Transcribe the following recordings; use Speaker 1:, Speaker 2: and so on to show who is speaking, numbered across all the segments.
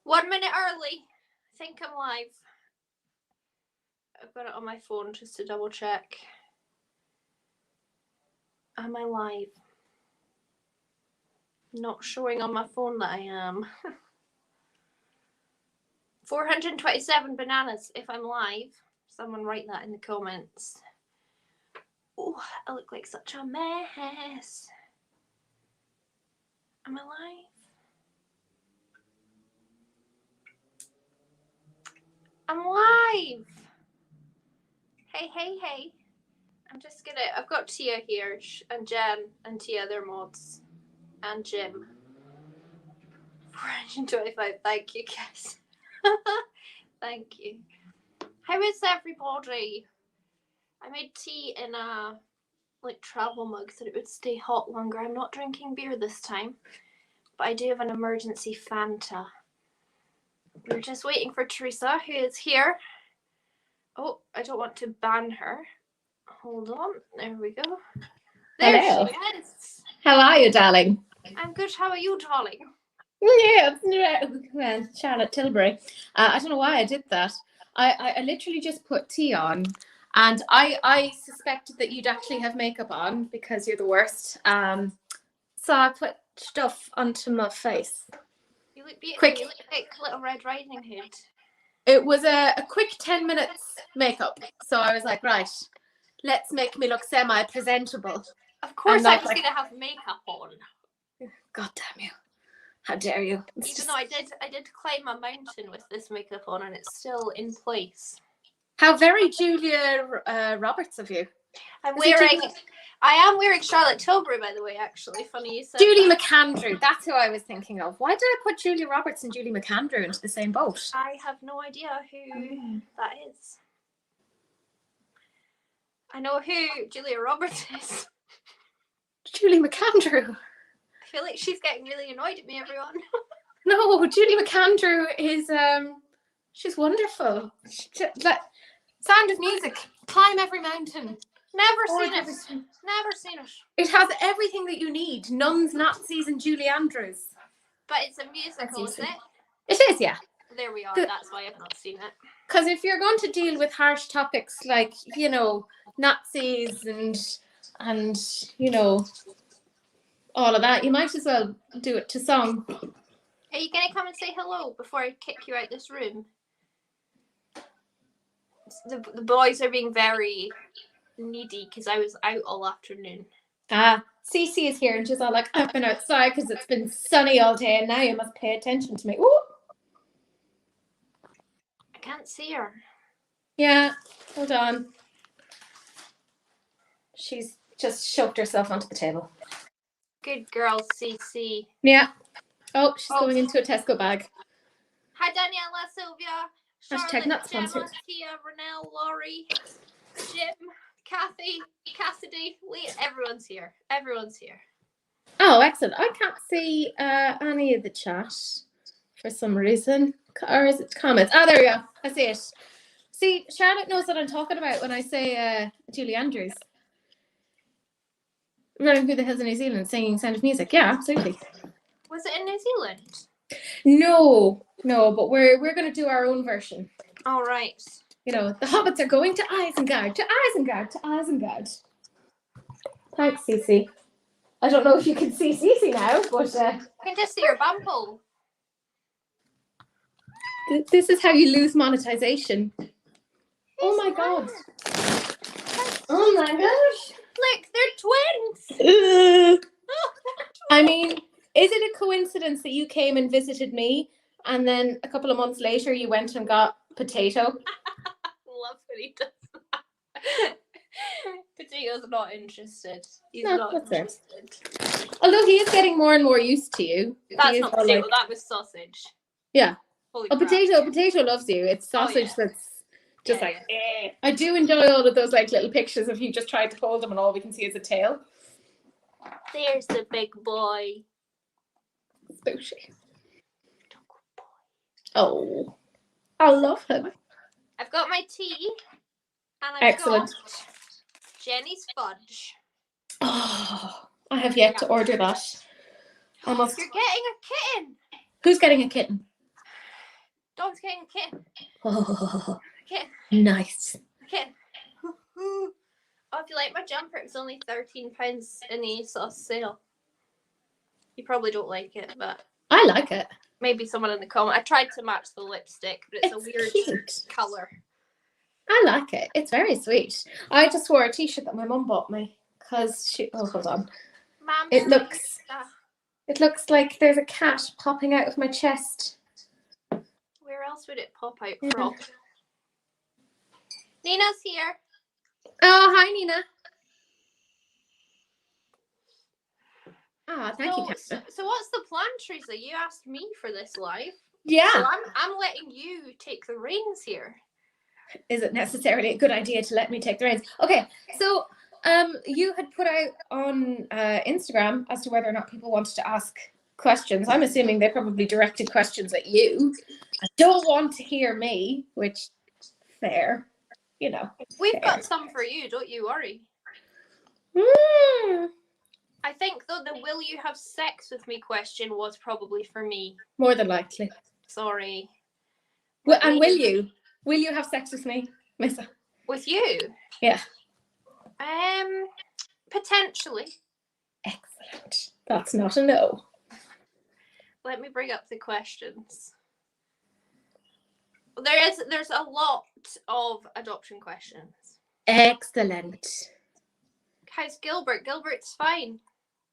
Speaker 1: 1 minute early. I think I'm live. I've got it on my phone just to double check. Am I live? Not showing on my phone that I am. 427 bananas if I'm live. Someone write that in the comments. Oh, I look like such a mess. Am I live? I'm live. Hey, hey, hey. I'm just gonna, I've got Tia here and Jen and Tia, they're mods. And Jim. 425, thank you guys. Thank you. How is everybody? I made tea in a travel mug so it would stay hot longer. I'm not drinking beer this time, but I do have an emergency Fanta. We're just waiting for Teresa, who is here. Oh, I don't want to ban her. Hold on, there we go. There
Speaker 2: Hello.
Speaker 1: she is.
Speaker 2: How are you, darling?
Speaker 1: I'm good. How are you, darling?
Speaker 2: Yeah, well, Charlotte Tilbury. I don't know why I did that. I literally just put tea on, and I suspected that you'd actually have makeup on because you're the worst. So I put stuff onto my face.
Speaker 1: You look beautiful.
Speaker 2: Quick.
Speaker 1: You look like Little Red Riding Hood.
Speaker 2: It was a quick 10 minutes makeup, so I was like, right, let's make me look semi-presentable.
Speaker 1: Of course, I was
Speaker 2: like,
Speaker 1: going to have makeup on.
Speaker 2: God damn you! How dare you?
Speaker 1: Even though I did climb a mountain with this makeup on, and it's still in place.
Speaker 2: How very Julia Roberts of you.
Speaker 1: I am wearing Charlotte Tilbury, by the way, actually. Funny you said
Speaker 2: Julie
Speaker 1: that.
Speaker 2: McAndrew. That's who I was thinking of. Why did I put Julia Roberts and Julie McAndrew into the same boat?
Speaker 1: I have no idea who that is. I know who Julia Roberts is.
Speaker 2: Julie McAndrew.
Speaker 1: I feel like she's getting really annoyed at me, everyone.
Speaker 2: No, Julie McAndrew is she's wonderful. Sound of Music. Climb every mountain.
Speaker 1: Never seen it. Never seen it.
Speaker 2: It has everything that you need. Nuns, Nazis, and Julie Andrews.
Speaker 1: But it's a musical, is it?
Speaker 2: It is, yeah.
Speaker 1: There we are. That's why I've not seen it.
Speaker 2: Because if you're going to deal with harsh topics like, you know, Nazis and you know, all of that, you might as well do it to song.
Speaker 1: Are you going to come and say hello before I kick you out this room? The boys are being very needy because I was out all afternoon.
Speaker 2: Cece is here and she's all like, I've been outside because it's been sunny all day and now you must pay attention to me. Ooh.
Speaker 1: I can't see her.
Speaker 2: Yeah, hold on. She's just shoved herself onto the table.
Speaker 1: Good girl, Cece.
Speaker 2: Yeah. Oh, she's going into a Tesco bag.
Speaker 1: Hi, Daniela, Sylvia, Charlotte,
Speaker 2: not sponsored.
Speaker 1: Gemma, Tia, Renelle, Laurie, Jim, Kathy, Cassidy. Everyone's here. Everyone's here.
Speaker 2: Oh, excellent. I can't see any of the chat for some reason. Or is it comments? Oh, there we go. I see it. See, Charlotte knows what I'm talking about when I say Julie Andrews. Running through the hills of New Zealand singing Sound of Music. Yeah, absolutely.
Speaker 1: Was it in New Zealand?
Speaker 2: No, but we're going to do our own version.
Speaker 1: All right.
Speaker 2: You know, the hobbits are going to Isengard, to Isengard, to Isengard. Thanks, Cece. I don't know if you can see Cece now, but...
Speaker 1: I can just see your bumhole.
Speaker 2: This is how you lose monetization. Oh my god. Oh my gosh.
Speaker 1: Look, they're twins.
Speaker 2: I mean, is it a coincidence that you came and visited me and then a couple of months later you went and got Potato?
Speaker 1: Love when he does that. Potato's not interested. He's not interested.
Speaker 2: Although he is getting more and more used to you.
Speaker 1: That's not potato, like... that was sausage.
Speaker 2: Yeah.
Speaker 1: Holy
Speaker 2: crap. Potato loves you. It's sausage that's just I do enjoy all of those like little pictures of you just trying to hold him and all we can see is a tail.
Speaker 1: There's the big boy.
Speaker 2: Spooshy. Oh. I love him.
Speaker 1: I've got my tea and I've got Jenny's fudge.
Speaker 2: Oh, I have yet to order that.
Speaker 1: You're getting a kitten.
Speaker 2: Who's getting a kitten?
Speaker 1: Don't get.
Speaker 2: Oh,
Speaker 1: Get.
Speaker 2: nice.
Speaker 1: Oh, if you like my jumper, it was only £13 in the ASOS sale. You probably don't like it, but
Speaker 2: I like it.
Speaker 1: maybe someone in the comment. I tried to match the lipstick, but it's a weird
Speaker 2: cute
Speaker 1: colour.
Speaker 2: I like it. It's very sweet. I just wore a t-shirt that my mum bought me because she. Oh, hold on.
Speaker 1: Mom,
Speaker 2: It looks like there's a cat popping out of my chest.
Speaker 1: Where else would it pop out from? Nina's here.
Speaker 2: Oh, hi, Nina. Ah, thank you, Kat.
Speaker 1: So what's the plan, Teresa? You asked me for this live.
Speaker 2: Yeah.
Speaker 1: So I'm letting you take the reins here.
Speaker 2: Is it necessarily a good idea to let me take the reins? Okay, so you had put out on Instagram as to whether or not people wanted to ask questions. I'm assuming they probably directed questions at you. I don't want to hear me, which fair, you know.
Speaker 1: We've got some for you, don't you worry. I think though the will you have sex with me question was probably for me.
Speaker 2: More than likely.
Speaker 1: Sorry.
Speaker 2: Well, and will you have sex with me, Missa?
Speaker 1: With you?
Speaker 2: Yeah.
Speaker 1: Potentially.
Speaker 2: Excellent. That's not a no.
Speaker 1: Let me bring up the questions. There's a lot of adoption questions.
Speaker 2: Excellent.
Speaker 1: How's Gilbert? Gilbert's fine.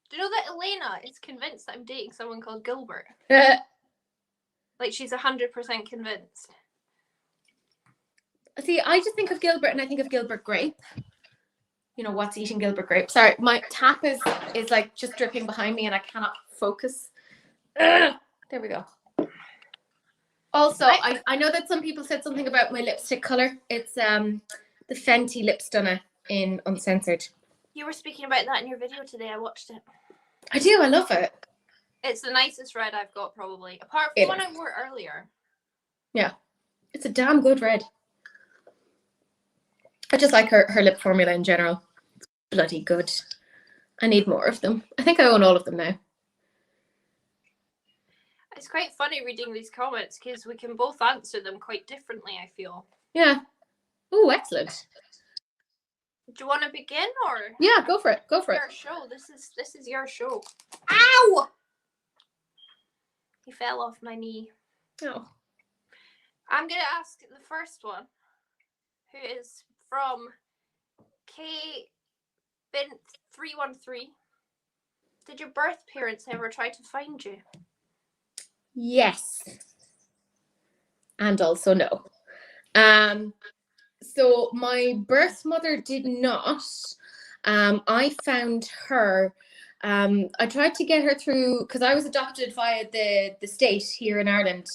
Speaker 1: Do you know that Elena is convinced that I'm dating someone called Gilbert? Like she's 100% convinced.
Speaker 2: See, I just think of Gilbert and I think of Gilbert grape. You know, what's eating Gilbert grape? Sorry, my tap is like just dripping behind me and I cannot focus. There we go. Also, I know that some people said something about my lipstick color. It's the Fenty Lip Stunner in Uncensored.
Speaker 1: You were speaking about that in your video today. I watched it.
Speaker 2: I do. I love it.
Speaker 1: It's the nicest red I've got, probably. Apart from the one I wore earlier.
Speaker 2: Yeah. It's a damn good red. I just like her lip formula in general. It's bloody good. I need more of them. I think I own all of them now.
Speaker 1: It's quite funny reading these comments because we can both answer them quite differently, I feel.
Speaker 2: Yeah. Oh, excellent.
Speaker 1: Do you want to begin or?
Speaker 2: Yeah, go for it. Go for it.
Speaker 1: Your show. This is your show. Ow! He fell off my knee.
Speaker 2: Oh.
Speaker 1: I'm gonna ask the first one, who is from K-Bint313. Did your birth parents ever try to find you?
Speaker 2: Yes. And also no. So my birth mother did not. I found her. I tried to get her through because I was adopted via the state here in Ireland.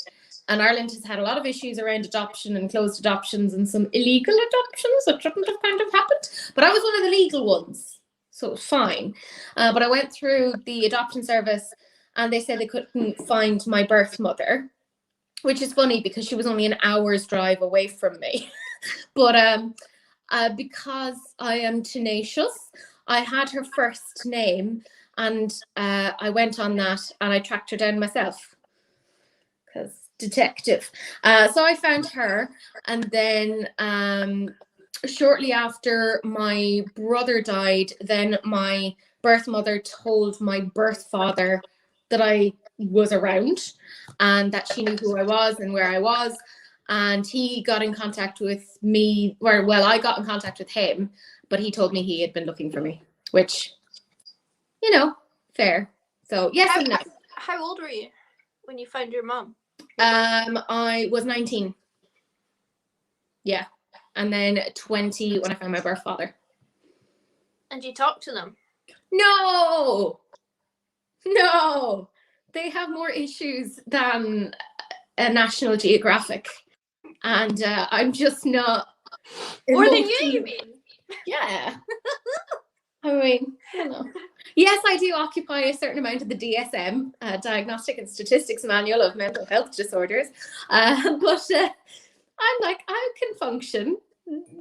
Speaker 2: And Ireland has had a lot of issues around adoption and closed adoptions and some illegal adoptions that shouldn't have kind of happened. But I was one of the legal ones. So it was fine. But I went through the adoption service and they said they couldn't find my birth mother, which is funny because she was only an hour's drive away from me. But because I am tenacious, I had her first name and I went on that and I tracked her down myself because detective. So I found her, and then shortly after my brother died, then my birth mother told my birth father that I was around and that she knew who I was and where I was. And he got in contact with me, well, I got in contact with him, but he told me he had been looking for me, which, you know, fair. So yes and no.
Speaker 1: How old were you when you found your mum?
Speaker 2: I was 19. Yeah. And then 20 when I found my birth father.
Speaker 1: And you talked to them?
Speaker 2: No. They have more issues than a National Geographic. And I'm just not.
Speaker 1: More than you mean?
Speaker 2: Yeah. I mean, I don't know. Yes, I do occupy a certain amount of the DSM, Diagnostic and Statistics Manual of Mental Health Disorders. But I'm like, I can function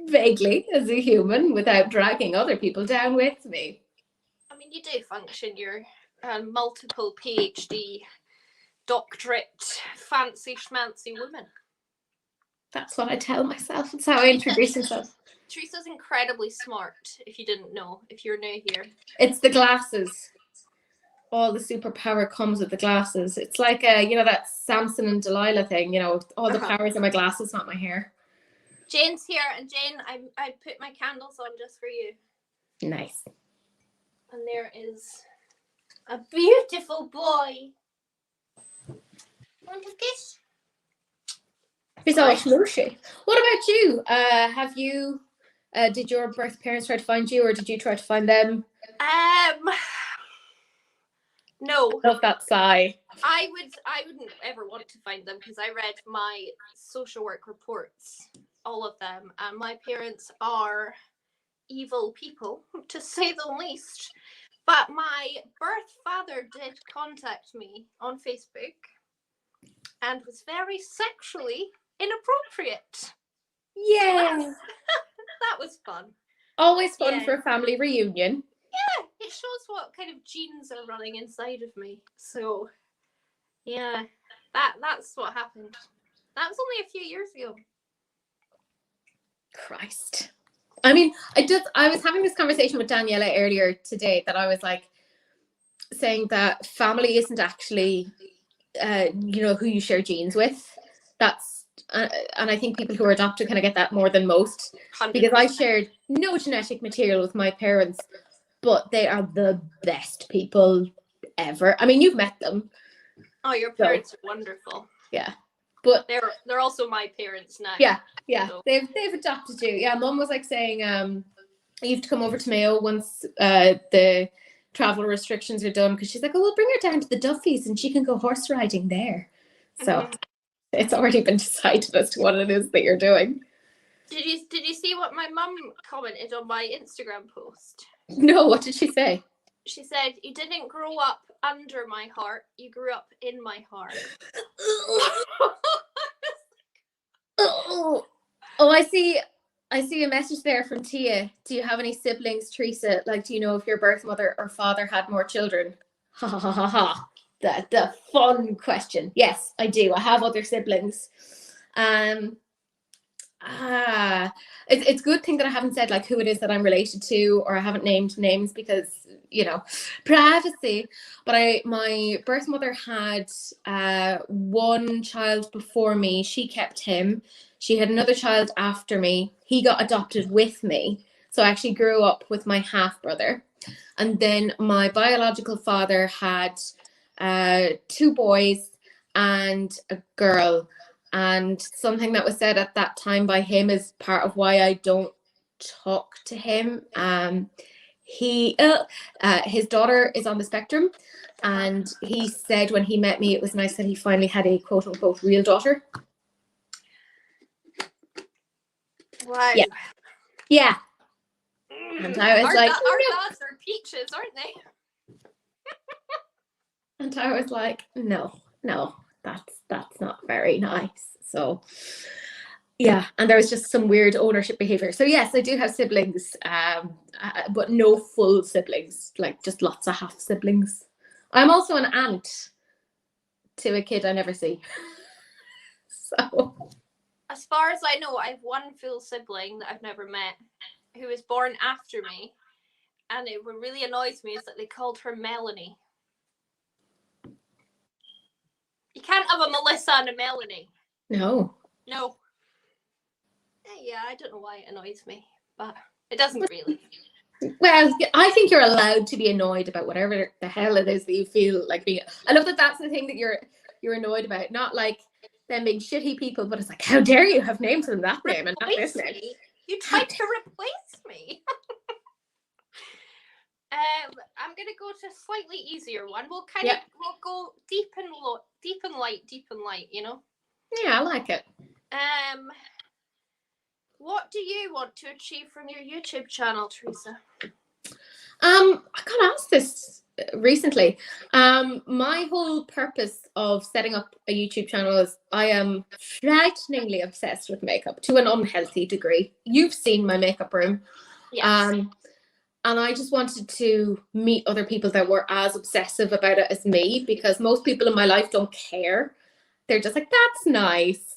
Speaker 2: vaguely as a human without dragging other people down with me.
Speaker 1: I mean, you do function. You're multiple PhD doctorate, fancy schmancy woman.
Speaker 2: That's what I tell myself. It's how I introduce myself.
Speaker 1: Teresa's incredibly smart, if you didn't know, if you're new here.
Speaker 2: It's the glasses. All the superpower comes with the glasses. It's like that Samson and Delilah thing, all the powers in my glasses, not my hair.
Speaker 1: Jane's here, and Jane, I put my candles on just for you.
Speaker 2: Nice.
Speaker 1: And there is a beautiful boy. Want a kiss?
Speaker 2: He's all smooshy. What about you? Have you did your birth parents try to find you, or did you try to find them?
Speaker 1: No.
Speaker 2: I love that sigh.
Speaker 1: I wouldn't ever want to find them, because I read my social work reports, all of them, and my parents are evil people, to say the least. But my birth father did contact me on Facebook and was very sexually inappropriate.
Speaker 2: Yeah.
Speaker 1: That was fun.
Speaker 2: Always fun for a family reunion.
Speaker 1: Yeah, it shows what kind of genes are running inside of me. So, yeah, that's what happened. That was only a few years ago.
Speaker 2: Christ. I mean, I was having this conversation with Daniela earlier today, that I was like saying that family isn't actually, who you share genes with. That's, and I think people who are adopted kind of get that more than most. 100%. Because I shared no genetic material with my parents, but they are the best people ever. I mean, you've met them.
Speaker 1: Oh, your parents are wonderful.
Speaker 2: Yeah. But
Speaker 1: they're also my parents now.
Speaker 2: Yeah. So. They've adopted you. Yeah, Mum was like saying, you have to come over to Mayo once the travel restrictions are done, because she's like, oh, we'll bring her down to the Duffys and she can go horse riding there. So it's already been decided as to what it is that you're doing.
Speaker 1: Did you see what my mum commented on my Instagram post?
Speaker 2: No, what did she say?
Speaker 1: She said, you didn't grow up under my heart, you grew up in my heart.
Speaker 2: Oh, I see a message there from Tia. Do you have any siblings, Teresa? Like, do you know if your birth mother or father had more children? Ha ha ha ha ha. The fun question. Yes, I do. I have other siblings. It's a good thing that I haven't said like who it is that I'm related to, or I haven't named names, because privacy. But my birth mother had one child before me. She kept him. She had another child after me. He got adopted with me, so I actually grew up with my half brother. And then my biological father had 2 boys and a girl. And something that was said at that time by him is part of why I don't talk to him. His daughter is on the spectrum, and he said when he met me, it was nice that he finally had a quote unquote real daughter.
Speaker 1: Wow.
Speaker 2: Yeah. And I was
Speaker 1: our dads are peaches, aren't they?
Speaker 2: And I was like, no, that's not very nice. So yeah, and there was just some weird ownership behavior. So yes, I do have siblings, but no full siblings, like just lots of half siblings. I'm also an aunt to a kid I never see. So
Speaker 1: as far as I know, I have one full sibling that I've never met, who was born after me, and what really annoys me is that they called her Melanie. You can't have a Melissa and a Melanie.
Speaker 2: No.
Speaker 1: Yeah, I don't know why it annoys me, but it doesn't really.
Speaker 2: Well, I think you're allowed to be annoyed about whatever the hell it is that you feel like being. I love that that's the thing that you're annoyed about, not like them being shitty people, but it's like, how dare you have names in that name and not this name?
Speaker 1: You tried to replace me. I'm gonna go to a slightly easier one. We'll go deep and light, you know?
Speaker 2: Yeah, I like it.
Speaker 1: What do you want to achieve from your YouTube channel, Teresa?
Speaker 2: I got asked this recently. My whole purpose of setting up a YouTube channel is I am frighteningly obsessed with makeup to an unhealthy degree. You've seen my makeup room.
Speaker 1: Yes.
Speaker 2: And I just wanted to meet other people that were as obsessive about it as me, because most people in my life don't care. They're just like, that's nice.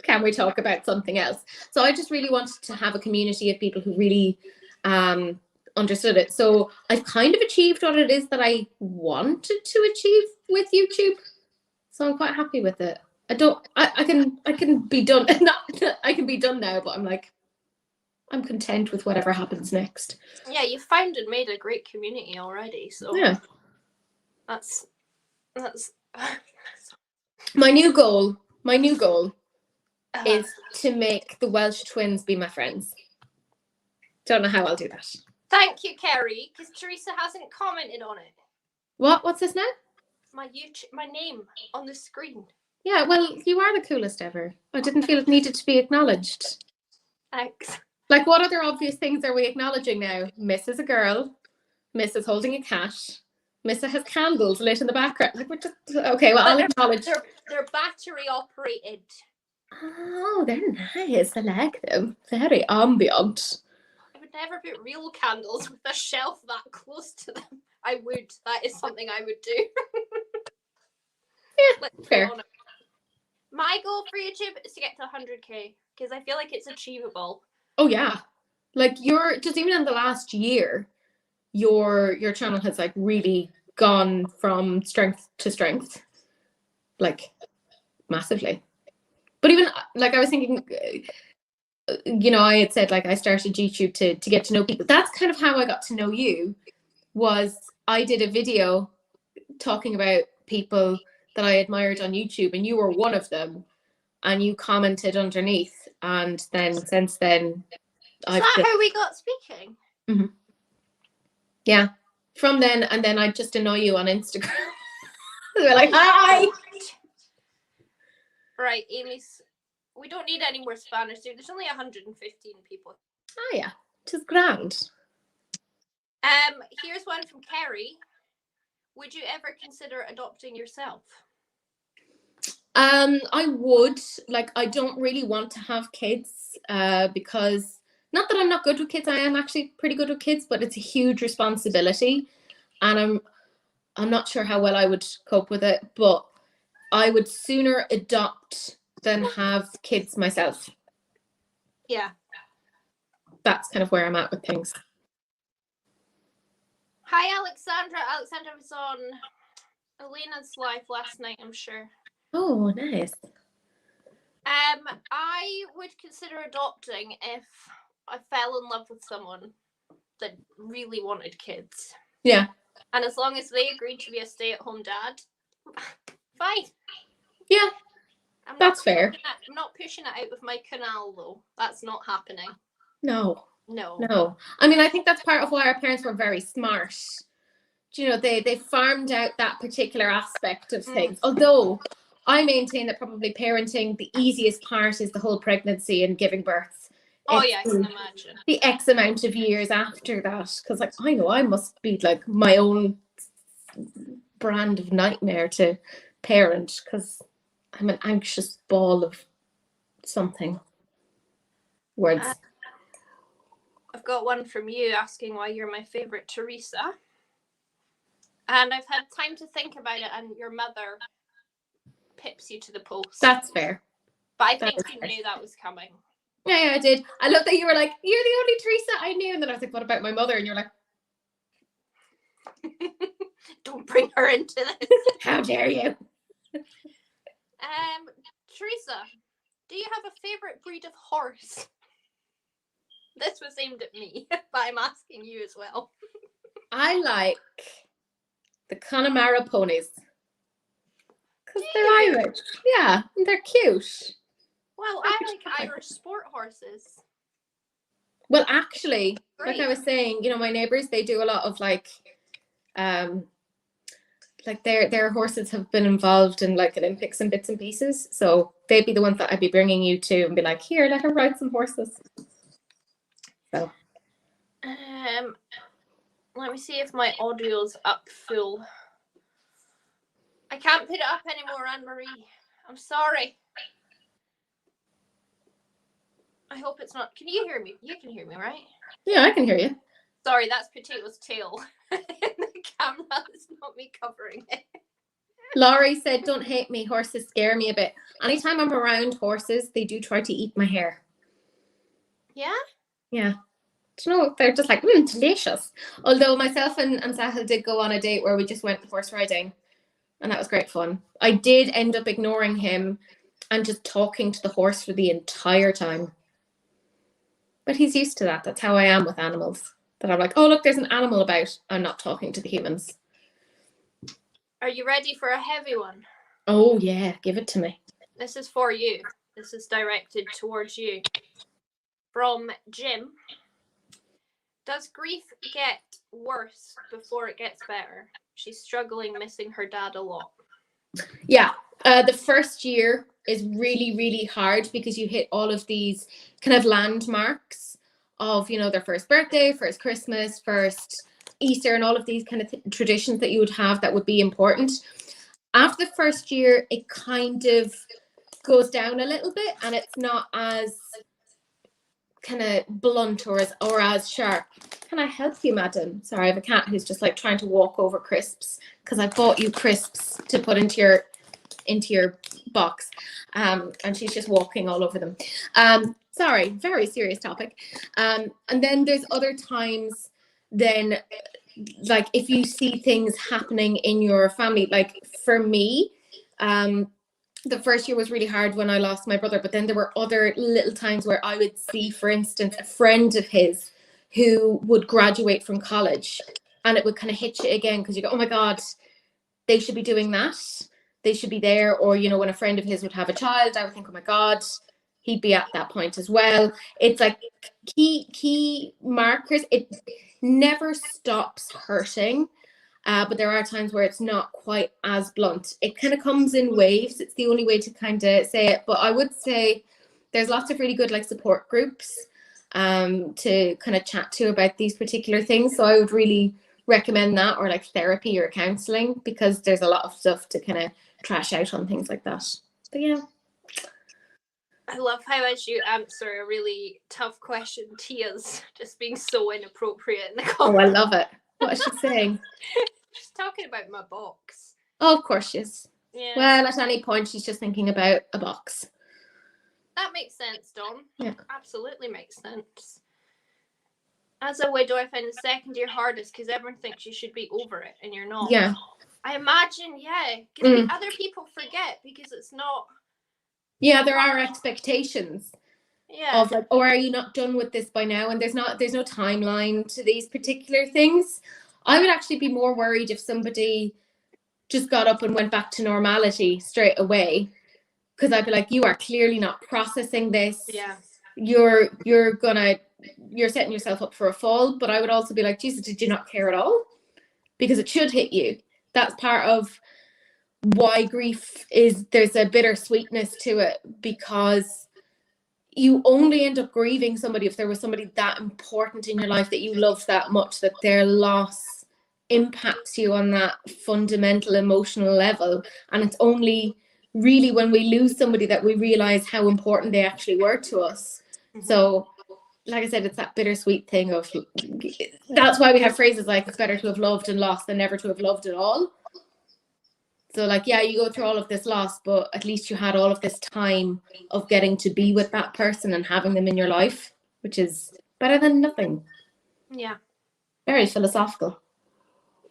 Speaker 2: Can we talk about something else? So I just really wanted to have a community of people who really understood it. So I've kind of achieved what it is that I wanted to achieve with YouTube. So I'm quite happy with it. I can be done. I can be done now, but I'm like, I'm content with whatever happens next.
Speaker 1: Yeah, you found and made a great community already. So
Speaker 2: yeah,
Speaker 1: that's
Speaker 2: my new goal is to make the Welsh twins be my friends. Don't know how I'll do that.
Speaker 1: Thank you, Kerry, because Teresa hasn't commented on it.
Speaker 2: What's this now?
Speaker 1: My name on the screen.
Speaker 2: Yeah, well, you are the coolest ever. I didn't feel it needed to be acknowledged.
Speaker 1: Thanks.
Speaker 2: Like, what other obvious things are we acknowledging now? Miss is a girl. Miss is holding a cat. Miss has candles lit in the background. Like, we're just okay. Well, I'll acknowledge.
Speaker 1: They're battery operated.
Speaker 2: Oh, they're nice. I like them. Very ambient.
Speaker 1: I would never put real candles with a shelf that close to them. I would. That is something I would do.
Speaker 2: Yeah, fair.
Speaker 1: My goal for YouTube is to get to 100k, because I feel like it's achievable.
Speaker 2: Oh yeah, like you're just, even in the last year, your channel has like really gone from strength to strength, like massively. But even like I was thinking, you know, I had said like I started YouTube to get to know people. That's kind of how I got to know you. Was I did a video talking about people that I admired on YouTube, and you were one of them, and you commented underneath, and then since then
Speaker 1: Is that how we got speaking?
Speaker 2: Mm-hmm. Yeah, from then, and then I just annoy you on Instagram. We're like, hi.
Speaker 1: Right, Amy's. We don't need any more Spanish. There's only 115 people.
Speaker 2: Oh yeah, just grand.
Speaker 1: Here's one from Kerry. Would you ever consider adopting yourself?
Speaker 2: I would. Like, I don't really want to have kids, because not that I'm not good with kids. I am actually pretty good with kids, but it's a huge responsibility, and I'm not sure how well I would cope with it. But I would sooner adopt than have kids myself.
Speaker 1: Yeah.
Speaker 2: That's kind of where I'm at with things.
Speaker 1: Hi, Alexandra. Alexandra was on Elena's live last night, I'm sure.
Speaker 2: Oh, nice.
Speaker 1: I would consider adopting if I fell in love with someone that really wanted kids.
Speaker 2: Yeah.
Speaker 1: And as long as they agreed to be a stay-at-home dad, fine.
Speaker 2: Yeah. That's fair.
Speaker 1: I'm not pushing it out of my canal, though. That's not happening.
Speaker 2: No. I mean, I think that's part of why our parents were very smart. You know, they farmed out that particular aspect of things. Although I maintain that probably parenting, the easiest part is the whole pregnancy and giving birth.
Speaker 1: Oh yeah, I can imagine.
Speaker 2: The X amount of years after that, because like I know I must be like my own brand of nightmare to parent, because I'm an anxious ball of something. Words.
Speaker 1: I've got one from you asking why you're my favourite Teresa. And I've had time to think about it, and your mother pips you to the post.
Speaker 2: That's fair.
Speaker 1: But I think you knew that was coming.
Speaker 2: Yeah, I did. I love that you were like, you're the only Teresa I knew. And then I was like, what about my mother? And you're like,
Speaker 1: don't bring her into this.
Speaker 2: How dare you?
Speaker 1: Teresa, do you have a favourite breed of horse? This was aimed at me, but I'm asking you as well.
Speaker 2: I like the Connemara ponies. Because they're Irish. Yeah, and they're cute.
Speaker 1: Well, I like Irish sport horses.
Speaker 2: Well, actually, like I was saying, you know, my neighbours, they do a lot of like their horses have been involved in like Olympics and bits and pieces. So they'd be the ones that I'd be bringing you to and be like, here, let her ride some horses. So.
Speaker 1: Let me see if my audio's up full. I can't put it up anymore, Anne-Marie. I'm sorry. I hope it's not. Can you hear me? You can hear me, right?
Speaker 2: Yeah, I can hear you.
Speaker 1: Sorry, that's Potato's tail. In the camera, it's not me covering it.
Speaker 2: Laurie said, don't hate me, horses scare me a bit. Anytime I'm around horses, they do try to eat my hair.
Speaker 1: Yeah?
Speaker 2: Yeah. Do you know, they're just like, delicious. Although myself and Sahil did go on a date where we just went horse riding, and that was great fun. I did end up ignoring him and just talking to the horse for the entire time. But he's used to that. That's how I am with animals. That I'm like, oh, look, there's an animal about. I'm not talking to the humans.
Speaker 1: Are you ready for a heavy one?
Speaker 2: Oh, yeah. Give it to me.
Speaker 1: This is for you. This is directed towards you. From Jim. Does grief get worse before it gets better? She's struggling missing her dad a lot.
Speaker 2: Yeah. The first year is really, really hard because you hit all of these kind of landmarks of, you know, their first birthday, first Christmas, first Easter, and all of these kind of traditions that you would have that would be important. After the first year, it kind of goes down a little bit, and it's not as kind of blunt or as sharp. Can I help you, madam? Sorry, I have a cat who's just like trying to walk over crisps because I bought you crisps to put into your box, and she's just walking all over them. Sorry, very serious topic. And then there's other times then, like if you see things happening in your family, like for me, the first year was really hard when I lost my brother, but then there were other little times where I would see, for instance, a friend of his who would graduate from college, and it would kind of hit you again because you go, oh my God, they should be doing that. They should be there. Or, you know, when a friend of his would have a child, I would think, oh my God, he'd be at that point as well. It's like key markers. It never stops hurting. But there are times where it's not quite as blunt. It kind of comes in waves. It's the only way to kind of say it. But I would say there's lots of really good like support groups to kind of chat to about these particular things. So I would really recommend that, or like therapy or counseling, because there's a lot of stuff to kind of trash out on things like that. But yeah.
Speaker 1: I love how as you answer a really tough question, Tia's just being so inappropriate in the comments.
Speaker 2: Oh, I love it. What is she saying?
Speaker 1: She's talking about my box.
Speaker 2: Oh, of course she is.
Speaker 1: Yeah.
Speaker 2: Well, at any point, she's just thinking about a box.
Speaker 1: That makes sense, Dawn.
Speaker 2: Yeah.
Speaker 1: Absolutely makes sense. As a widow, I find the second year hardest because everyone thinks you should be over it and you're not.
Speaker 2: Yeah.
Speaker 1: I imagine, yeah. Because other people forget because it's not.
Speaker 2: Yeah, there are expectations.
Speaker 1: Yeah.
Speaker 2: Of like, or are you not done with this by now? And there's no timeline to these particular things. I would actually be more worried if somebody just got up and went back to normality straight away, because I'd be like, you are clearly not processing this.
Speaker 1: Yeah.
Speaker 2: You're setting yourself up for a fall. But I would also be like, Jesus, did you not care at all? Because it should hit you. That's part of why grief is, there's a bittersweetness to it, because you only end up grieving somebody if there was somebody that important in your life that you loved that much, that their loss impacts you on that fundamental emotional level. And it's only really when we lose somebody that we realize how important they actually were to us. Mm-hmm. So like I said, it's that bittersweet thing of, that's why we have phrases like, it's better to have loved and lost than never to have loved at all. So like, yeah, you go through all of this loss, but at least you had all of this time of getting to be with that person and having them in your life, which is better than nothing.
Speaker 1: Yeah.
Speaker 2: Very philosophical.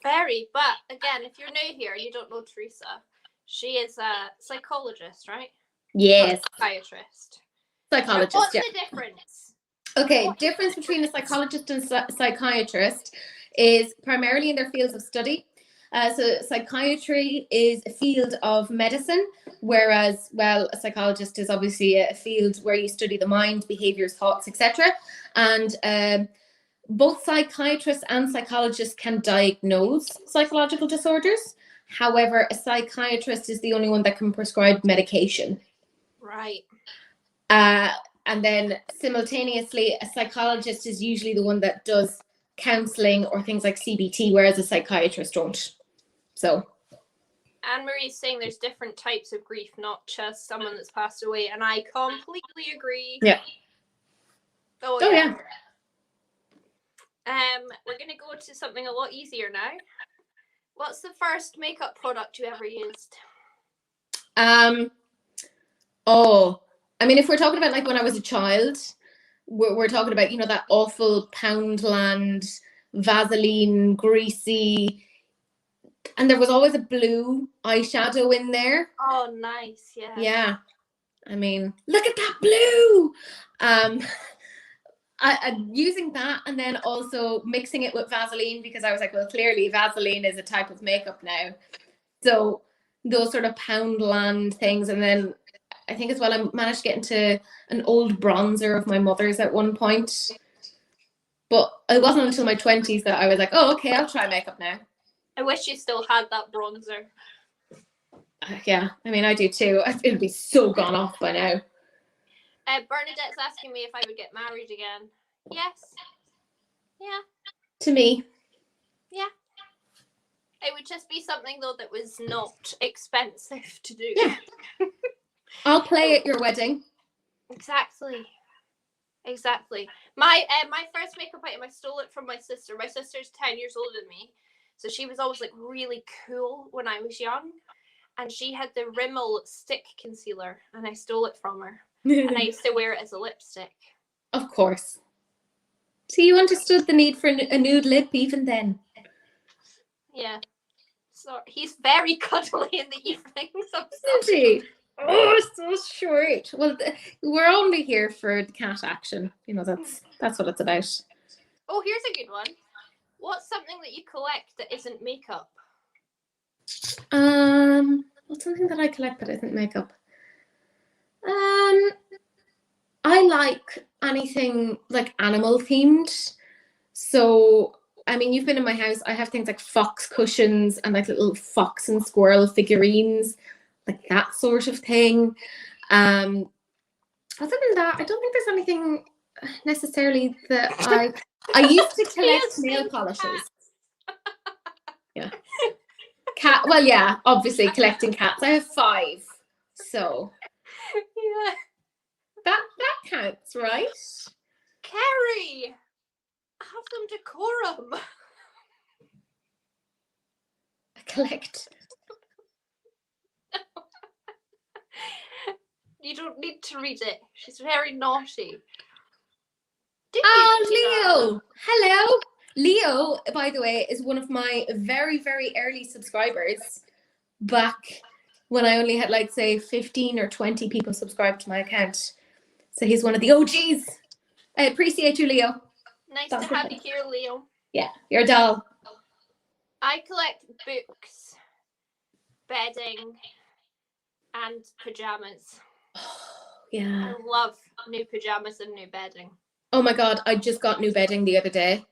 Speaker 1: Very, but again, if you're new here, you don't know Teresa. She is a psychologist, right?
Speaker 2: Yes.
Speaker 1: Psychiatrist.
Speaker 2: Psychologist,
Speaker 1: What's
Speaker 2: yeah.
Speaker 1: the difference?
Speaker 2: Okay, difference between a psychologist and psychiatrist is primarily in their fields of study. So psychiatry is a field of medicine, whereas, well, a psychologist is obviously a field where you study the mind, behaviors, thoughts, etc. And both psychiatrists and psychologists can diagnose psychological disorders. However, a psychiatrist is the only one that can prescribe medication.
Speaker 1: Right.
Speaker 2: And then simultaneously, a psychologist is usually the one that does counseling or things like CBT, whereas a psychiatrist don't. So
Speaker 1: Anne-Marie's saying there's different types of grief, not just someone that's passed away, and I completely agree.
Speaker 2: Yeah.
Speaker 1: Oh
Speaker 2: yeah.
Speaker 1: We're gonna go to something a lot easier now. What's the first makeup product you ever used?
Speaker 2: Oh, I mean, if we're talking about like when I was a child, we're talking about, you know, that awful Poundland Vaseline greasy, and there was always a blue eyeshadow in there.
Speaker 1: Oh, nice. Yeah.
Speaker 2: Yeah. I mean, look at that blue. I using that and then also mixing it with Vaseline, because I was like, well, clearly Vaseline is a type of makeup now. So those sort of Poundland things. And then I think as well, I managed to get into an old bronzer of my mother's at one point. But it wasn't until my 20s that I was like, oh, okay, I'll try makeup now.
Speaker 1: I wish you still had that bronzer.
Speaker 2: Yeah, I mean, I do too. It'll be so gone off by now.
Speaker 1: Bernadette's asking me if I would get married again. Yes. Yeah.
Speaker 2: To me.
Speaker 1: Yeah. It would just be something, though, that was not expensive to do.
Speaker 2: Yeah. I'll play at your wedding.
Speaker 1: Exactly. My first makeup item, I stole it from my sister. My sister's 10 years older than me. So she was always like really cool when I was young. And she had the Rimmel stick concealer, and I stole it from her. And I used to wear it as a lipstick.
Speaker 2: Of course. So you understood the need for a nude lip even then.
Speaker 1: Yeah. So he's very cuddly in the evenings.
Speaker 2: Isn't he? Oh, so short. Well, we're only here for the cat action. You know, that's what it's about.
Speaker 1: Oh, here's a good one. What's something that you collect that isn't makeup?
Speaker 2: What's something that I collect that isn't makeup? I like anything like animal themed. So, I mean, you've been in my house. I have things like fox cushions and like little fox and squirrel figurines, like that sort of thing. Other than that, I don't think there's anything necessarily that I used to collect nail polishes. Yeah. Well, yeah, obviously collecting cats. I have 5, so
Speaker 1: Yeah,
Speaker 2: that counts, right?
Speaker 1: Carrie, have some decorum.
Speaker 2: I collect.
Speaker 1: You don't need to read it. She's very naughty.
Speaker 2: Leo! Hello! Leo, by the way, is one of my very, very early subscribers back when I only had, like, say, 15 or 20 people subscribed to my account. So he's one of the OGs. I appreciate you, Leo.
Speaker 1: Nice to have you here, Leo.
Speaker 2: Yeah, you're a doll.
Speaker 1: I collect books, bedding, and pajamas.
Speaker 2: Yeah.
Speaker 1: I love new pajamas and new bedding.
Speaker 2: Oh my God, I just got new bedding the other day.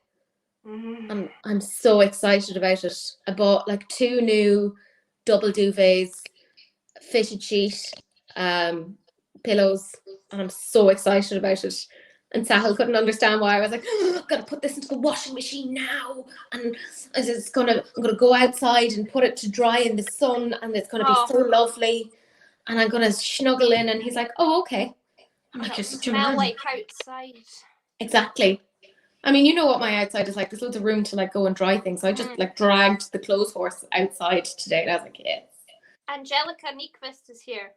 Speaker 1: Mm-hmm.
Speaker 2: I'm so excited about it. I bought like 2 new double duvets, fitted sheet, pillows, and I'm so excited about it. And Sahil couldn't understand why. I was like, oh, I've got to put this into the washing machine now, and I'm gonna go outside and put it to dry in the sun, and it's gonna be so lovely. And I'm gonna snuggle in, and he's like, oh, okay. I'm like, just
Speaker 1: smell like outside.
Speaker 2: Exactly. I mean, you know what my outside is like. There's loads of room to like go and dry things. So I just like dragged the clothes horse outside today, and I was like, yes.
Speaker 1: Angelica Nyqvist is here.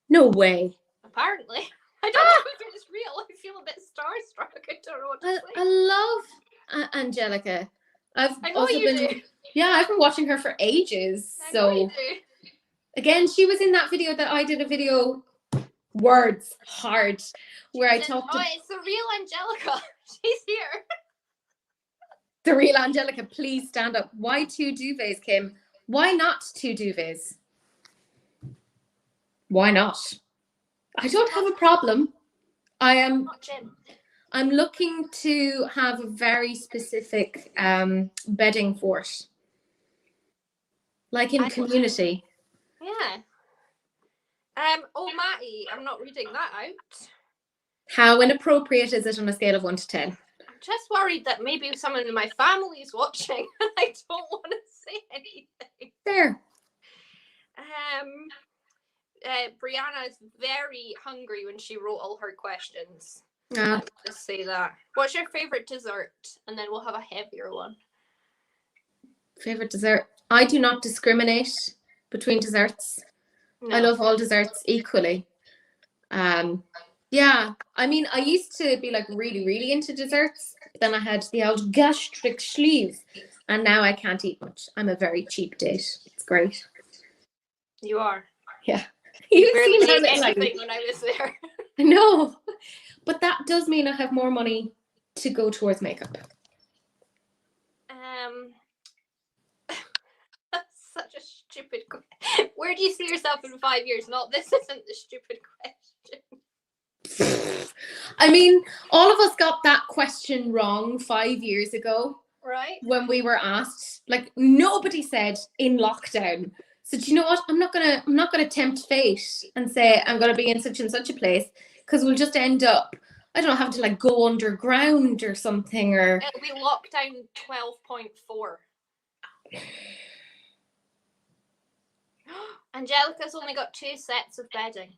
Speaker 2: No way.
Speaker 1: Apparently. I don't know if it's real. I feel a bit starstruck. I don't know what to say.
Speaker 2: I love Angelica.
Speaker 1: I know you do.
Speaker 2: Yeah, I've been watching her for ages.
Speaker 1: I know you do.
Speaker 2: Again, she was in that video that I did a video, words hard, where I talked to...
Speaker 1: Oh, it's the real Angelica. She's here.
Speaker 2: The real Angelica, please stand up. Why 2 duvets, Kim? Why not 2 duvets? Why not? I don't have a problem. I'm looking to have a very specific bedding for it. Like in Community.
Speaker 1: Yeah. Oh, Matty, I'm not reading that out.
Speaker 2: How inappropriate is it on a scale of 1 to 10?
Speaker 1: I'm just worried that maybe someone in my family is watching and I don't want to say anything.
Speaker 2: Fair.
Speaker 1: Brianna is very hungry when she wrote all her questions.
Speaker 2: Uh,
Speaker 1: Just say that. What's your favourite dessert? And then we'll have a heavier one.
Speaker 2: favorite dessert? I do not discriminate between desserts.
Speaker 1: No.
Speaker 2: I love all desserts equally. Yeah, I mean, I used to be like really, really into desserts. But then I had the old gastric sleeve, and now I can't eat much. I'm a very cheap date. It's great.
Speaker 1: You are.
Speaker 2: Yeah.
Speaker 1: You
Speaker 2: You
Speaker 1: barely
Speaker 2: seem
Speaker 1: ate
Speaker 2: like
Speaker 1: anything when I was there.
Speaker 2: I know, but that does mean I have more money to go towards makeup.
Speaker 1: That's such a stupid question. Where do you see yourself in 5 years? Not this isn't the stupid question.
Speaker 2: I mean, all of us got that question wrong 5 years ago.
Speaker 1: Right?
Speaker 2: When we were asked, like nobody said in lockdown. So do you know what? I'm not gonna tempt fate and say I'm gonna be in such and such a place, because we'll just end up, I don't know, having to like go underground or something, or
Speaker 1: It'll be lockdown 12.4. Angelica's only got 2 sets of bedding.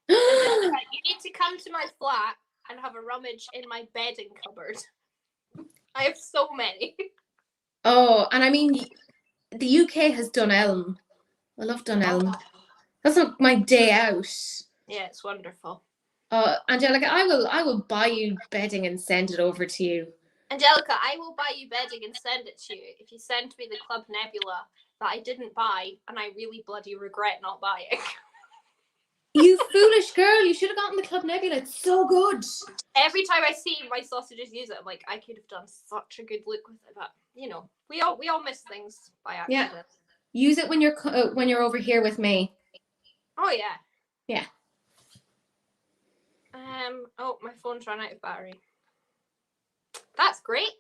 Speaker 1: Angelica, you need to come to my flat and have a rummage in my bedding cupboard. I have so many.
Speaker 2: Oh, and I mean, the UK has Dunelm. I love Dunelm. That's not my day out.
Speaker 1: Yeah, it's wonderful.
Speaker 2: Angelica, I will buy you bedding and send it over to you.
Speaker 1: Angelica, I will buy you bedding and send it to you if you send me the Club Nebula that I didn't buy and I really bloody regret not buying.
Speaker 2: You foolish girl, you should have gotten the Club Nebula. It's so good.
Speaker 1: Every time I see my sausages use it, I'm like, I could have done such a good look with it, but you know, we all miss things by accident.
Speaker 2: Yeah. Use it when you're over here with me.
Speaker 1: Oh yeah.
Speaker 2: Yeah.
Speaker 1: Oh, my phone's run out of battery. That's great.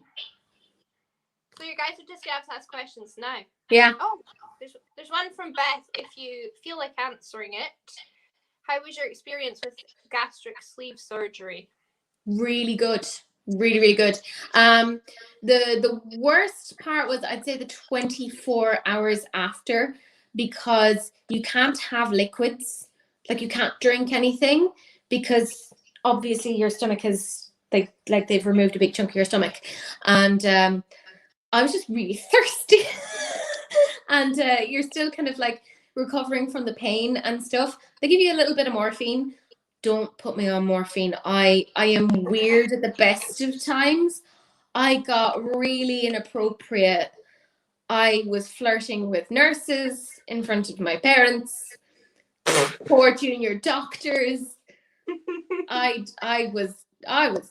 Speaker 1: So you guys are just gonna have to ask questions now.
Speaker 2: Yeah.
Speaker 1: Oh, there's one from Beth. If you feel like answering it, how was your experience with gastric sleeve surgery?
Speaker 2: Really good. Really, really good. The worst part was, I'd say, the 24 hours after, because you can't have liquids, like you can't drink anything, because obviously your stomach is like they've removed a big chunk of your stomach, and I was just really thirsty. And you're still kind of like recovering from the pain and stuff. They give you a little bit of morphine. Don't put me on morphine. I am weird at the best of times. I got really inappropriate. I was flirting with nurses in front of my parents, poor junior doctors. I was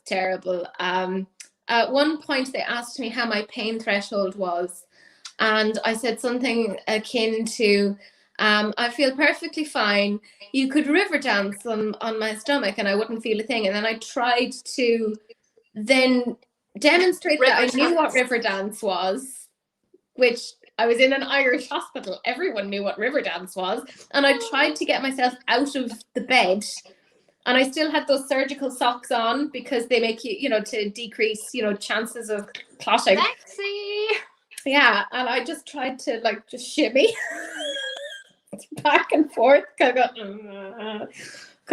Speaker 2: terrible. At one point they asked me how my pain threshold was, and I said something akin to, I feel perfectly fine. You could river dance on my stomach and I wouldn't feel a thing. And then I tried to then demonstrate that I knew what river dance was, which I was in an Irish hospital. Everyone knew what river dance was. And I tried to get myself out of the bed. And I still had those surgical socks on because they make you, to decrease, chances of clotting.
Speaker 1: Sexy.
Speaker 2: Yeah, and I just tried to just shimmy back and forth, because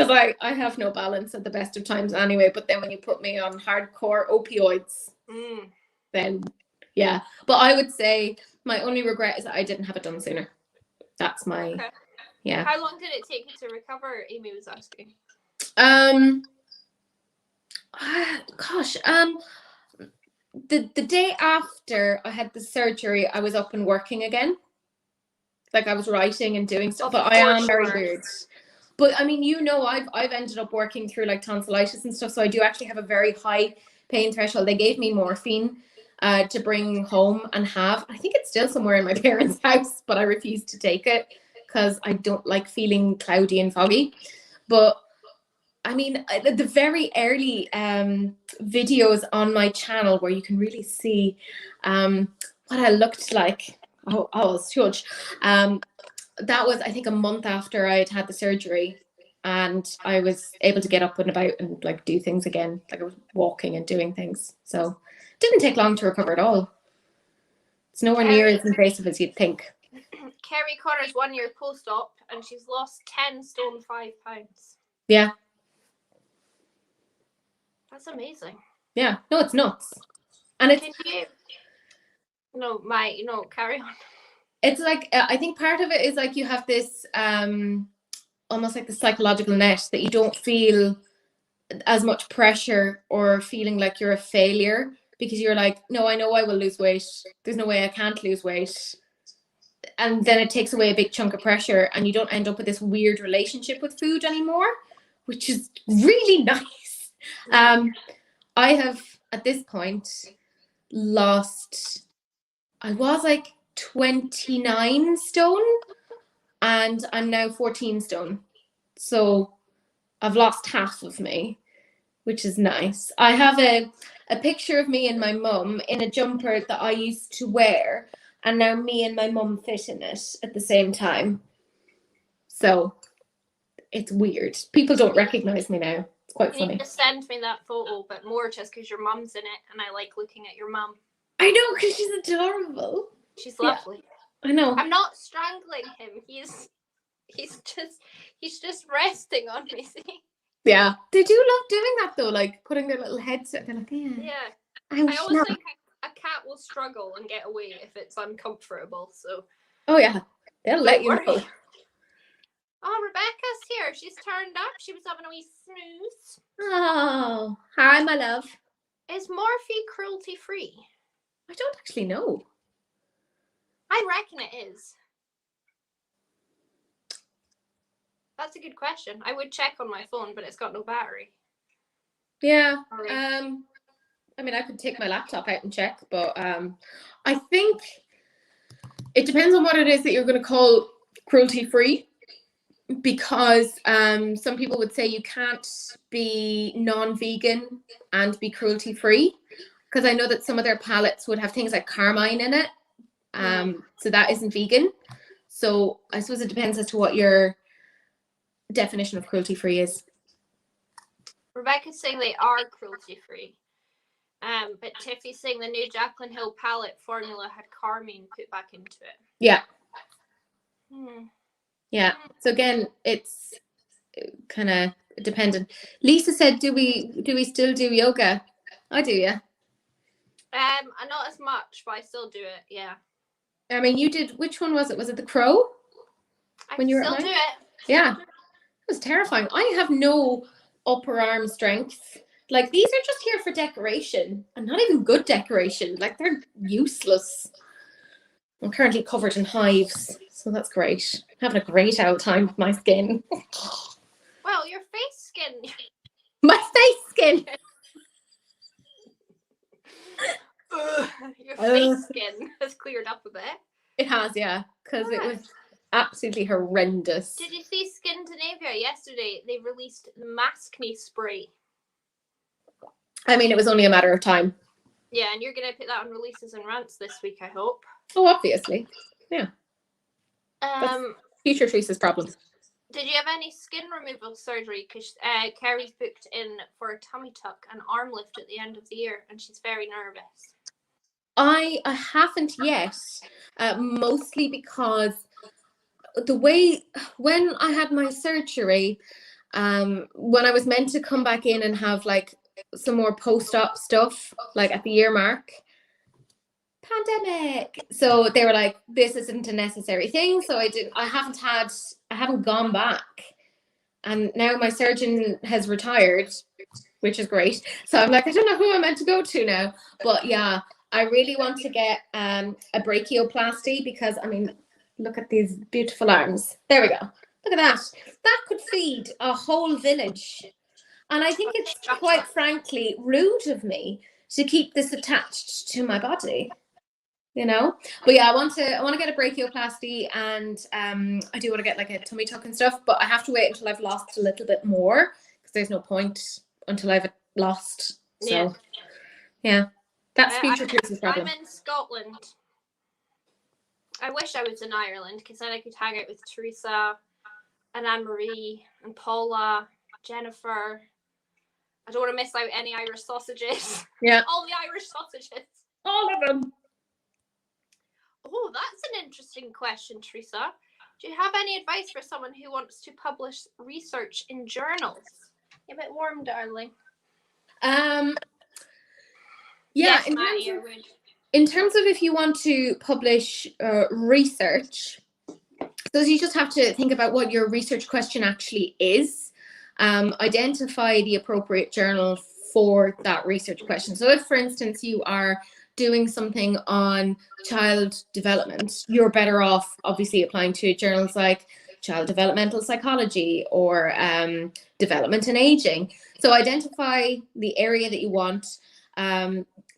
Speaker 2: I have no balance at the best of times anyway. But then when you put me on hardcore opioids, then yeah. But I would say my only regret is that I didn't have it done sooner. That's my yeah.
Speaker 1: How long did it take you to recover? Amy was asking.
Speaker 2: Gosh, the day after I had the surgery, I was up and working again. Like I was writing and doing stuff, but I am very weird. But I mean, I've ended up working through like tonsillitis and stuff, so I do actually have a very high pain threshold. They gave me morphine to bring home and have. I think it's still somewhere in my parents' house, but I refuse to take it because I don't like feeling cloudy and foggy. But I mean, the very early videos on my channel where you can really see what I looked like. Oh, I was huge. That was, I think, a month after I had the surgery, and I was able to get up and about and do things again. Like I was walking and doing things. So it didn't take long to recover at all. It's nowhere near as invasive as you'd think.
Speaker 1: Kerry Connor's 1 year post-op and she's lost 10 stone 5 pounds.
Speaker 2: Yeah.
Speaker 1: That's amazing.
Speaker 2: Yeah, no, it's nuts. And it's
Speaker 1: Can you? No, carry on.
Speaker 2: it's like I think part of it is like you have this almost like the psychological net that you don't feel as much pressure or feeling like you're a failure, because you're like, no, I know I will lose weight. There's no way I can't lose weight. And then it takes away a big chunk of pressure, and you don't end up with this weird relationship with food anymore, which is really nice. I have at this point lost, I was like 29 stone and I'm now 14 stone. So I've lost half of me, which is nice. I have a picture of me and my mum in a jumper that I used to wear, and now me and my mum fit in it at the same time. So it's weird. People don't recognize me now. It's quite funny.
Speaker 1: You need to send me that photo, but more just because your mum's in it and I like looking at your mum.
Speaker 2: I know, because she's adorable.
Speaker 1: She's lovely.
Speaker 2: Yeah, I know.
Speaker 1: I'm not strangling him. He's just resting on me, see?
Speaker 2: Yeah. They do love doing that though, like putting their little heads up. They're like,
Speaker 1: Yeah. I always think a cat will struggle and get away if it's uncomfortable, so.
Speaker 2: Oh yeah. They'll let you know.
Speaker 1: Oh, Rebecca's here. She's turned up. She was having a wee snooze.
Speaker 2: Oh, hi, my love.
Speaker 1: Is Morphe cruelty-free?
Speaker 2: I don't actually know.
Speaker 1: I reckon it is. That's a good question. I would check on my phone, but it's got no battery.
Speaker 2: Yeah. I mean, I could take my laptop out and check, but I think it depends on what it is that you're going to call cruelty-free, because some people would say you can't be non-vegan and be cruelty-free, because I know that some of their palettes would have things like carmine in it, so that isn't vegan. So I suppose it depends as to what your definition of cruelty-free is.
Speaker 1: Rebecca's saying they are cruelty-free. But Tiffy's saying the new Jaclyn Hill palette formula had carmine put back into it.
Speaker 2: Yeah. Yeah. So again, it's kind of dependent. Lisa said, "Do we still do yoga?" I do, yeah.
Speaker 1: Not as much, but I still do it. Yeah.
Speaker 2: I mean, you did. Which one was it? Was it the crow?
Speaker 1: When you were still do it.
Speaker 2: Yeah. It was terrifying. I have no upper arm strength. Like, these are just here for decoration, and not even good decoration. Like, they're useless. I'm currently covered in hives, so that's great. I'm having a great old time with my skin.
Speaker 1: Well, your face skin.
Speaker 2: My face skin.
Speaker 1: Your face skin has cleared up a bit.
Speaker 2: It has, yeah, because it was absolutely horrendous.
Speaker 1: Did you see Skindinavia yesterday? They released the Maskne spray.
Speaker 2: I mean, it was only a matter of time.
Speaker 1: Yeah, and you're going to put that on releases and rants this week, I hope.
Speaker 2: Oh, obviously. Yeah. That's future Teresa's problem.
Speaker 1: Did you have any skin removal surgery? Because Kerry's booked in for a tummy tuck and arm lift at the end of the year, and she's very nervous.
Speaker 2: I haven't yet, mostly because the way, when I had my surgery, when I was meant to come back in and have like some more post-op stuff, like at the year mark, pandemic. So they were like, this isn't a necessary thing. So I haven't gone back. And now my surgeon has retired, which is great. So I'm like, I don't know who I'm meant to go to now. But yeah, I really want to get a brachioplasty, because I mean, look at these beautiful arms. There we go. Look at that. That could feed a whole village. And I think it's quite frankly rude of me to keep this attached to my body, you know. But yeah, I want to get a brachioplasty, and I do want to get like a tummy tuck and stuff, but I have to wait until I've lost a little bit more, because there's no point until I've lost. So yeah, that's future Teresa's problem.
Speaker 1: I'm in Scotland. I wish I was in Ireland, because then I could hang out with Teresa and Anne-Marie and Paula, Jennifer. I don't want to miss out any Irish sausages.
Speaker 2: Yeah.
Speaker 1: All the Irish sausages.
Speaker 2: All of them.
Speaker 1: Oh, that's an interesting question, Teresa. Do you have any advice for someone who wants to publish research in journals? You're a bit warm, darling.
Speaker 2: Yeah,
Speaker 1: Yes, Maddie, I would.
Speaker 2: in terms of if you want to publish research, so you just have to think about what your research question actually is. Identify the appropriate journal for that research question. So if, for instance, you are doing something on child development, you're better off obviously applying to journals like Child Developmental Psychology or Development and Aging. So identify the area that you want.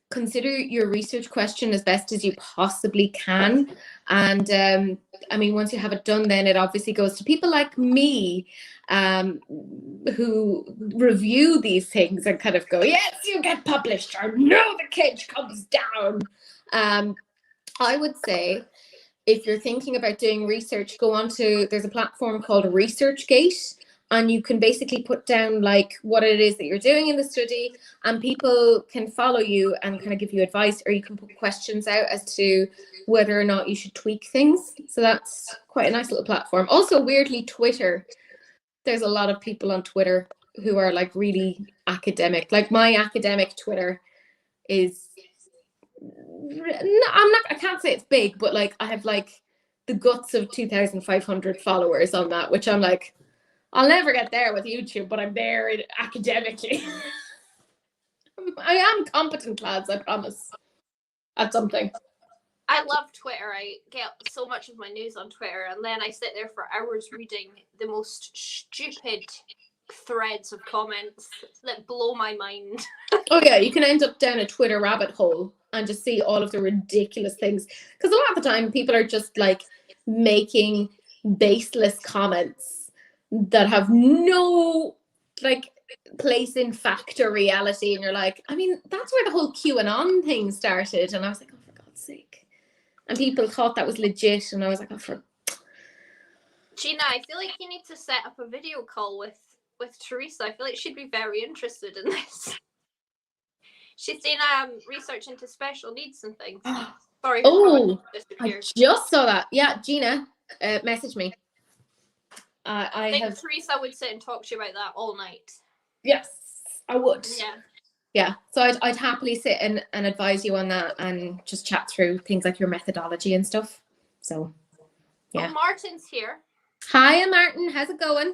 Speaker 2: Consider your research question as best as you possibly can. And I mean, once you have it done, then it obviously goes to people like me who review these things and kind of go, yes, you get published, or no, the cage comes down. I would say if you're thinking about doing research, go on to, there's a platform called ResearchGate, and you can basically put down like what it is that you're doing in the study, and people can follow you and kind of give you advice, or you can put questions out as to whether or not you should tweak things. So that's quite a nice little platform. Also, weirdly, Twitter. There's a lot of people on Twitter who are like really academic. Like my academic Twitter is, I can't say it's big, but like I have like the guts of 2,500 followers on that, which I'm like, I'll never get there with YouTube, but I'm there academically. I am competent, lads, I promise. At something.
Speaker 1: I love Twitter. I get so much of my news on Twitter, and then I sit there for hours reading the most stupid threads of comments that blow my mind.
Speaker 2: Oh yeah, you can end up down a Twitter rabbit hole and just see all of the ridiculous things. Because a lot of the time people are just like making baseless comments that have no like place in fact or reality. And you're like, I mean, that's where the whole QAnon thing started. And I was like, oh, for God's sake. And people thought that was legit. And I was like, oh, for...
Speaker 1: Gina, I feel like you need to set up a video call with Teresa. I feel like she'd be very interested in this. She's doing research into special needs and things. Sorry.
Speaker 2: Oh, I just saw that. Yeah, Gina, message me.
Speaker 1: I think Teresa would sit and talk to you about that all night.
Speaker 2: Yes, I would.
Speaker 1: Yeah.
Speaker 2: Yeah, so I'd happily sit and advise you on that and just chat through things like your methodology and stuff. So, yeah.
Speaker 1: Oh, Martin's here.
Speaker 2: Hiya, Martin. How's it going?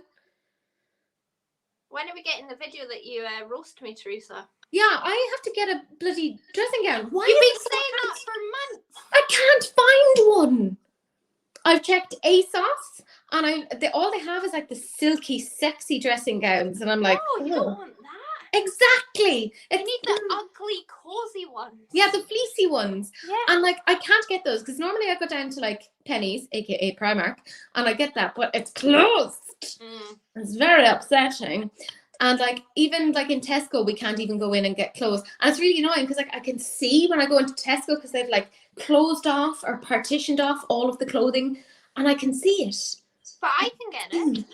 Speaker 1: When are we getting the video that you roast me, Teresa?
Speaker 2: Yeah, I have to get a bloody dressing gown. Why
Speaker 1: You've been saying that for months.
Speaker 2: I can't find one. I've checked ASOS, and all they have is like the silky, sexy dressing gowns, and I'm like,
Speaker 1: no, you don't want that.
Speaker 2: Exactly.
Speaker 1: You need the ugly, cozy ones.
Speaker 2: Yeah, the fleecy ones.
Speaker 1: Yeah.
Speaker 2: And like, I can't get those because normally I go down to like Penny's, aka Primark, and I get that, but it's closed. It's very upsetting. And like, even like in Tesco, we can't even go in and get clothes. And it's really annoying because like I can see when I go into Tesco because they've like closed off or partitioned off all of the clothing, and I can see it.
Speaker 1: But I can get it.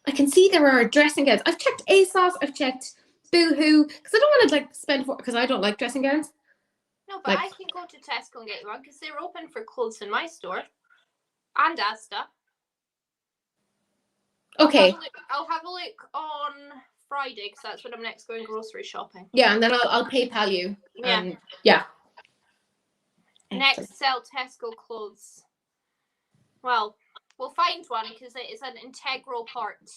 Speaker 2: I can see there are dressing gowns. I've checked ASOS, I've checked Boohoo, because I don't want to like spend because I don't like dressing gowns.
Speaker 1: No, but I can go to Tesco and get you one because they're open for clothes in my store and Asda.
Speaker 2: Okay.
Speaker 1: I'll have a look on Friday because that's when I'm next going grocery shopping.
Speaker 2: Yeah, and then I'll PayPal you.
Speaker 1: Yeah.
Speaker 2: Yeah.
Speaker 1: Next, sell Tesco clothes. Well, we'll find one because it is an integral part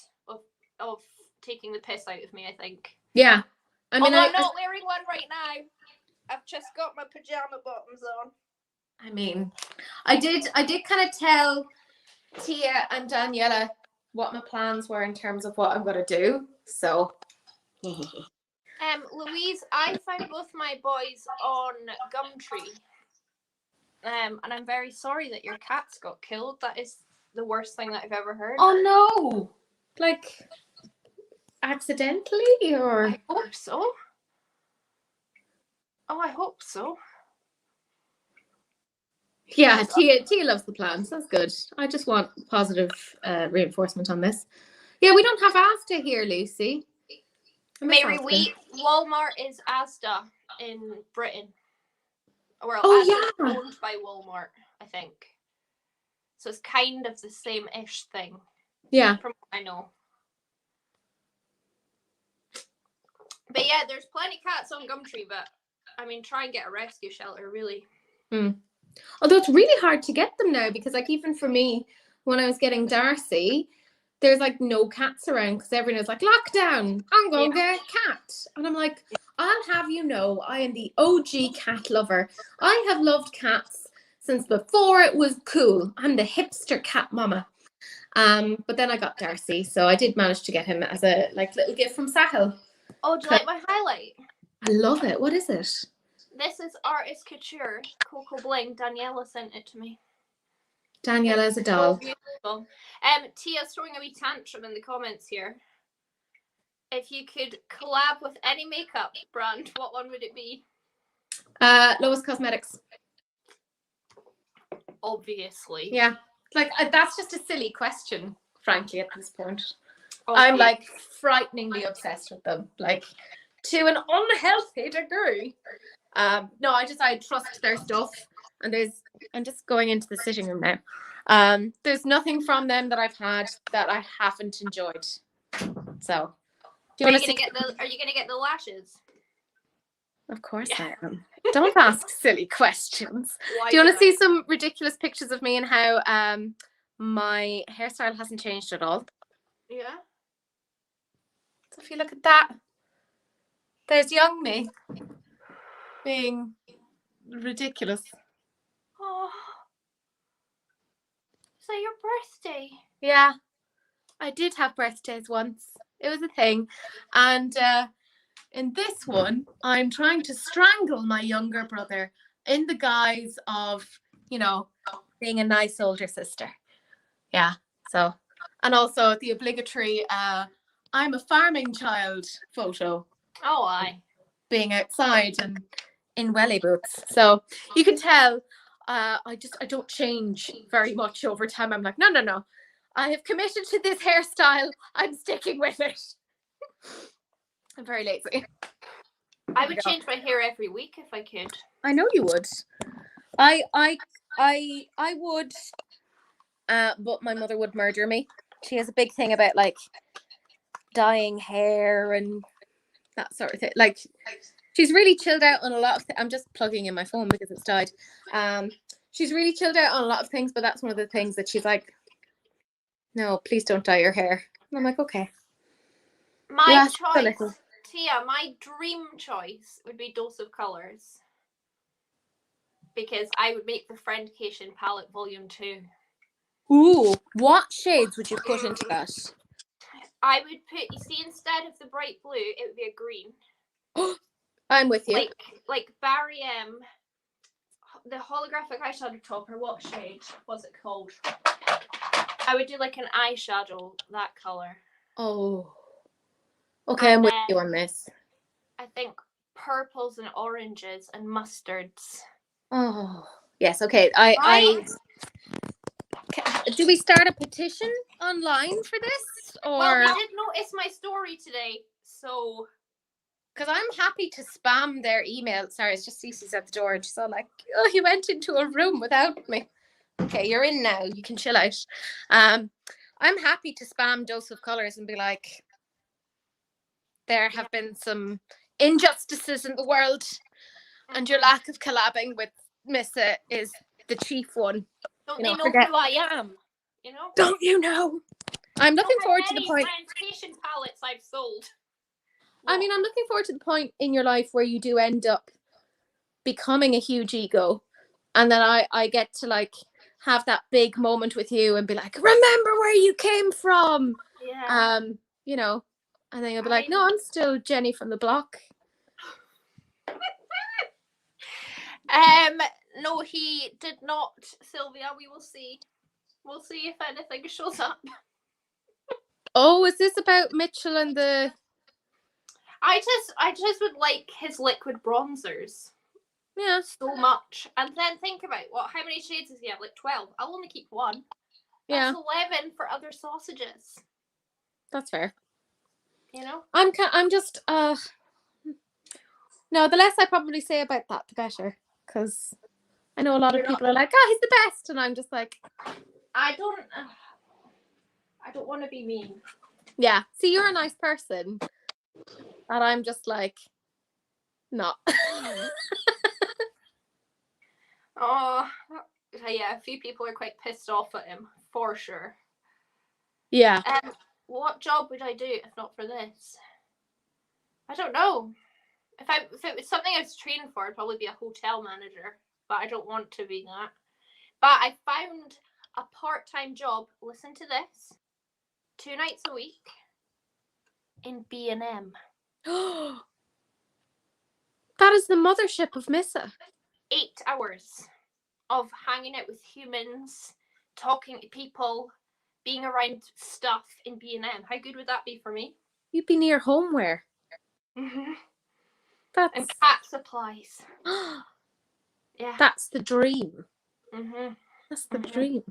Speaker 1: of taking the piss out of me, I think.
Speaker 2: Yeah. I mean,
Speaker 1: I'm not wearing one right now. I've just got my pajama bottoms on.
Speaker 2: I mean, I did kind of tell Tia and Daniela what my plans were in terms of what I'm going to do. So.
Speaker 1: Louise, I found both my boys on Gumtree. And I'm very sorry that your cats got killed. That is the worst thing that I've ever heard.
Speaker 2: Oh no! Like accidentally, or?
Speaker 1: I hope so. Oh, I hope so.
Speaker 2: Yeah, Tia loves the plans. That's good. I just want positive reinforcement on this. Yeah, we don't have Asda here, Lucy.
Speaker 1: Mary, Walmart is Asda in Britain. Well,
Speaker 2: yeah,
Speaker 1: owned by Walmart, I think. So it's kind of the same-ish thing. Yeah. From what I know. But yeah, there's plenty of cats on Gumtree, but I mean, try and get a rescue shelter, really.
Speaker 2: Although it's really hard to get them now because, like, even for me, when I was getting Darcy, there's like no cats around because everyone is like, lockdown, I'm going to get a cat. And I'm like, I'll have you know, I am the OG cat lover. I have loved cats since before it was cool. I'm the hipster cat mama. But then I got Darcy, so I did manage to get him as a like little gift from Sahil.
Speaker 1: Oh, do you like my highlight?
Speaker 2: I love it. What is it?
Speaker 1: This is Artist Couture, Coco Bling. Daniela sent it to me.
Speaker 2: Daniela is a doll.
Speaker 1: So beautiful. Tia's throwing a wee tantrum in the comments here. If you could collab with any makeup brand, what one would it be?
Speaker 2: Lois Cosmetics.
Speaker 1: Obviously.
Speaker 2: Yeah. Like, that's just a silly question, frankly, at this point.
Speaker 1: Okay.
Speaker 2: I'm, like, frighteningly obsessed with them. Like, to an unhealthy degree. No, I trust their stuff. And I'm just going into the sitting room now. There's nothing from them that I've had that I haven't enjoyed. So, do you want to see?
Speaker 1: Are you gonna get the lashes?
Speaker 2: Of course I am. Don't ask silly questions.
Speaker 1: Why
Speaker 2: Do you want to see some ridiculous pictures of me and how my hairstyle hasn't changed at all?
Speaker 1: Yeah.
Speaker 2: So if you look at that, there's young me being ridiculous.
Speaker 1: Oh. Is that your birthday?
Speaker 2: Yeah, I did have birthdays once. It was a thing. And in this one, I'm trying to strangle my younger brother in the guise of, you know, being a nice older sister. Yeah, so. And also the obligatory I'm a farming child photo.
Speaker 1: Oh, aye.
Speaker 2: Being outside and in welly boots. So you can tell I don't change very much over time. I'm like, no. I have committed to this hairstyle. I'm sticking with it. I'm very lazy.
Speaker 1: I would change my hair every week if I could.
Speaker 2: I know you would. I would, but my mother would murder me. She has a big thing about like dyeing hair and that sort of thing. Like, she's really chilled out on a lot of I'm just plugging in my phone because it's died. She's really chilled out on a lot of things, but that's one of the things that she's like, no, please don't dye your hair. And I'm like, okay.
Speaker 1: My choice, Tia, my dream choice would be Dose of Colors. Because I would make the Friendcation palette volume 2.
Speaker 2: Ooh, what shades would you put into that?
Speaker 1: I would put, you see, instead of the bright blue, it would be a green.
Speaker 2: I'm with you.
Speaker 1: Like Barry the holographic eyeshadow topper, what shade was it called? I would do like an eyeshadow, that colour.
Speaker 2: Oh. Okay, I'm with you on this.
Speaker 1: I think purples and oranges and mustards.
Speaker 2: Oh. Yes, okay. Do we start a petition online for this? Or
Speaker 1: well, we did notice my story today, so
Speaker 2: because I'm happy to spam their email. Sorry, it's just Cece's at the door and she's all like, oh, he went into a room without me. Okay, you're in now. You can chill out. I'm happy to spam Dose of Colors and be like, there have been some injustices in the world and your lack of collabing with Missa is the chief one.
Speaker 1: Don't they know who I am? You know?
Speaker 2: Don't you know? I'm looking forward to the point.
Speaker 1: Friendcation palettes I've sold.
Speaker 2: I mean, I'm looking forward to the point in your life where you do end up becoming a huge ego. And then I get to like have that big moment with you and be like, remember where you came from.
Speaker 1: Yeah.
Speaker 2: You know, and then you'll be like, no, I'm still Jenny from the block.
Speaker 1: No, he did not, Sylvia. We will see. We'll see if anything shows up.
Speaker 2: Oh, is this about Mitchell and the...
Speaker 1: I just would like his liquid bronzers.
Speaker 2: Yeah.
Speaker 1: So much. And then think about how many shades does he have? Like 12. I'll only keep one. That's 11 for other sausages.
Speaker 2: That's fair.
Speaker 1: You know?
Speaker 2: I'm just no, the less I probably say about that, the better. Because I know a lot of people are like, oh, he's the best. And I'm just like,
Speaker 1: I don't want to be mean.
Speaker 2: Yeah. See, you're a nice person. And I'm just like, no.
Speaker 1: Oh, yeah, a few people are quite pissed off at him, for sure.
Speaker 2: Yeah.
Speaker 1: What job would I do if not for this? I don't know. If it was something I was training for, I'd probably be a hotel manager, but I don't want to be that. But I found a part-time job, listen to this, 2 nights a week in B&M.
Speaker 2: That is the mothership of Missa.
Speaker 1: 8 hours of hanging out with humans, talking to people, being around stuff in B&M. How good would that be for me?
Speaker 2: You'd be near homeware.
Speaker 1: Mm-hmm.
Speaker 2: That's...
Speaker 1: And cat supplies. Yeah.
Speaker 2: That's the dream.
Speaker 1: Mm-hmm.
Speaker 2: That's the dream.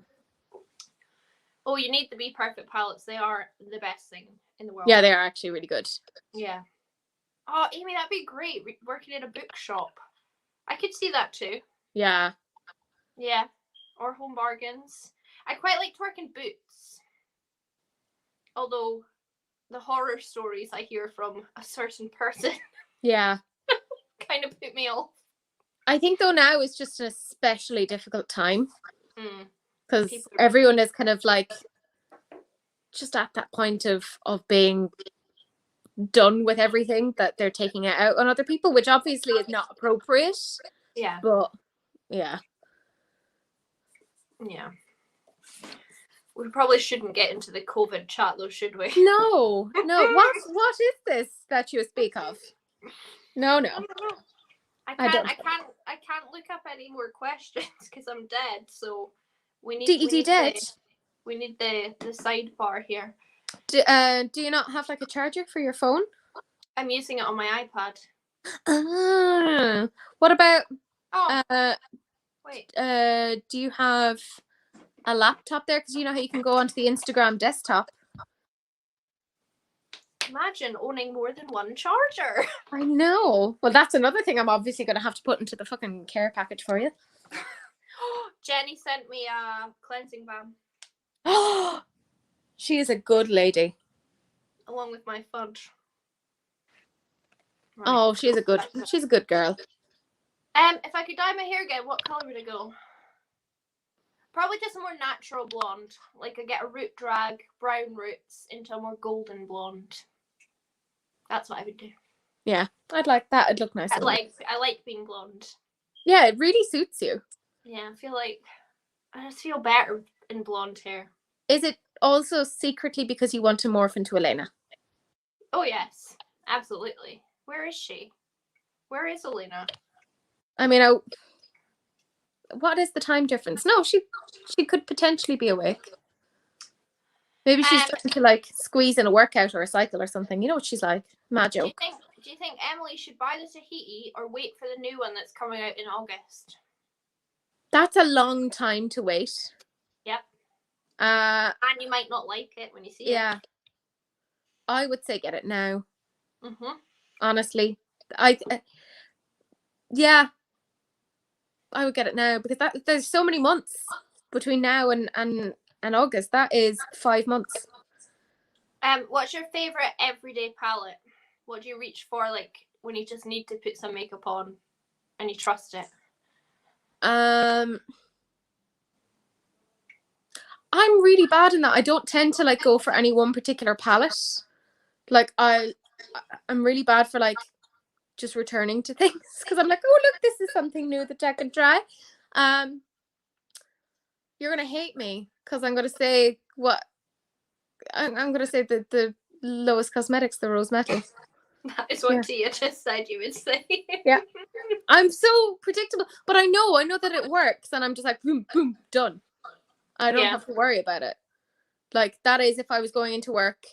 Speaker 1: Oh, you need the Be Perfect palettes. They are the best thing in the world.
Speaker 2: Yeah, they are actually really good.
Speaker 1: Yeah. Oh, Amy, that'd be great. Working in a bookshop. I could see that too.
Speaker 2: Yeah.
Speaker 1: Yeah. Or Home Bargains. I quite like to work in Boots. Although the horror stories I hear from a certain person
Speaker 2: Yeah.
Speaker 1: kind of put me off.
Speaker 2: I think though now is just an especially difficult time. Because
Speaker 1: People-
Speaker 2: everyone is kind of like just at that point of being done with everything that they're taking it out on other people, which obviously is not appropriate.
Speaker 1: Yeah.
Speaker 2: But yeah.
Speaker 1: Yeah. We probably shouldn't get into the COVID chat though, should we?
Speaker 2: No. What is this that you speak of? No.
Speaker 1: I
Speaker 2: I don't.
Speaker 1: can't look up any more questions because I'm dead. So we need.
Speaker 2: dead?
Speaker 1: We need the sidebar here.
Speaker 2: Do you not have like a charger for your phone?
Speaker 1: I'm using it on my iPad.
Speaker 2: What about?
Speaker 1: Wait.
Speaker 2: Do you have a laptop there? Because you know how you can go onto the Instagram desktop.
Speaker 1: Imagine owning more than one charger.
Speaker 2: I know. Well, that's another thing I'm obviously going to have to put into the fucking care package for you.
Speaker 1: Jenny sent me a cleansing balm.
Speaker 2: She is a good lady.
Speaker 1: Along with my fudge. Right.
Speaker 2: Oh, she's a good girl.
Speaker 1: If I could dye my hair again, what colour would I go? Probably just a more natural blonde. Like I get a root drag, brown roots into a more golden blonde. That's what I would do.
Speaker 2: Yeah, I'd like that. It'd look nice.
Speaker 1: I like being blonde.
Speaker 2: Yeah, it really suits you.
Speaker 1: Yeah, I feel like I just feel better in blonde hair.
Speaker 2: Is it also secretly because you want to morph into Elena?
Speaker 1: Oh yes, absolutely. Where is she? Where is Elena?
Speaker 2: I mean, what is the time difference? No, she could potentially be awake. Maybe she's trying to like squeeze in a workout or a cycle or something. You know what she's like? Mad joke.
Speaker 1: Do you think Emily should buy the Tahiti or wait for the new one that's coming out in August?
Speaker 2: That's a long time to wait.
Speaker 1: Yep.
Speaker 2: And
Speaker 1: you might not like it when you see it.
Speaker 2: Yeah. I would say get it now.
Speaker 1: Mhm.
Speaker 2: Honestly, I would get it now because there's so many months between now and August. That is 5 months.
Speaker 1: What's your favorite everyday palette? What do you reach for, like when you just need to put some makeup on and you trust it?
Speaker 2: I'm really bad in that. I don't tend to like go for any one particular palette. Like I'm really bad for like just returning to things because I'm like, oh look, this is something new that I can try. You're gonna hate me because I'm gonna say what I'm gonna say the lowest cosmetics, the rose metal.
Speaker 1: That is what Tia just said you would say.
Speaker 2: Yeah. I'm so predictable, but I know that it works, and I'm just like boom, boom, done. I don't have to worry about it. Like that is if I was going into work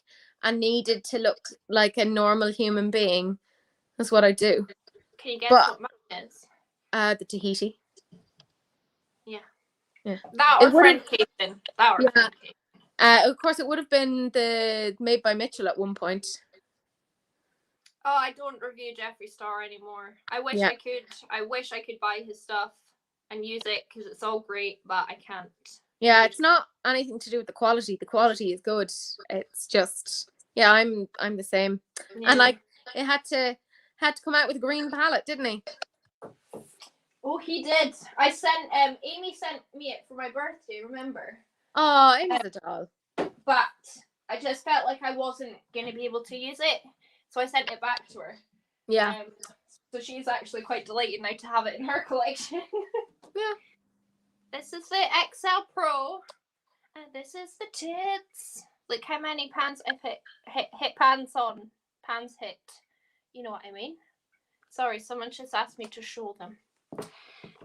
Speaker 2: and needed to look like a normal human being. That's what I do.
Speaker 1: Can you guess what mine is?
Speaker 2: The Tahiti.
Speaker 1: Yeah.
Speaker 2: Yeah.
Speaker 1: That or French Cajun.
Speaker 2: Of course, it would have been the Made by Mitchell at one point.
Speaker 1: Oh, I don't review Jeffree Star anymore. I wish I could. I wish I could buy his stuff and use it because it's all great, but I can't.
Speaker 2: Yeah, it's not anything to do with the quality. The quality is good. It's just, I'm the same. Yeah. And like, it had to come out with a green palette, didn't he?
Speaker 1: Oh, he did. I sent Amy sent me it for my birthday, remember?
Speaker 2: Oh, Amy's a doll.
Speaker 1: But I just felt like I wasn't going to be able to use it, so I sent it back to her.
Speaker 2: Yeah.
Speaker 1: So she's actually quite delighted now to have it in her collection.
Speaker 2: Yeah.
Speaker 1: This is the XL Pro, and this is the tits. Look how many pans I've hit pans on. Pans hit. You know what I mean? Sorry, someone just asked me to show them.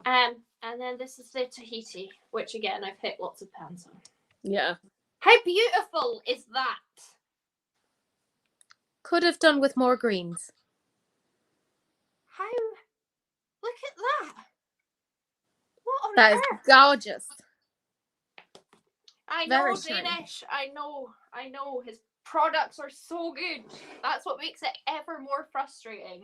Speaker 1: And then this is the Tahiti, which again I've hit lots of pans on.
Speaker 2: Yeah.
Speaker 1: How beautiful is that?
Speaker 2: Could have done with more greens.
Speaker 1: How? Look at that. What on
Speaker 2: That
Speaker 1: earth?
Speaker 2: is gorgeous.
Speaker 1: I know,
Speaker 2: Very shiny.
Speaker 1: Danish. I know. His products are so good. That's what makes it ever more frustrating.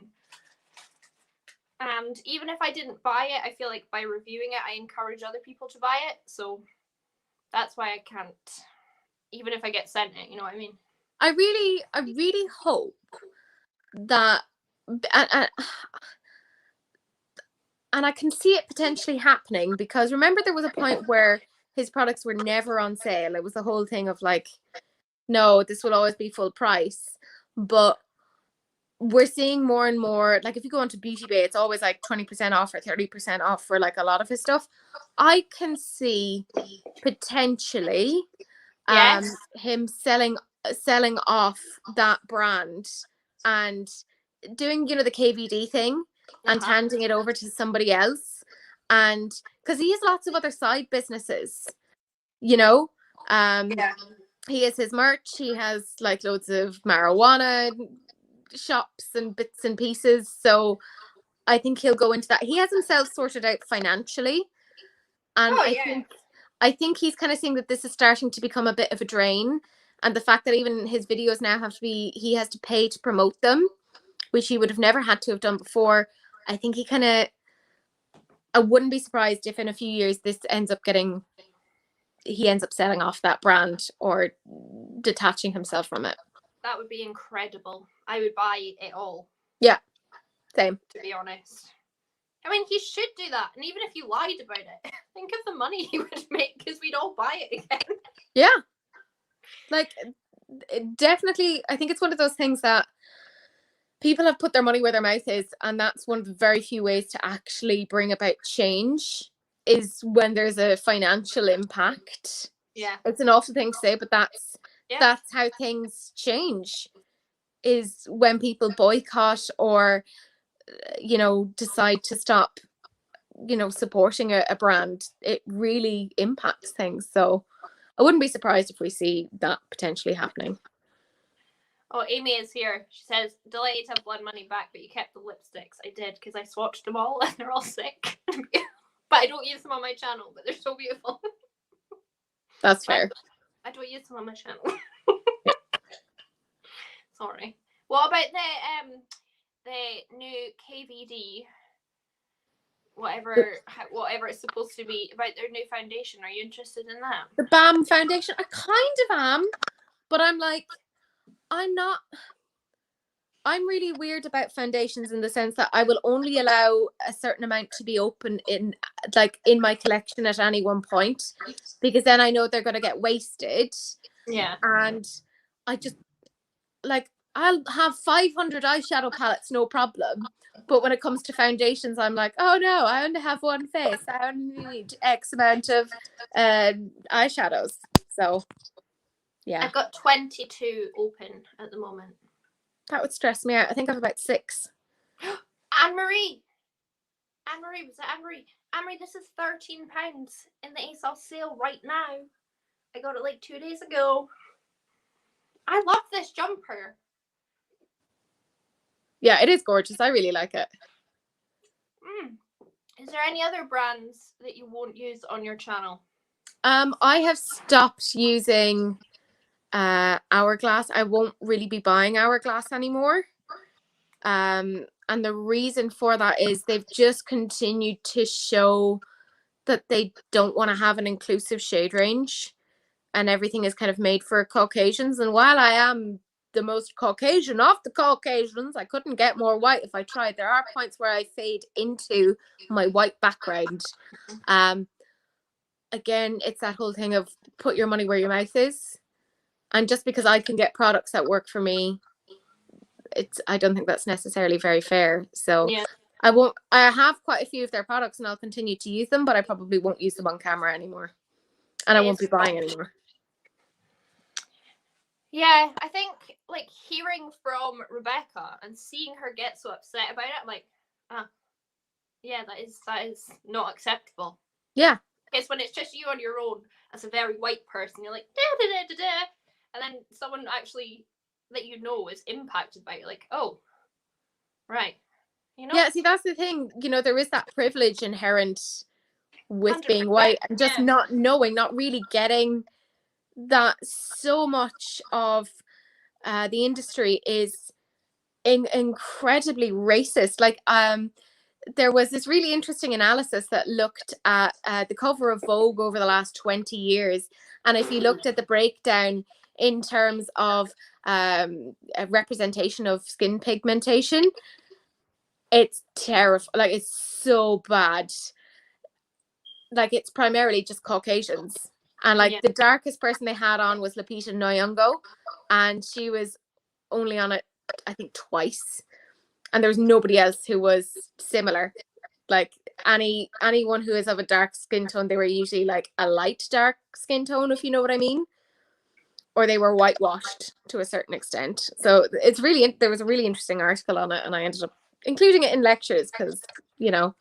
Speaker 1: And even if I didn't buy it, I feel like by reviewing it, I encourage other people to buy it. So that's why I can't, even if I get sent it, you know what I mean?
Speaker 2: I really hope that, and I can see it potentially happening, because remember there was a point where his products were never on sale. It was the whole thing of like, no, this will always be full price. But we're seeing more and more, like if you go onto Beauty Bay, it's always like 20% off or 30% off for like a lot of his stuff. I can see potentially him selling off that brand and doing, you know, the KVD thing and handing it over to somebody else. And because he has lots of other side businesses, you know. He has his merch, he has like loads of marijuana shops and bits and pieces, so I think he'll go into that. He has himself sorted out financially, and I think he's kind of seeing that this is starting to become a bit of a drain, and the fact that even his videos now he has to pay to promote them, which he would have never had to have done before. I think I wouldn't be surprised if in a few years he ends up selling off that brand or detaching himself from it.
Speaker 1: That would be incredible. I would buy it all.
Speaker 2: Yeah, same.
Speaker 1: To be honest. I mean, he should do that. And even if you lied about it, think of the money he would make, because we'd all buy it again.
Speaker 2: Yeah. Like, definitely, I think it's one of those things that people have put their money where their mouth is, and that's one of the very few ways to actually bring about change, is when there's a financial impact.
Speaker 1: Yeah.
Speaker 2: It's an awful thing to say, but that's how things change, is when people boycott or, you know, decide to stop, you know, supporting a brand. It really impacts things. So I wouldn't be surprised if we see that potentially happening.
Speaker 1: Oh, Amy is here. She says, delighted to have Blood Money back, but you kept the lipsticks. I did, because I swatched them all and they're all sick. But I don't use them on my channel, but they're so beautiful.
Speaker 2: That's fair.
Speaker 1: I don't use them on my channel. Sorry. What about the new KVD? Whatever it's supposed to be, about their new foundation. Are you interested in that?
Speaker 2: The BAM foundation? I kind of am, but I'm like, I'm really weird about foundations in the sense that I will only allow a certain amount to be open in my collection at any one point, because then I know they're going to get wasted.
Speaker 1: Yeah.
Speaker 2: And I just, like, I'll have 500 eyeshadow palettes, no problem. But when it comes to foundations, I'm like, oh no, I only have one face. I only need X amount of eyeshadows. So, yeah.
Speaker 1: I've got 22 open at the moment.
Speaker 2: That would stress me out. I think I have about 6.
Speaker 1: Anne-Marie, was it Anne-Marie? Anne-Marie, this is £13 in the ASOS sale right now. I got it like 2 days ago. I love this jumper.
Speaker 2: Yeah, it is gorgeous. I really like it.
Speaker 1: Is there any other brands that you won't use on your channel?
Speaker 2: I have stopped using Hourglass. I won't really be buying Hourglass anymore. And the reason for that is they've just continued to show that they don't want to have an inclusive shade range, and everything is kind of made for Caucasians. And while I am the most Caucasian of the Caucasians. I couldn't get more white if I tried. There are points where I fade into my white background. Again, it's that whole thing of put your money where your mouth is. And just because I can get products that work for me, I don't think that's necessarily very fair. So
Speaker 1: Yeah.
Speaker 2: I have quite a few of their products and I'll continue to use them, but I probably won't use them on camera anymore. And I won't be buying anymore.
Speaker 1: Yeah, I think like hearing from Rebecca and seeing her get so upset about it, I'm like, yeah, that is not acceptable.
Speaker 2: Yeah.
Speaker 1: It's when it's just you on your own as a very white person, you're like, da, da, da, da, da. And then someone actually that you know is impacted by it, like, oh, right. You know?
Speaker 2: Yeah, see, that's the thing. You know, there is that privilege inherent with
Speaker 1: 100%,
Speaker 2: being white and just
Speaker 1: yeah.
Speaker 2: not knowing, not really getting that so much of the industry is incredibly racist. Like, there was this really interesting analysis that looked at the cover of Vogue over the last 20 years. And if you looked at the breakdown in terms of a representation of skin pigmentation, it's terrifying. Like, it's so bad. Like, it's primarily just Caucasians. And like the darkest person they had on was Lupita Nyong'o, and she was only on it, I think, twice. And there was nobody else who was similar. Like anyone who is of a dark skin tone, they were usually like a light dark skin tone, if you know what I mean, or they were whitewashed to a certain extent. So it's really, there was a really interesting article on it, and I ended up including it in lectures because, you know.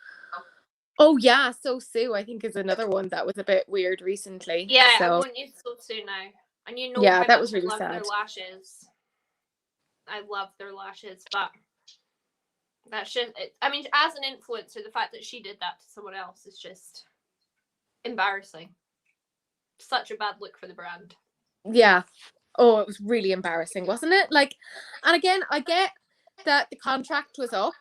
Speaker 2: Oh yeah, So Sue, I think, is another one that was a bit weird recently.
Speaker 1: Yeah,
Speaker 2: so.
Speaker 1: I won't use So Sue now. And you know,
Speaker 2: Yeah,
Speaker 1: how
Speaker 2: that
Speaker 1: much
Speaker 2: was really
Speaker 1: I love
Speaker 2: sad.
Speaker 1: their lashes. I love their lashes, but that's just, I mean, as an influencer, the fact that she did that to someone else is just embarrassing. Such a bad look for the brand.
Speaker 2: Yeah. Oh, it was really embarrassing, wasn't it? Like, and again, I get that the contract was up.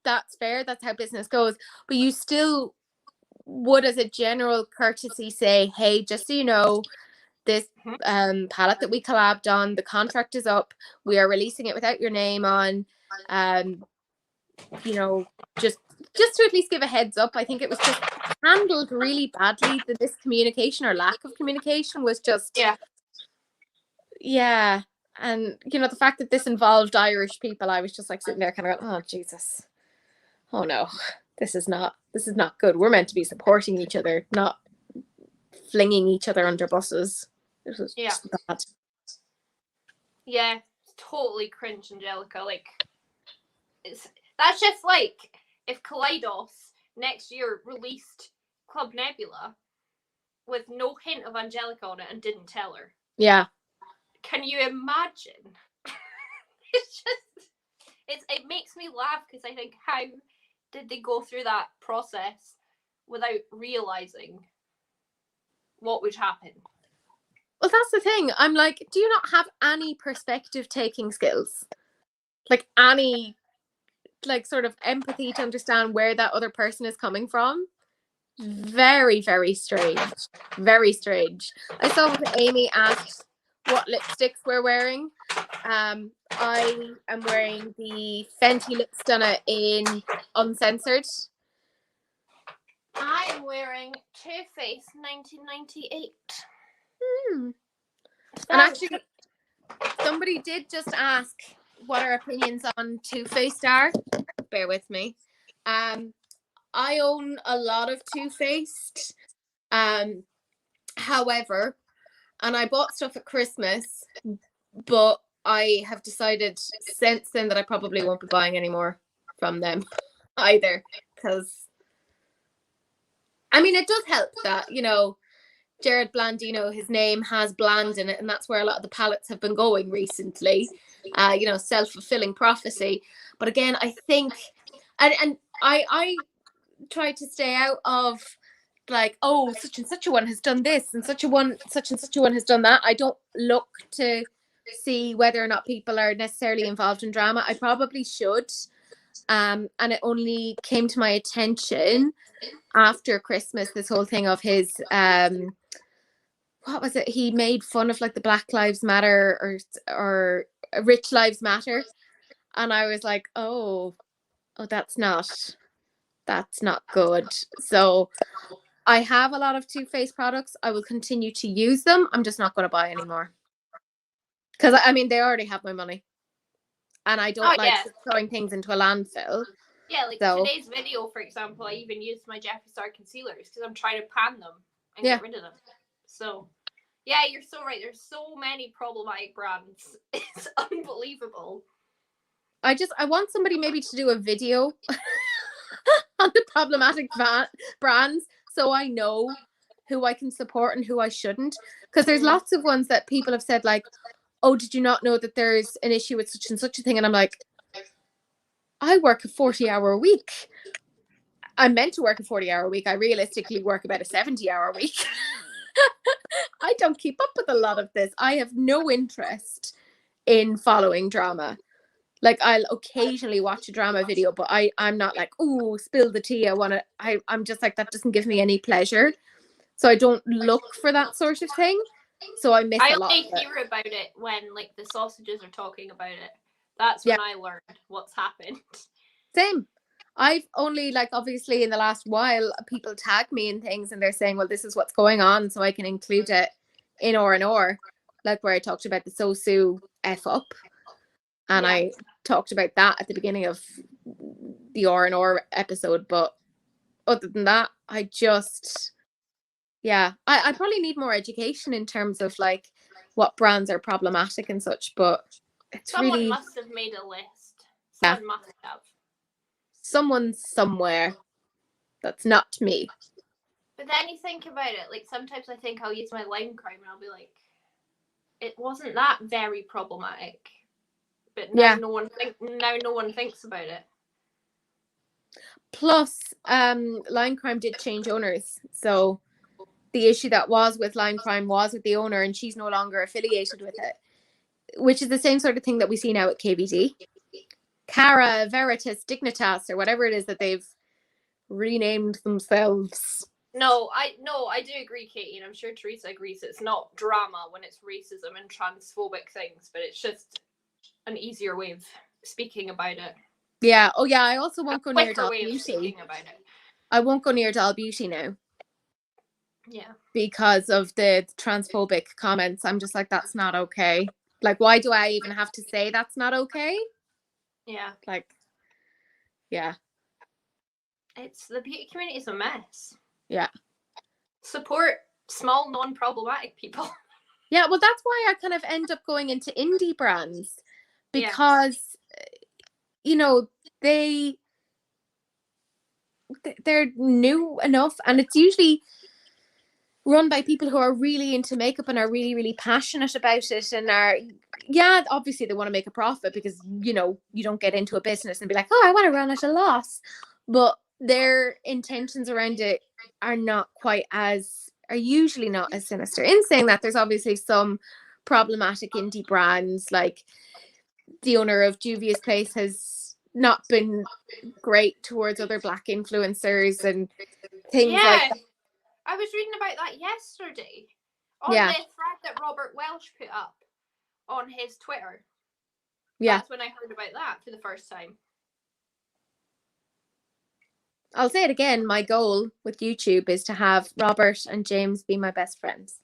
Speaker 2: That's fair. That's how business goes. But you still would, as a general courtesy, say, hey, just so you know, this palette that we collabed on, the contract is up. We are releasing it without your name on. You know, just to at least give a heads up. I think it was just handled really badly. The miscommunication or lack of communication was just yeah. And you know, the fact that this involved Irish people, I was just like sitting there kind of going, oh Jesus, oh no, this is not good. We're meant to be supporting each other, not flinging each other under buses. It was just bad.
Speaker 1: Yeah, totally cringe, Angelica. Like, that's just like if Kaleidos next year released Club Nebula with no hint of Angelica on it and didn't tell her.
Speaker 2: Yeah.
Speaker 1: Can you imagine? It makes me laugh because I think, how did they go through that process without realizing what would happen?
Speaker 2: Well, that's the thing. I'm like, do you not have any perspective taking skills? Like any, like, sort of empathy to understand where that other person is coming from? Very, very strange. Very strange. I saw that Amy asked what lipsticks we're wearing. I am wearing the Fenty Lip Stunner in Uncensored.
Speaker 1: I am wearing Too Faced 1998.
Speaker 2: And actually, somebody did just ask what our opinions on Too Faced are. Bear with me. I own a lot of Too Faced. However, and I bought stuff at Christmas, but I have decided since then that I probably won't be buying any more from them either. Because, I mean, it does help that, you know, Jared Blandino, his name has bland in it, and that's where a lot of the palettes have been going recently. You know, self-fulfilling prophecy. But again, I think, and I try to stay out of like, oh, such and such a one has done this, and such and such a one has done that. I don't look to see whether or not people are necessarily involved in drama. I probably should. And it only came to my attention after Christmas, this whole thing of his what was it? He made fun of like the Black Lives Matter or Rich Lives Matter. And I was like, oh, that's not good. So I have a lot of Too Faced products. I will continue to use them. I'm just not going to buy anymore. Because, I mean, they already have my money. And I don't like throwing things into a landfill.
Speaker 1: Yeah, like today's video, for example, I even used my Jeffree Star concealers because I'm trying to pan them and get rid of them. So, yeah, you're so right. There's so many problematic brands. It's unbelievable.
Speaker 2: I want somebody maybe to do a video on the problematic brands so I know who I can support and who I shouldn't. Because there's lots of ones that people have said like, oh, did you not know that there's an issue with such and such a thing? And I'm like, I work a 40-hour week. I'm meant to work a 40-hour week. I realistically work about a 70-hour week. I don't keep up with a lot of this. I have no interest in following drama. Like, I'll occasionally watch a drama video, but I'm not like, oh, spill the tea. I'm just like, that doesn't give me any pleasure. So I don't look for that sort of thing. So I miss a lot.
Speaker 1: I only hear about it when like the sausages are talking about it. That's when I learned what's happened.
Speaker 2: Same. I've only, like, obviously in the last while, people tag me in things and they're saying, well, this is what's going on, so I can include it in R&R, like where I talked about the Sosu F up. And I talked about that at the beginning of the R&R episode. But other than that, I just, I probably need more education in terms of like what brands are problematic and such. But it's
Speaker 1: someone must have made a list. Someone must have.
Speaker 2: Someone somewhere. That's not me.
Speaker 1: But then you think about it, like sometimes I think I'll use my lime crime and I'll be like, it wasn't that very problematic. But now no one thinks about it. Plus,
Speaker 2: Line Crime did change owners. So the issue that was with Line Crime was with the owner, and she's no longer affiliated with it. Which is the same sort of thing that we see now at KVD. Cara, Veritas, Dignitas, or whatever it is that they've renamed themselves.
Speaker 1: No, I do agree, Katie, and I'm sure Teresa agrees. It's not drama when it's racism and transphobic things, but it's just an easier way of speaking about it.
Speaker 2: Yeah. Oh, yeah. I also won't go near Doll Beauty. I won't go near Doll Beauty now.
Speaker 1: Yeah.
Speaker 2: Because of the transphobic comments. I'm just like, that's not okay. Like, why do I even have to say that's not okay?
Speaker 1: Yeah.
Speaker 2: Like, yeah.
Speaker 1: It's the beauty community is a mess.
Speaker 2: Yeah.
Speaker 1: Support small, non-problematic people.
Speaker 2: Yeah, well, that's why I kind of end up going into indie brands. Because, you know, they're new enough, and it's usually run by people who are really into makeup and are really, really passionate about it, and are, obviously they want to make a profit because, you know, you don't get into a business and be like, oh, I want to run at a loss. But their intentions around it are usually not as sinister. In saying that, there's obviously some problematic indie brands, like the owner of Juvia's Place has not been great towards other Black influencers and things like that.
Speaker 1: I was reading about that yesterday on the thread that Robert Welsh put up on his Twitter.
Speaker 2: Yeah.
Speaker 1: That's when I heard about that for the first time.
Speaker 2: I'll say it again. My goal with YouTube is to have Robert and James be my best friends.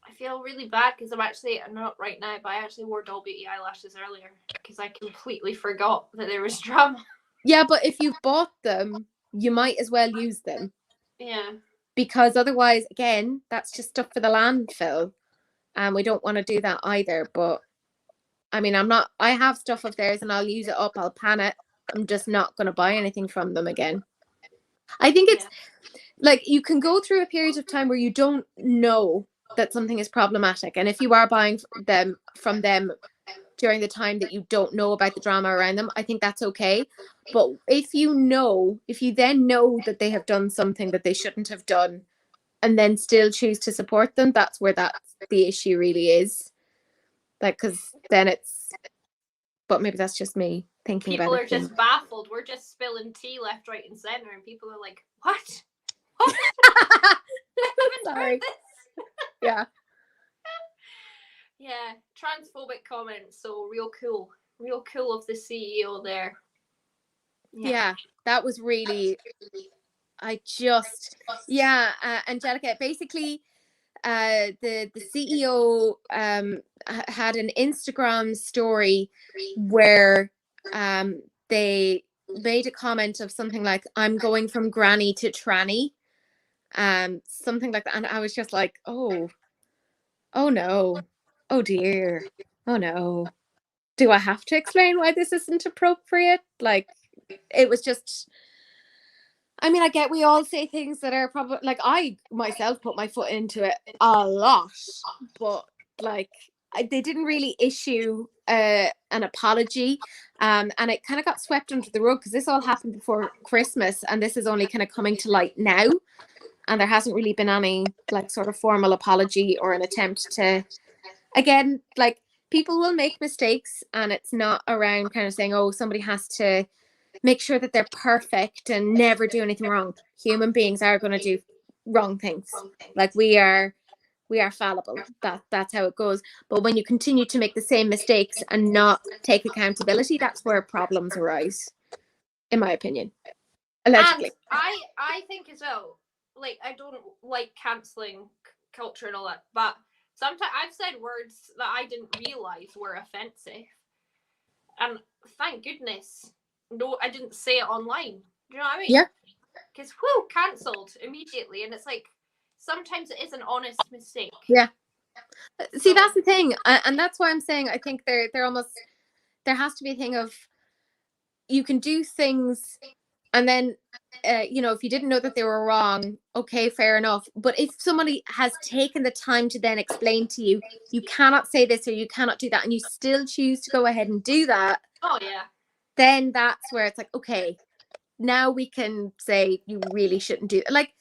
Speaker 1: I feel really bad because I'm not right now, but I actually wore Doll Beauty eyelashes earlier because I completely forgot that there was drama.
Speaker 2: Yeah, but if you've bought them, you might as well use them.
Speaker 1: Yeah.
Speaker 2: Because otherwise, again, that's just stuff for the landfill. And we don't want to do that either. But I mean, I have stuff of theirs and I'll use it up. I'll pan it. I'm just not going to buy anything from them again. I think it's like you can go through a period of time where you don't know that something is problematic. And if you are buying them from them during the time that you don't know about the drama around them, I think that's okay. But if you then know that they have done something that they shouldn't have done and then still choose to support them, that's where the issue really is. Like, because then but maybe that's just me thinking
Speaker 1: people
Speaker 2: about it.
Speaker 1: People are just baffled. We're just spilling tea left, right, and center, and people are like, "What? I haven't heard this."
Speaker 2: Yeah.
Speaker 1: Yeah, transphobic comments. So real cool of the CEO there.
Speaker 2: Yeah, that was really. Angelica, basically, the CEO had an Instagram story where they made a comment of something like, "I'm going from granny to tranny," something like that, and I was just like, oh no, oh dear, oh no, do I have to explain why this isn't appropriate? Like, it was just. I mean, I get we all say things that are probably, like, I myself put my foot into it a lot, but like they didn't really issue an apology, and it kind of got swept under the rug because this all happened before Christmas, and this is only kind of coming to light now, and there hasn't really been any like sort of formal apology or an attempt to, again, like, people will make mistakes, and it's not around kind of saying, oh, somebody has to make sure that they're perfect and never do anything wrong. Human beings are going to do wrong things. Like, we are fallible. That's how it goes. But when you continue to make the same mistakes and not take accountability, that's where problems arise, in my opinion. Allegedly.
Speaker 1: And I think as well, like, I don't like cancelling culture and all that, but sometimes I've said words that I didn't realise were offensive. And thank goodness, no, I didn't say it online. Do you know what I mean?
Speaker 2: Yeah.
Speaker 1: Because cancelled immediately, and it's like sometimes it is an honest mistake.
Speaker 2: Yeah. See, that's the thing, and that's why I'm saying I think they're almost, there has to be a thing of, you can do things, and then if you didn't know that they were wrong, okay, fair enough. But if somebody has taken the time to then explain to you, you cannot say this or you cannot do that, and you still choose to go ahead and do that,
Speaker 1: oh yeah,
Speaker 2: then that's where it's like, okay, now we can say you really shouldn't do it. Like,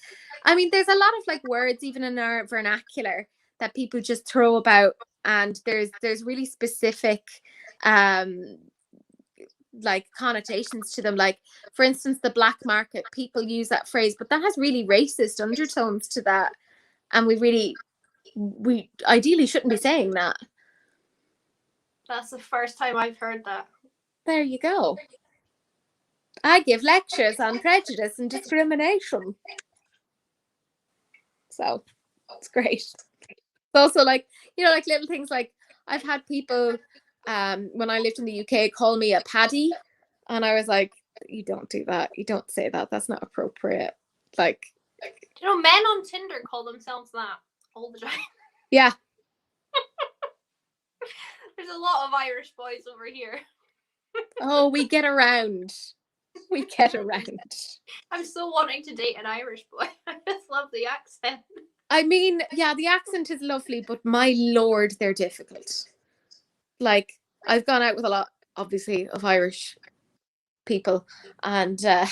Speaker 2: I mean, there's a lot of like words even in our vernacular that people just throw about, and there's really specific like connotations to them. Like, for instance, the black market, people use that phrase, but that has really racist undertones to that, and we ideally shouldn't be saying that.
Speaker 1: That's the first time I've heard that.
Speaker 2: There you go. I give lectures on prejudice and discrimination, so it's great. It's also like, like little things like, I've had people when I lived in the UK call me a paddy, and I was like, you don't do that, you don't say that, that's not appropriate. Like,
Speaker 1: men on Tinder call themselves that all the time.
Speaker 2: Yeah.
Speaker 1: There's a lot of Irish boys over here.
Speaker 2: Oh, we get around.
Speaker 1: I'm so wanting to date an Irish boy. I just love the accent.
Speaker 2: I mean, yeah, the accent is lovely, but my lord, they're difficult. Like, I've gone out with a lot, obviously, of Irish people, and they're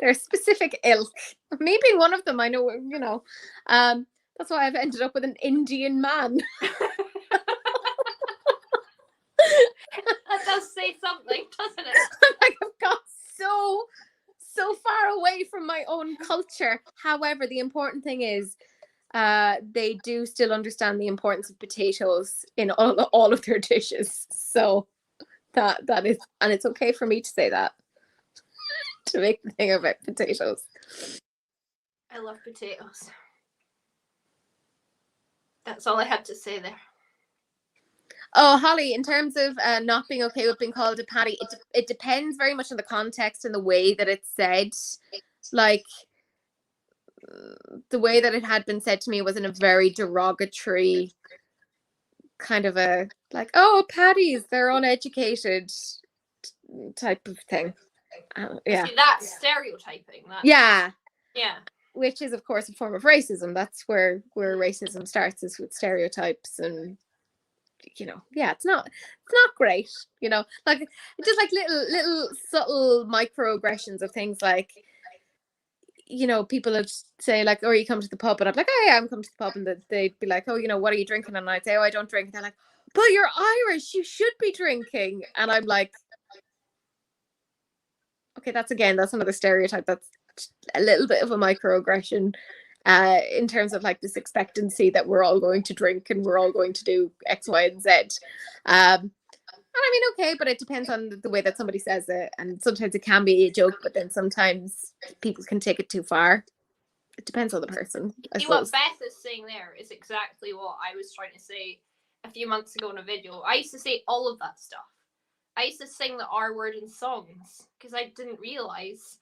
Speaker 2: a specific ilk. Me being one of them, I know, that's why I've ended up with an Indian man.
Speaker 1: That does say something, doesn't it?
Speaker 2: Like, I've got so far away from my own culture. However, the important thing is they do still understand the importance of potatoes in all of their dishes. So that is, and it's okay for me to say that, to make the thing about potatoes.
Speaker 1: I love potatoes. That's all I had to say there.
Speaker 2: Oh, Holly, in terms of not being okay with being called a paddy, it depends very much on the context and the way that it's said. Like, the way that it had been said to me was in a very derogatory kind of a, like, oh, paddies, they're uneducated type of thing. Yeah.
Speaker 1: See, that's stereotyping.
Speaker 2: Yeah.
Speaker 1: Yeah. Which
Speaker 2: is, of course, a form of racism. That's where racism starts, is with stereotypes, and it's not great. Like, just like little subtle microaggressions of things like, people would say like, oh, you come to the pub, and I'm like, oh yeah, I'm coming to the pub, and they'd be like, oh, what are you drinking? And I'd say, oh, I don't drink. And they're like, but you're Irish, you should be drinking. And I'm like, okay, that's another stereotype. That's a little bit of a microaggression. in terms of like this expectancy that we're all going to drink and we're all going to do X, Y, and Z. And I mean, okay, but it depends on the way that somebody says it. And sometimes it can be a joke, but then sometimes people can take it too far. It depends on the person.
Speaker 1: See, what Beth is saying there is exactly what I was trying to say a few months ago in a video. I used to say all of that stuff. I used to sing the R word in songs because I didn't realise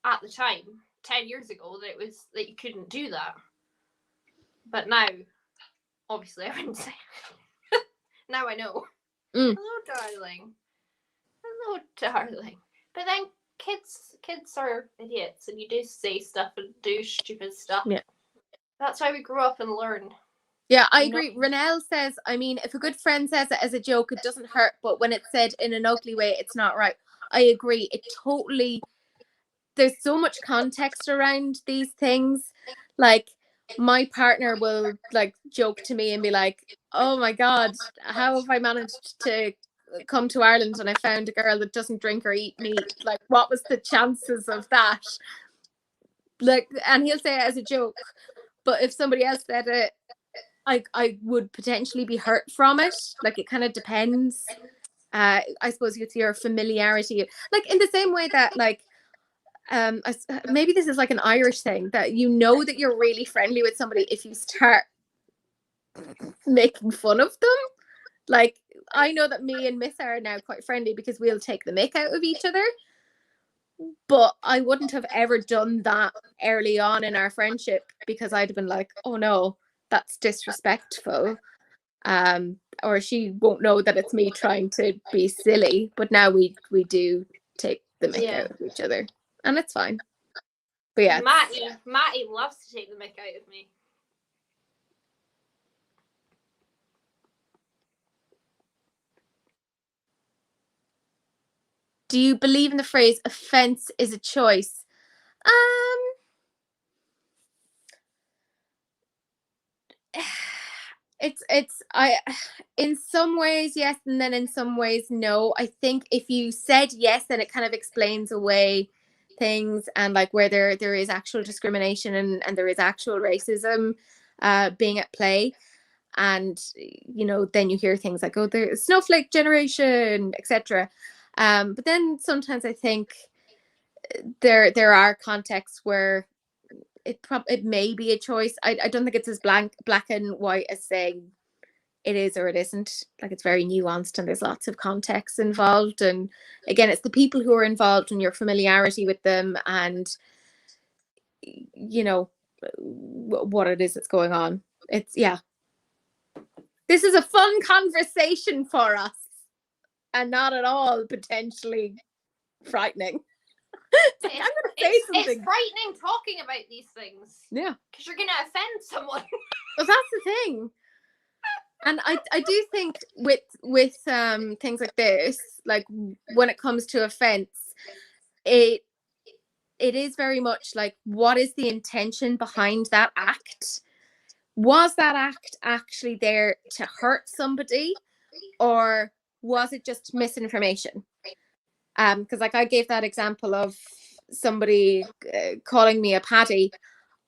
Speaker 1: at the time, 10 years ago, that you couldn't do that. But now, obviously, I wouldn't say it. Now I know. Hello, darling. Hello, darling. But then kids are idiots, and you do say stuff and do stupid stuff.
Speaker 2: Yeah.
Speaker 1: That's why we grew up and learn.
Speaker 2: Yeah, I agree. Renelle says, I mean, if a good friend says it as a joke, it doesn't hurt, but when it's said in an ugly way, it's not right. I agree. It totally, there's so much context around these things. Like, my partner will like joke to me and be like, oh my God, how have I managed to come to Ireland and I found a girl that doesn't drink or eat meat? Like, what was the chances of that? Like, and he'll say it as a joke, but if somebody else said it, I would potentially be hurt from it. Like, it kind of depends. I suppose it's your familiarity. Like, in the same way that, like, maybe this is like an Irish thing, that you know that you're really friendly with somebody if you start making fun of them. Like, I know that me and Missa are now quite friendly because we'll take the mick out of each other. But I wouldn't have ever done that early on in our friendship because I'd have been like, oh no, that's disrespectful. Or she won't know that it's me trying to be silly. But now we do take the mick out of each other. And it's fine. But yeah.
Speaker 1: Matty loves to take the mick out of me.
Speaker 2: Do you believe in the phrase offense is a choice? I in some ways yes, and then in some ways no. I think if you said yes, then it kind of explains away things, and like where there is actual discrimination and there is actual racism being at play. And you know, then you hear things like, oh, there's snowflake generation, etc. But then sometimes I think there are contexts where it may be a choice. I don't think it's as black and white as saying it is or it isn't. Like, it's very nuanced and there's lots of context involved. And again, it's the people who are involved and your familiarity with them, and you know what it is that's going on. It's this is a fun conversation for us and not at all potentially frightening.
Speaker 1: It's frightening talking about these things.
Speaker 2: Yeah.
Speaker 1: Because you're going to offend someone.
Speaker 2: Well, that's the thing. And I do think with things like this, like when it comes to offense, it is very much like, what is the intention behind that act? Was that act actually there to hurt somebody, or was it just misinformation? Because like I gave that example of somebody calling me a paddy.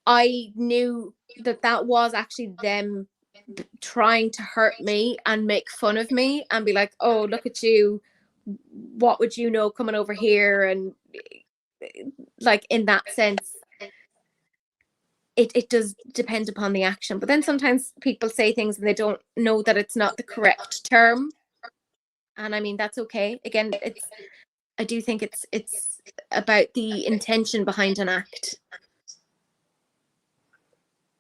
Speaker 2: I knew that was actually them trying to hurt me and make fun of me and be like, oh, look at you, what would you know coming over here? And like, in that sense, it does depend upon the action. But then sometimes people say things and they don't know that it's not the correct term, and I mean, that's okay. Again, I do think it's about the intention behind an act.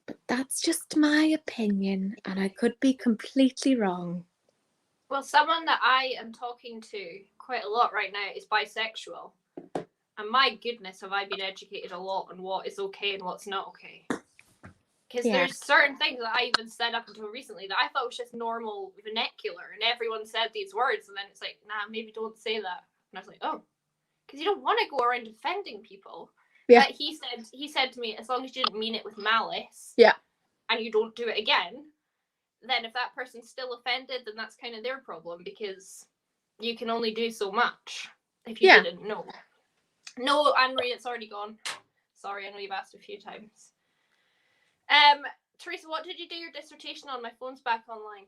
Speaker 2: But that's just my opinion, and I could be completely wrong.
Speaker 1: Well, someone that I am talking to quite a lot right now is bisexual. And my goodness, have I been educated a lot on what is okay and what's not okay. Because there's certain things that I even said up until recently that I thought was just normal vernacular. And everyone said these words. And then it's like, nah, maybe don't say that. And I was like, oh. Because you don't want to go around offending people.
Speaker 2: Yeah.
Speaker 1: But he said to me, as long as you didn't mean it with malice.
Speaker 2: Yeah.
Speaker 1: And you don't do it again. Then if that person's still offended, then that's kind of their problem. Because you can only do so much if you didn't know. No, Anne-Marie, it's already gone. Sorry, I know you've asked a few times. Teresa, what did you do your dissertation on? My phone's back online.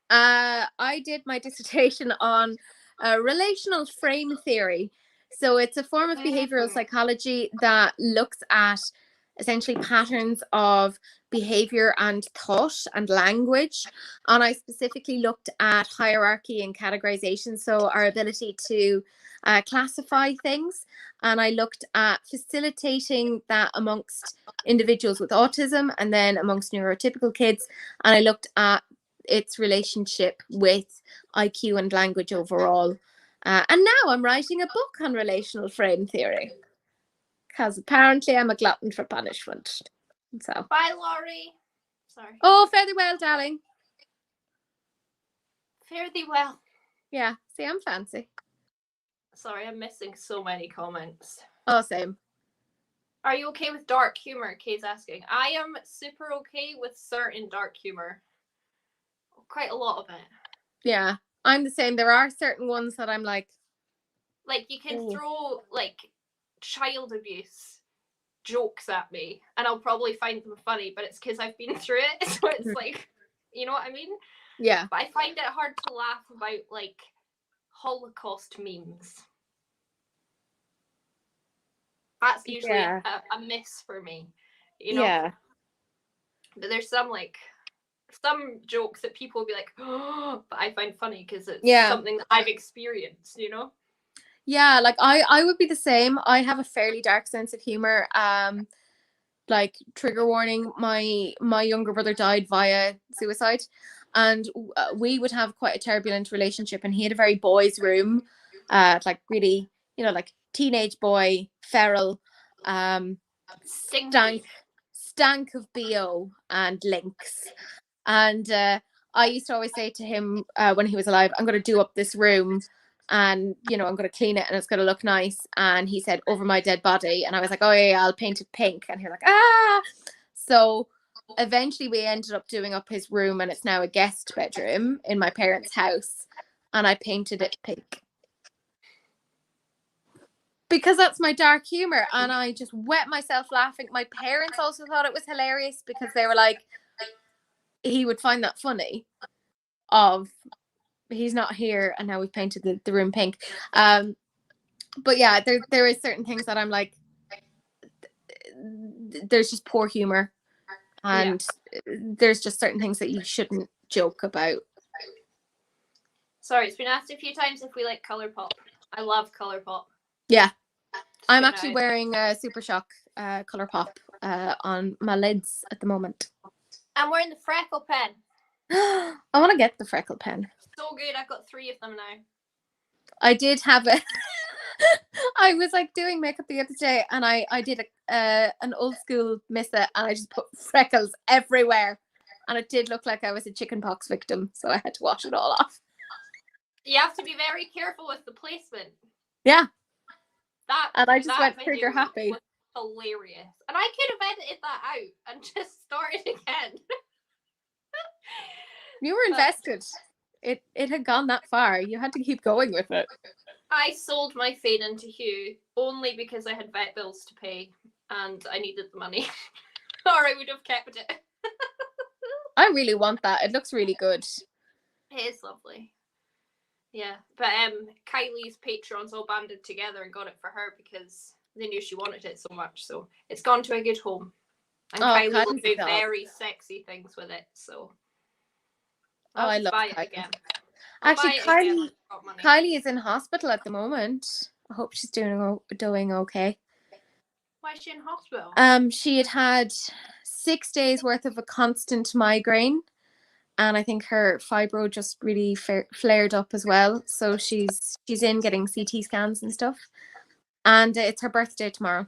Speaker 2: I did my dissertation on relational frame theory. So it's a form of behavioral psychology that looks at essentially patterns of behavior and thought and language. And I specifically looked at hierarchy and categorization, so our ability to classify things. And I looked at facilitating that amongst individuals with autism and then amongst neurotypical kids. And I looked at its relationship with IQ and language overall. And now I'm writing a book on relational frame theory because apparently I'm a glutton for punishment. So,
Speaker 1: bye, Laurie. Sorry.
Speaker 2: Oh, fare thee well, darling.
Speaker 1: Fare thee well.
Speaker 2: Yeah, see, I'm fancy.
Speaker 1: Sorry, I'm missing so many comments.
Speaker 2: Oh, same.
Speaker 1: Are you okay with dark humor? Kay's asking. I am super okay with certain dark humor. Quite a lot of it.
Speaker 2: Yeah, I'm the same. There are certain ones that I'm like
Speaker 1: you can throw like child abuse jokes at me and I'll probably find them funny, but it's because I've been through it. So it's like, you know what I mean?
Speaker 2: Yeah.
Speaker 1: But I find it hard to laugh about like Holocaust memes. That's usually a miss for me, you know?
Speaker 2: Yeah.
Speaker 1: But there's some jokes that people will be like, oh, but I find funny because it's something that I've experienced, you know?
Speaker 2: Yeah, like I would be the same. I have a fairly dark sense of humor. Like, trigger warning, my younger brother died via suicide, and we would have quite a turbulent relationship, and he had a very boys' room, like really, you know, like teenage boy, feral, stank of BO and Lynx. And I used to always say to him when he was alive, I'm going to do up this room and, you know, I'm going to clean it and it's going to look nice. And he said, over my dead body. And I was like, oh yeah, I'll paint it pink. And he was like, ah. So eventually we ended up doing up his room, and it's now a guest bedroom in my parents' house. And I painted it pink because that's my dark humor. And I just wet myself laughing. My parents also thought it was hilarious because they were like, he would find that funny of he's not here and now we've painted the room pink. But yeah, there is certain things that I'm like, there's just poor humor, and there's just certain things that you shouldn't joke about.
Speaker 1: Sorry, it's been asked a few times if we like Colorpop. I love Colorpop.
Speaker 2: Yeah, I'm actually wearing a Super Shock Colorpop on my lids at the moment.
Speaker 1: I'm wearing the freckle pen.
Speaker 2: I want to get the freckle pen.
Speaker 1: So good. I've got 3 of them now.
Speaker 2: I did have it. I was like doing makeup the other day, and I did an old school Missa, and I just put freckles everywhere, and it did look like I was a chickenpox victim, so I had to wash it all off.
Speaker 1: You have to be very careful with the placement.
Speaker 2: Yeah.
Speaker 1: And
Speaker 2: I just went trigger happy.
Speaker 1: Hilarious. And I could have edited that out and just started again.
Speaker 2: You were invested. It had gone that far. You had to keep going with it.
Speaker 1: I sold my fade into Hue only because I had vet bills to pay and I needed the money. Or I would have kept it.
Speaker 2: I really want that. It looks really good.
Speaker 1: It is lovely. Yeah. But Kylie's patrons all banded together and got it for her because they knew she wanted it so much. So it's gone to a good home. And Kylie will do very sexy things with it. So
Speaker 2: I love
Speaker 1: buy
Speaker 2: Kylie.
Speaker 1: it again.
Speaker 2: Actually, Kylie is in hospital at the moment. I hope she's doing okay.
Speaker 1: Why is she in hospital?
Speaker 2: She had 6 days worth of a constant migraine, and I think her fibro just really flared up as well. So she's in getting CT scans and stuff. And it's her birthday tomorrow.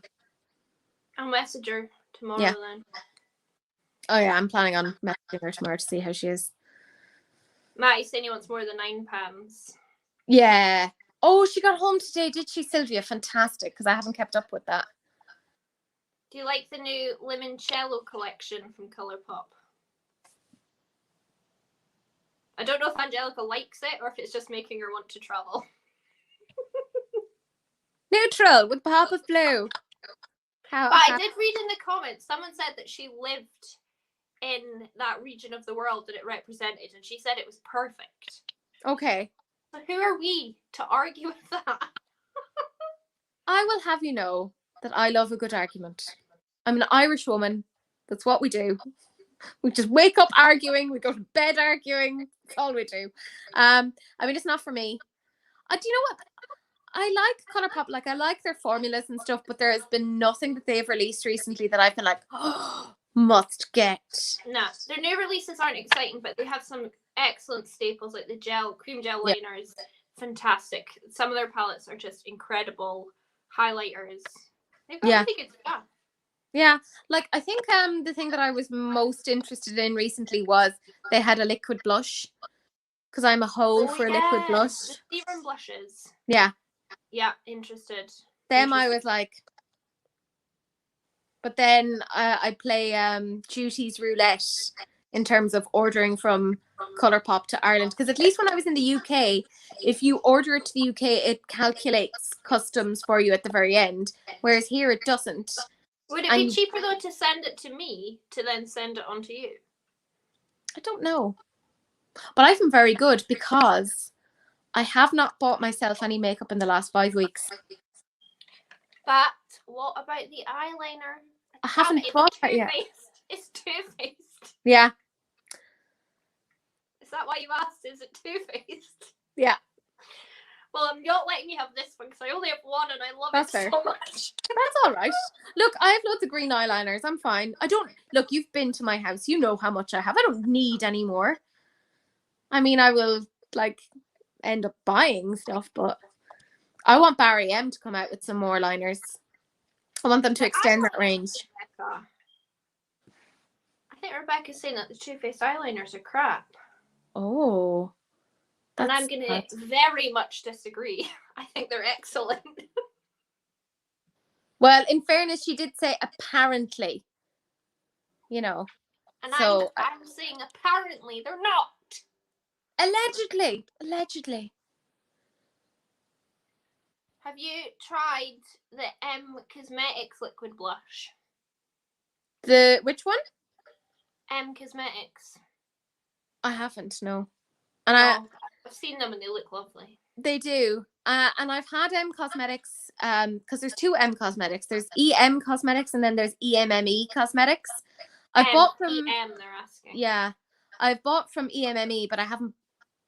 Speaker 1: I'll message her tomorrow then.
Speaker 2: Oh yeah, I'm planning on messaging her tomorrow to see how she is.
Speaker 1: Matt's saying he wants more than £9.
Speaker 2: Yeah. Oh, she got home today, did she, Sylvia? Fantastic, because I haven't kept up with that.
Speaker 1: Do you like the new Limoncello collection from Colorpop? I don't know if Angelica likes it or if it's just making her want to travel.
Speaker 2: Neutral with pop of blue.
Speaker 1: But I did read in the comments, someone said that she lived in that region of the world that it represented, and she said it was perfect.
Speaker 2: Okay.
Speaker 1: So who are we to argue with that?
Speaker 2: I will have you know that I love a good argument. I'm an Irish woman. That's what we do. We just wake up arguing. We go to bed arguing. That's all we do. I mean, it's not for me. Do you know what? I like Colorpop. Like, I like their formulas and stuff, but there has been nothing that they've released recently that I've been like, oh, must get.
Speaker 1: Nah, their new releases aren't exciting, but they have some excellent staples like the cream gel liners. Fantastic. Some of their palettes are just incredible. Highlighters. They've got really good stuff.
Speaker 2: Yeah, like I think the thing that I was most interested in recently was they had a liquid blush, because I'm a hoe for a liquid blush.
Speaker 1: The serum blushes.
Speaker 2: Yeah.
Speaker 1: Yeah, interested.
Speaker 2: Them I was like, but then I play duties roulette in terms of ordering from Colorpop to Ireland, because at least when I was in the UK, if you order it to the UK, it calculates customs for you at the very end, whereas here it doesn't.
Speaker 1: Would it be cheaper though to send it to me to then send it on to you?
Speaker 2: I don't know, but I've been very good because I have not bought myself any makeup in the last 5 weeks.
Speaker 1: But what about the eyeliner?
Speaker 2: I haven't bought that yet.
Speaker 1: It's Too-Faced.
Speaker 2: Yeah.
Speaker 1: Is that why you asked? Is it Too-Faced?
Speaker 2: Yeah.
Speaker 1: Well, I'm not letting you have this one because I only have one and I love it
Speaker 2: fair.
Speaker 1: so much.
Speaker 2: That's all right. Look, I have loads of green eyeliners. I'm fine. Look, you've been to my house. You know how much I have. I don't need any more. I mean, I will, like, end up buying stuff, but I want Barry M to come out with some more liners. I want them to extend that range.
Speaker 1: I think Rebecca's saying that the Too Faced eyeliners are crap.
Speaker 2: Oh.
Speaker 1: And I'm going to very much disagree. I think they're excellent.
Speaker 2: Well, in fairness, she did say apparently. You know.
Speaker 1: And so, I'm saying apparently they're not.
Speaker 2: Allegedly.
Speaker 1: Have you tried the M Cosmetics liquid blush?
Speaker 2: Which one?
Speaker 1: M Cosmetics.
Speaker 2: I haven't, no. And
Speaker 1: I've seen them and they look lovely.
Speaker 2: They do. And I've had M Cosmetics, because there's two M Cosmetics. There's EM Cosmetics and then there's EMME Cosmetics. I've bought from
Speaker 1: EM, they're asking.
Speaker 2: Yeah. I've bought from EMME, but I haven't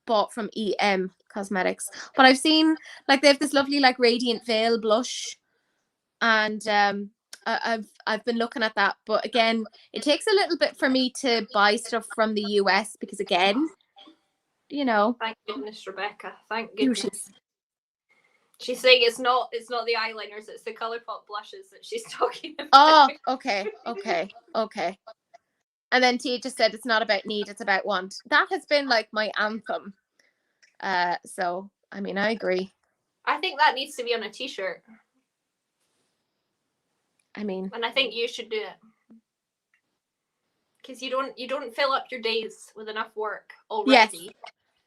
Speaker 2: bought from EM Cosmetics. But I've seen, like, they have this lovely, like, Radiant Veil blush. And I've been looking at that. But again, it takes a little bit for me to buy stuff from the US because, again, you know.
Speaker 1: Thank goodness, Rebecca. Thank goodness. She's saying it's not the eyeliners, it's the Colorpop blushes that she's talking about.
Speaker 2: Oh, okay. And then Tia just said it's not about need, it's about want. That has been like my anthem. So I mean, I agree.
Speaker 1: I think that needs to be on a t-shirt.
Speaker 2: I mean,
Speaker 1: and I think you should do it. Because you don't fill up your days with enough work already.
Speaker 2: Yes.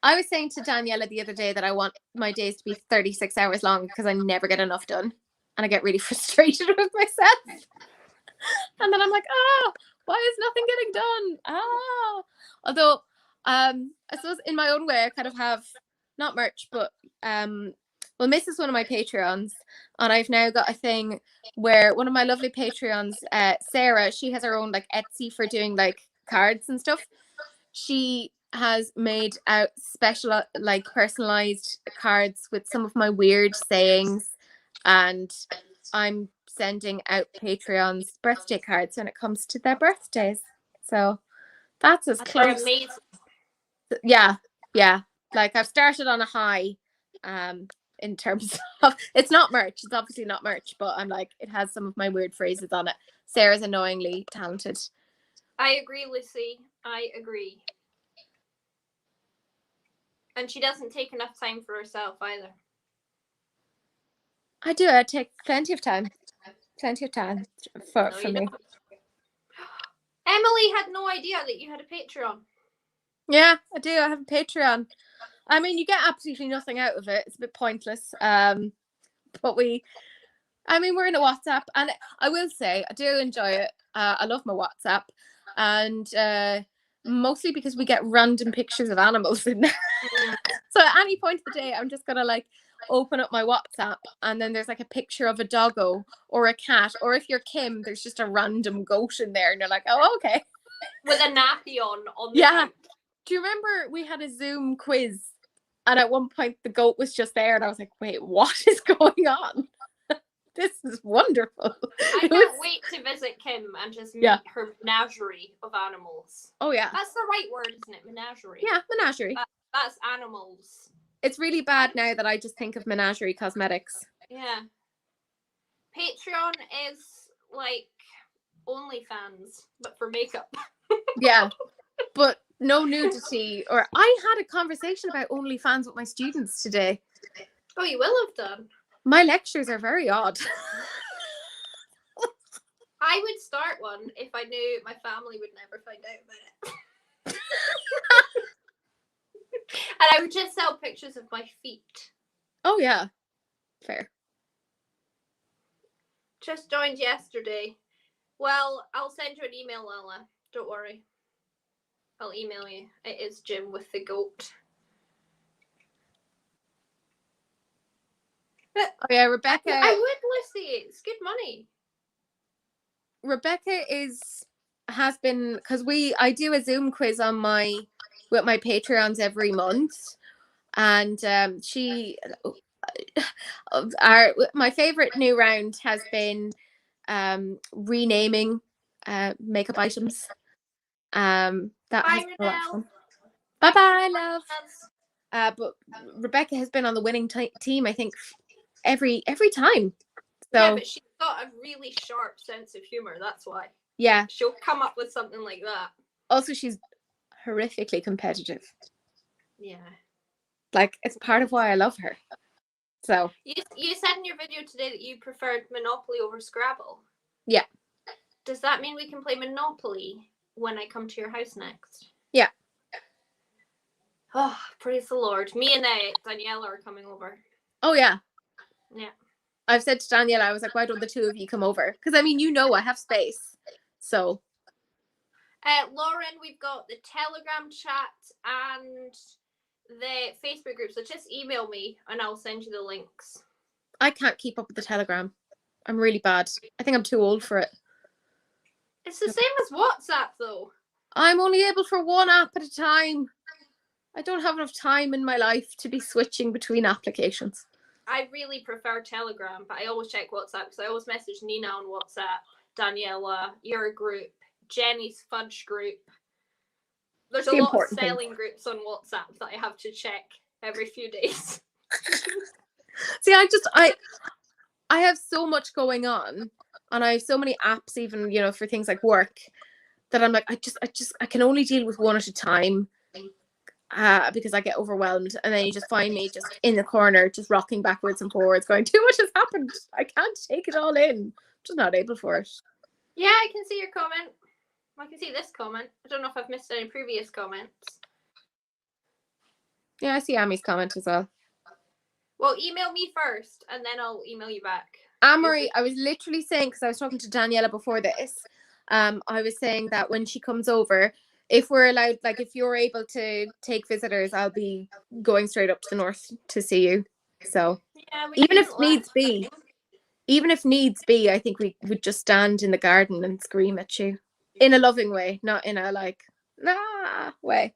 Speaker 2: I was saying to Daniela the other day that I want my days to be 36 hours long because I never get enough done. And I get really frustrated with myself. And then I'm like, why is nothing getting done? Although, I suppose in my own way, I kind of have, not merch, but, well, Miss is one of my Patreons. And I've now got a thing where one of my lovely Patreons, Sarah, she has her own, like, Etsy for doing, like, cards and stuff. She has made out special, like, personalized cards with some of my weird sayings, and I'm sending out Patreons birthday cards when it comes to their birthdays. So that's as close.
Speaker 1: Amazing.
Speaker 2: Yeah. Like, I've started on a high, in terms of, it's not merch. It's obviously not merch, but I'm like, it has some of my weird phrases on it. Sarah's annoyingly talented.
Speaker 1: I agree, Lucy. I agree. And she doesn't take enough time for herself either.
Speaker 2: I do. I take plenty of time. Plenty of time for me.
Speaker 1: Emily had no idea that you had a Patreon.
Speaker 2: Yeah, I do. I have a Patreon. I mean, you get absolutely nothing out of it. It's a bit pointless. But we're in a WhatsApp, and I will say I do enjoy it. I love my WhatsApp. and mostly because we get random pictures of animals in there. So at any point of the day, I'm just gonna like open up my WhatsApp, and then there's like a picture of a doggo or a cat, or if you're Kim, there's just a random goat in there, and you're like, oh, okay.
Speaker 1: With a nappy on the
Speaker 2: Yeah.
Speaker 1: couch.
Speaker 2: Do you remember we had a Zoom quiz, and at one point the goat was just there, and I was like, wait, what is going on? This is wonderful.
Speaker 1: I can't wait to visit Kim and just meet her menagerie of animals.
Speaker 2: Oh yeah.
Speaker 1: That's the right word, isn't it? Menagerie.
Speaker 2: Yeah, menagerie.
Speaker 1: That's animals.
Speaker 2: It's really bad now that I just think of menagerie cosmetics.
Speaker 1: Yeah. Patreon is like OnlyFans, but for makeup.
Speaker 2: Yeah. But no nudity. Or I had a conversation about OnlyFans with my students today.
Speaker 1: Oh, you will have done.
Speaker 2: My lectures are very odd.
Speaker 1: I would start one if I knew my family would never find out about it. And I would just sell pictures of my feet.
Speaker 2: Oh, yeah. Fair.
Speaker 1: Just joined yesterday. Well, I'll send you an email, Lala. Don't worry. I'll email you. It is Jim with the goat.
Speaker 2: Oh yeah, Rebecca.
Speaker 1: I would, Lucy. It's good money.
Speaker 2: Rebecca has been, because I do a Zoom quiz with my Patreons every month, and my favorite new round has been renaming makeup items. That has been a lot of fun. Bye bye, love. But Rebecca has been on the winning team, I think, every time. So
Speaker 1: yeah, but she's got a really sharp sense of humor. That's why.
Speaker 2: Yeah,
Speaker 1: she'll come up with something like that.
Speaker 2: Also, she's horrifically competitive.
Speaker 1: Yeah,
Speaker 2: like it's part of why I love her. So
Speaker 1: you said in your video today that you preferred Monopoly over Scrabble.
Speaker 2: Yeah.
Speaker 1: Does that mean we can play Monopoly when I come to your house next?
Speaker 2: Yeah.
Speaker 1: Oh, praise the Lord. Me and Daniela are coming over.
Speaker 2: Oh, yeah.
Speaker 1: Yeah.
Speaker 2: I've said to Daniela, I was like, why don't the two of you come over? Because, I mean, I have space. So.
Speaker 1: Lauren, we've got the Telegram chat and the Facebook group. So just email me and I'll send you the links.
Speaker 2: I can't keep up with the Telegram. I'm really bad. I think I'm too old for it.
Speaker 1: It's the same as WhatsApp, though.
Speaker 2: I'm only able for one app at a time. I don't have enough time in my life to be switching between applications.
Speaker 1: I really prefer Telegram, but I always check WhatsApp because I always message Nina on WhatsApp, Daniela, your group, Jenny's fudge group. There's a lot of selling groups on WhatsApp that I have to check every few days.
Speaker 2: See, I have so much going on, and I have so many apps, even for things like work, that I'm like, I can only deal with one at a time. Because I get overwhelmed, and then you just find me just in the corner, just rocking backwards and forwards, going, too much has happened. I can't take it all in. I'm just not able for it.
Speaker 1: Yeah, I can see your comment. I can see this comment. I don't know if I've missed any previous comments.
Speaker 2: Yeah, I see Ami's comment as well.
Speaker 1: Well, email me first, and then I'll email you back.
Speaker 2: Amory, I was literally saying, because I was talking to Daniela before this, I was saying that when she comes over, if we're allowed, like if you're able to take visitors, I'll be going straight up to the north to see you. So
Speaker 1: yeah,
Speaker 2: even if needs be, I think we would just stand in the garden and scream at you in a loving way, not in a like, nah way.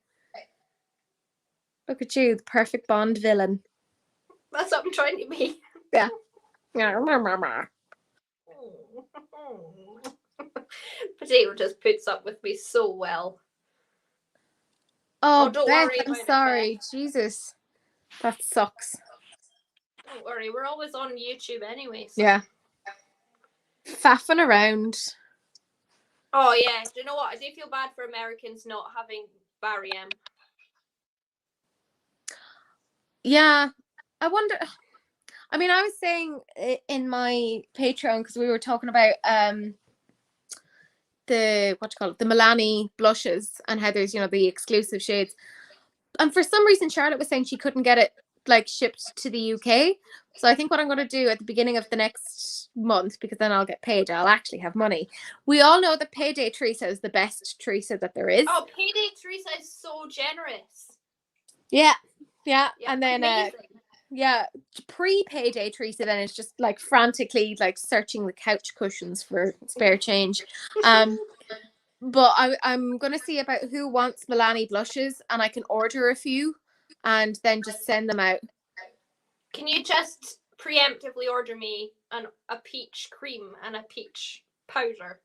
Speaker 2: Look at you, the perfect Bond villain.
Speaker 1: That's what I'm trying to be.
Speaker 2: Yeah.
Speaker 1: Potato just puts up with me so well.
Speaker 2: Oh,
Speaker 1: don't
Speaker 2: Beth,
Speaker 1: worry.
Speaker 2: I'm sorry. Jesus. That sucks.
Speaker 1: Don't worry. We're always on YouTube anyway. So.
Speaker 2: Yeah. Faffing around.
Speaker 1: Oh, yeah. Do you know what? I do feel bad for Americans not having Barry M.
Speaker 2: Yeah. I wonder. I mean, I was saying in my Patreon, because we were talking about the Milani blushes and how there's the exclusive shades, and for some reason Charlotte was saying she couldn't get it like shipped to the UK. So I think what I'm going to do at the beginning of the next month, because then I'll get paid, I'll actually have money. We all know that Payday Teresa is the best Teresa that there is.
Speaker 1: Oh, Payday Teresa is so generous.
Speaker 2: Yeah. And then
Speaker 1: amazing.
Speaker 2: pre-Payday Teresa then is just like frantically like searching the couch cushions for spare change. But I'm gonna see about who wants Milani blushes, and I can order a few and then just send them out.
Speaker 1: Can you just preemptively order me a peach cream and a peach powder?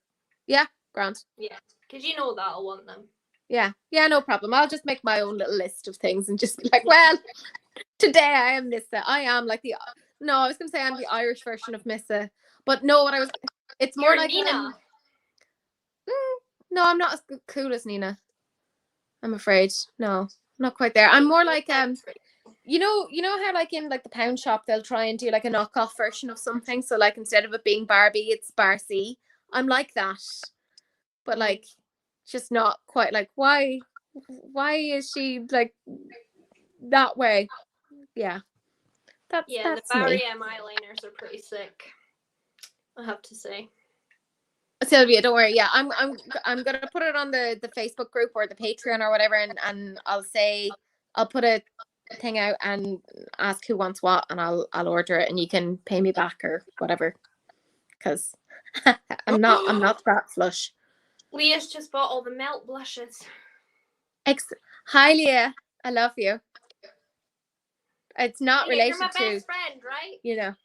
Speaker 2: Yeah, grand.
Speaker 1: Yeah, because you know that I'll want them.
Speaker 2: Yeah, no problem. I'll just make my own little list of things and just be like, well, today I am Missa. I am like I was gonna say I'm the Irish version of Missa, but no, it's more
Speaker 1: You're
Speaker 2: like
Speaker 1: Nina.
Speaker 2: No, I'm not as cool as Nina. I'm afraid. No, not quite there. I'm more like you know how like in like the pound shop they'll try and do like a knockoff version of something. So like instead of it being Barbie, it's Barcy. I'm like that, but like just not quite like why is she like that way? Yeah, that's
Speaker 1: the Barry
Speaker 2: me.
Speaker 1: M eyeliners are pretty sick, I have to say.
Speaker 2: Sylvia, don't worry. Yeah, I'm gonna put it on the Facebook group or the Patreon or whatever, and I'll put a thing out and ask who wants what, and I'll order it, and you can pay me back or whatever, because I'm not that flush.
Speaker 1: Leah's just bought all the melt blushes.
Speaker 2: Hi Leah, I love you. It's not related
Speaker 1: you're my
Speaker 2: to
Speaker 1: best friend, right?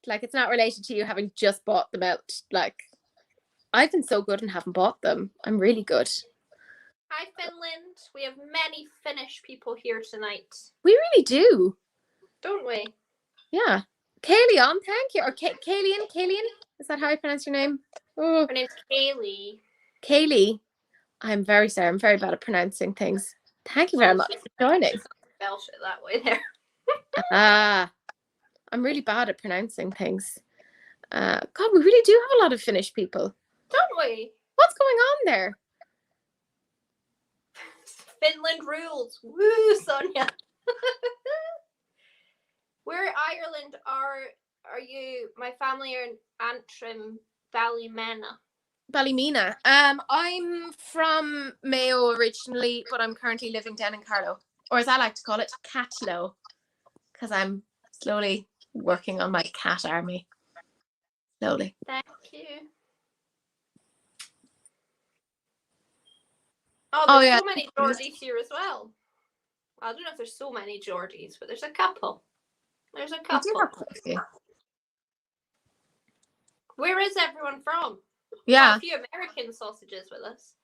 Speaker 2: Like it's not related to you having just bought the melt. Like I've been so good and haven't bought them. I'm really good.
Speaker 1: Hi Finland. We have many Finnish people here tonight.
Speaker 2: We really do.
Speaker 1: Don't we?
Speaker 2: Yeah. Kayleon, thank you. Or Kayleon? Is that how I pronounce your name?
Speaker 1: Oh. Her name's Kaylee.
Speaker 2: Kaylee. I'm very sorry. I'm very bad at pronouncing things. Thank you very much for joining.
Speaker 1: Spell shit that way
Speaker 2: there. I'm really bad at pronouncing things. God, we really do have a lot of Finnish people.
Speaker 1: Don't we?
Speaker 2: What's going on there?
Speaker 1: Finland rules. Woo, Sonia. Where Ireland are you? My family are in Antrim,
Speaker 2: Ballymena. I'm from Mayo originally, but I'm currently living down in Carlow, or as I like to call it, Catlow, because I'm slowly working on my cat army. Slowly.
Speaker 1: Thank you. Oh, there's so many Geordies here as well. I don't know if there's so many Geordies, but there's a couple. Where is everyone from?
Speaker 2: Yeah.
Speaker 1: A few American sausages with us.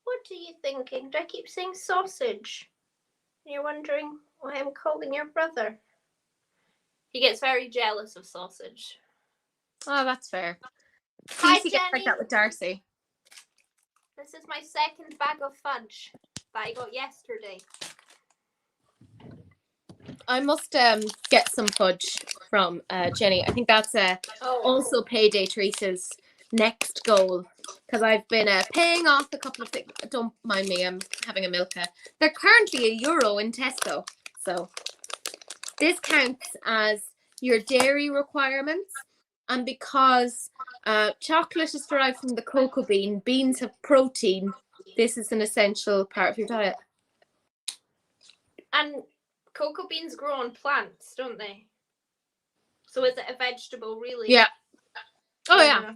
Speaker 1: What are you thinking? Do I keep saying sausage? You're wondering why I'm calling your brother. He gets very jealous of sausage.
Speaker 2: Oh, that's fair.
Speaker 1: Hi,
Speaker 2: Jenny.
Speaker 1: Gets
Speaker 2: like that with Darcy.
Speaker 1: This is my second bag of fudge that I got yesterday.
Speaker 2: I must get some fudge from Jenny. I think that's also Payday Teresa's next goal, because I've been paying off a couple of things. Don't mind me, I'm having a Milka. They're currently €1 in Tesco, so this counts as your dairy requirements, and because chocolate is derived from the cocoa bean, beans have protein, this is an essential part of your diet.
Speaker 1: And cocoa beans grow on plants, don't they? So is it a vegetable, really?
Speaker 2: Yeah. Oh yeah.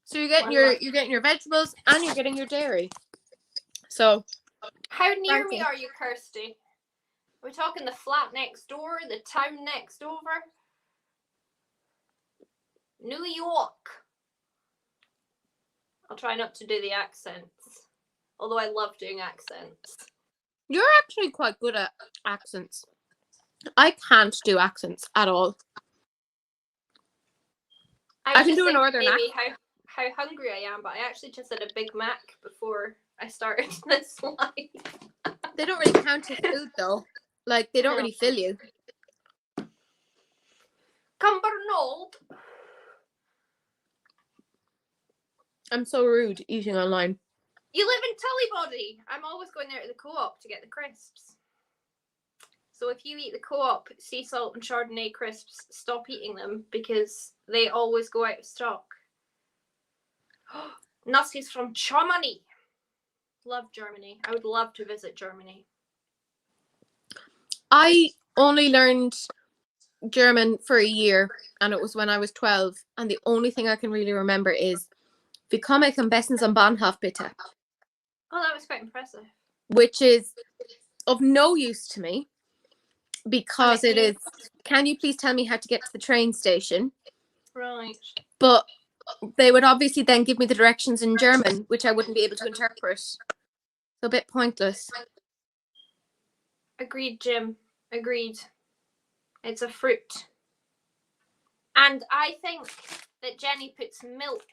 Speaker 2: So you're getting your vegetables and you're getting your dairy. So
Speaker 1: how near me are you, Kirsty? Are we talking the flat next door, the town next over? New York. I'll try not to do the accents, although I love doing accents.
Speaker 2: You're actually quite good at accents. I can't do accents at all. I can do a northern accent.
Speaker 1: How hungry I am, but I actually just had a Big Mac before I started this live.
Speaker 2: They don't really count as food though. Like they don't really fill you.
Speaker 1: Cumbernauld.
Speaker 2: I'm so rude eating online.
Speaker 1: You live in Tullybody. I'm always going there to the Co-op to get the crisps. So if you eat the Co-op sea salt and Chardonnay crisps, stop eating them because they always go out of stock. Nutties from Germany. Love Germany. I would love to visit Germany.
Speaker 2: I only learned German for a year, and it was when I was 12. And the only thing I can really remember is "Wir kommen am besten zum Bahnhof, bitte,"
Speaker 1: Oh, that was quite impressive.
Speaker 2: which is of no use to me because it is, "Can you please tell me how to get to the train station?"
Speaker 1: Right.
Speaker 2: But they would obviously then give me the directions in German, which I wouldn't be able to interpret. So a bit pointless.
Speaker 1: Agreed, Jim. Agreed. It's a fruit. And I think that Jenny puts milk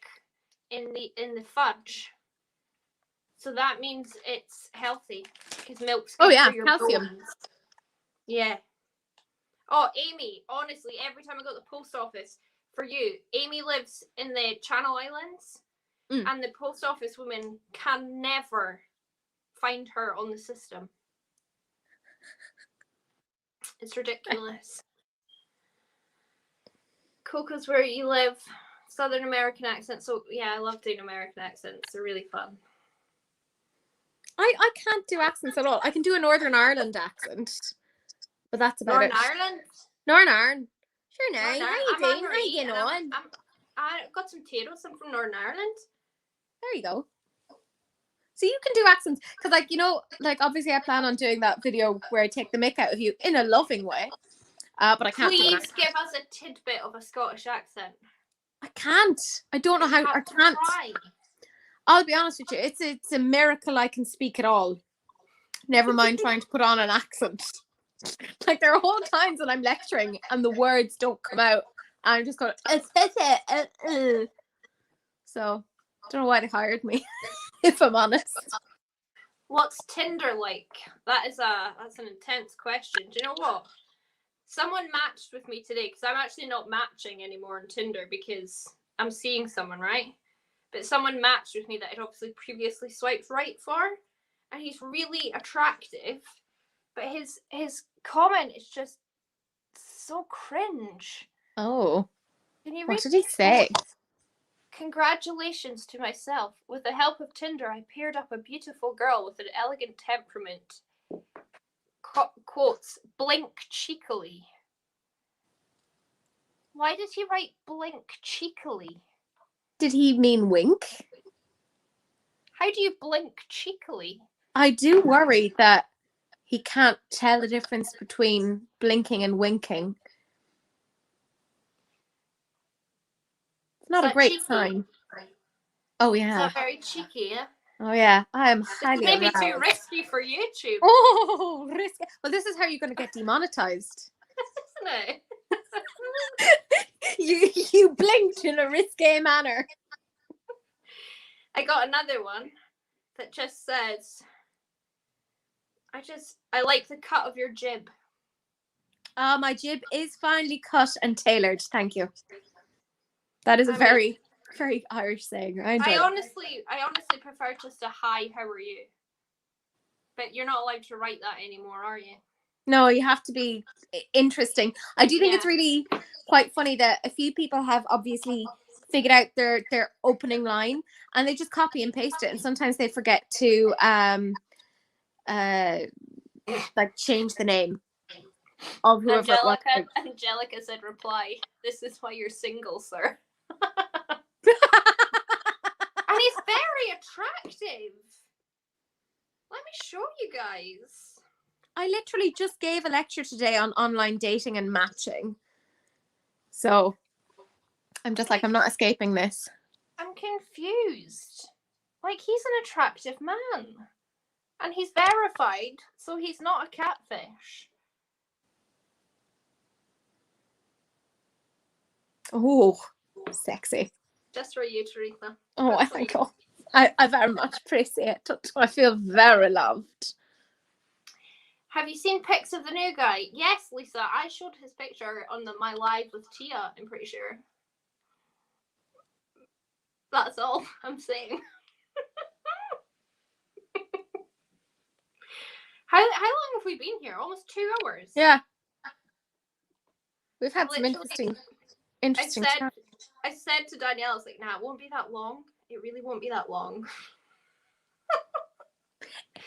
Speaker 1: in the fudge. So that means it's healthy because milk's good for your
Speaker 2: calcium.
Speaker 1: bones. Yeah. Oh, Amy, honestly, every time I go to the post office, for you, Amy lives in the Channel Islands, and the post office woman can never find her on the system. It's ridiculous. Coco's where you live. Southern American accent. So yeah, I love doing American accents. They're really fun.
Speaker 2: I can't do accents at all. I can do a Northern Ireland accent, but that's about
Speaker 1: Northern
Speaker 2: it.
Speaker 1: Ireland?
Speaker 2: Northern Ireland. Sure, now.
Speaker 1: Northern
Speaker 2: How
Speaker 1: Ireland.
Speaker 2: you
Speaker 1: I'm
Speaker 2: doing? How
Speaker 1: Anne-Marie,
Speaker 2: you getting
Speaker 1: and
Speaker 2: on?
Speaker 1: I've got some potatoes. I'm from Northern Ireland.
Speaker 2: There you go. So you can do accents, because, like, you know, like, obviously I plan on doing that video where I take the mick out of you in a loving way, but I can't do
Speaker 1: Please
Speaker 2: it.
Speaker 1: give us a tidbit of a Scottish accent.
Speaker 2: I can't. I don't know how. I can't.
Speaker 1: Try.
Speaker 2: I'll be honest with you. It's a miracle I can speak at all. Never mind trying to put on an accent. Like, there are whole times when I'm lecturing and the words don't come out. I'm just going, So, don't know why they hired me, if I'm honest.
Speaker 1: What's Tinder like? That's an intense question. Do you know what? Someone matched with me today because I'm actually not matching anymore on Tinder because I'm seeing someone, right? But someone matched with me that I'd obviously previously swiped right for, and he's really attractive. But his comment is just so cringe.
Speaker 2: Oh.
Speaker 1: Can you read?
Speaker 2: What did he say?
Speaker 1: Congratulations to myself. With the help of Tinder, I paired up a beautiful girl with an elegant temperament. Quotes, blink cheekily. Why did he write blink cheekily?
Speaker 2: Did he mean wink?
Speaker 1: How do you blink cheekily?
Speaker 2: I do worry that he can't tell the difference between blinking and winking. It's not a great sign. Oh, yeah.
Speaker 1: Is that very cheeky, yeah?
Speaker 2: Oh, yeah. I am highly
Speaker 1: maybe
Speaker 2: aroused.
Speaker 1: too risky for YouTube.
Speaker 2: Oh, risky. Well, this is how you're going to get demonetized.
Speaker 1: Isn't
Speaker 2: it? You blinked in a risque manner.
Speaker 1: I got another one that just says, I like the cut of your jib.
Speaker 2: My jib is finely cut and tailored. Thank you. That is a very, very Irish saying. I
Speaker 1: honestly prefer just a hi, how are you? But you're not allowed to write that anymore, are you?
Speaker 2: No, you have to be interesting. I do think it's really quite funny that a few people have obviously figured out their opening line and they just copy and paste it, and sometimes they forget to like change the name of whoever
Speaker 1: Angelica said reply, this is why you're single, sir. And he's very attractive. Let me show you guys.
Speaker 2: I literally just gave a lecture today on online dating and matching. So I'm just like, I'm not escaping this.
Speaker 1: I'm confused. Like, he's an attractive man. And he's verified, so he's not a catfish.
Speaker 2: Oh, sexy.
Speaker 1: Just for you, Teresa.
Speaker 2: Oh, thank you. I very much appreciate it. I feel very loved.
Speaker 1: Have you seen pics of the new guy? Yes, Lisa. I showed his picture on my live with Tia, I'm pretty sure. That's all I'm saying. How long have we been here? Almost 2 hours.
Speaker 2: Yeah. We've had
Speaker 1: I've
Speaker 2: some
Speaker 1: literally-
Speaker 2: interesting chat.
Speaker 1: I said to Danielle, I was like, nah, it won't be that long. It really won't be that long.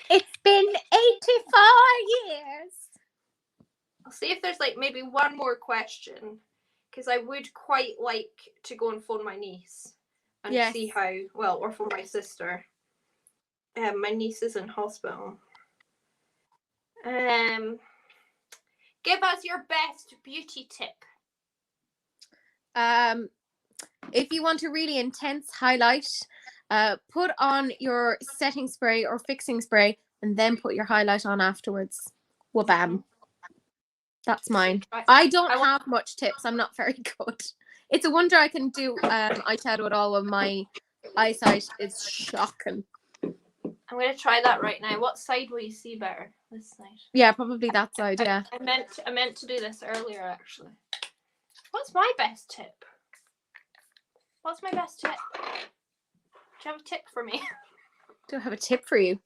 Speaker 2: It's been 84 years.
Speaker 1: I'll see if there's like maybe one more question, because I would quite like to go and phone my niece and
Speaker 2: Yes.
Speaker 1: see how well, or phone my sister. My niece is in hospital. Give us your best beauty tip.
Speaker 2: If you want a really intense highlight, put on your setting spray or fixing spray and then put your highlight on afterwards. Wabam. That's mine. I don't have much tips. I'm not very good. It's a wonder I can do eyeshadow at all when my eyesight is shocking.
Speaker 1: I'm going to try that right now. What side will you see better? This side.
Speaker 2: Yeah, probably that side, yeah.
Speaker 1: I meant to do this earlier, actually. What's my best tip? What's my best tip? Do you have a tip for me?
Speaker 2: Do I have a tip for you?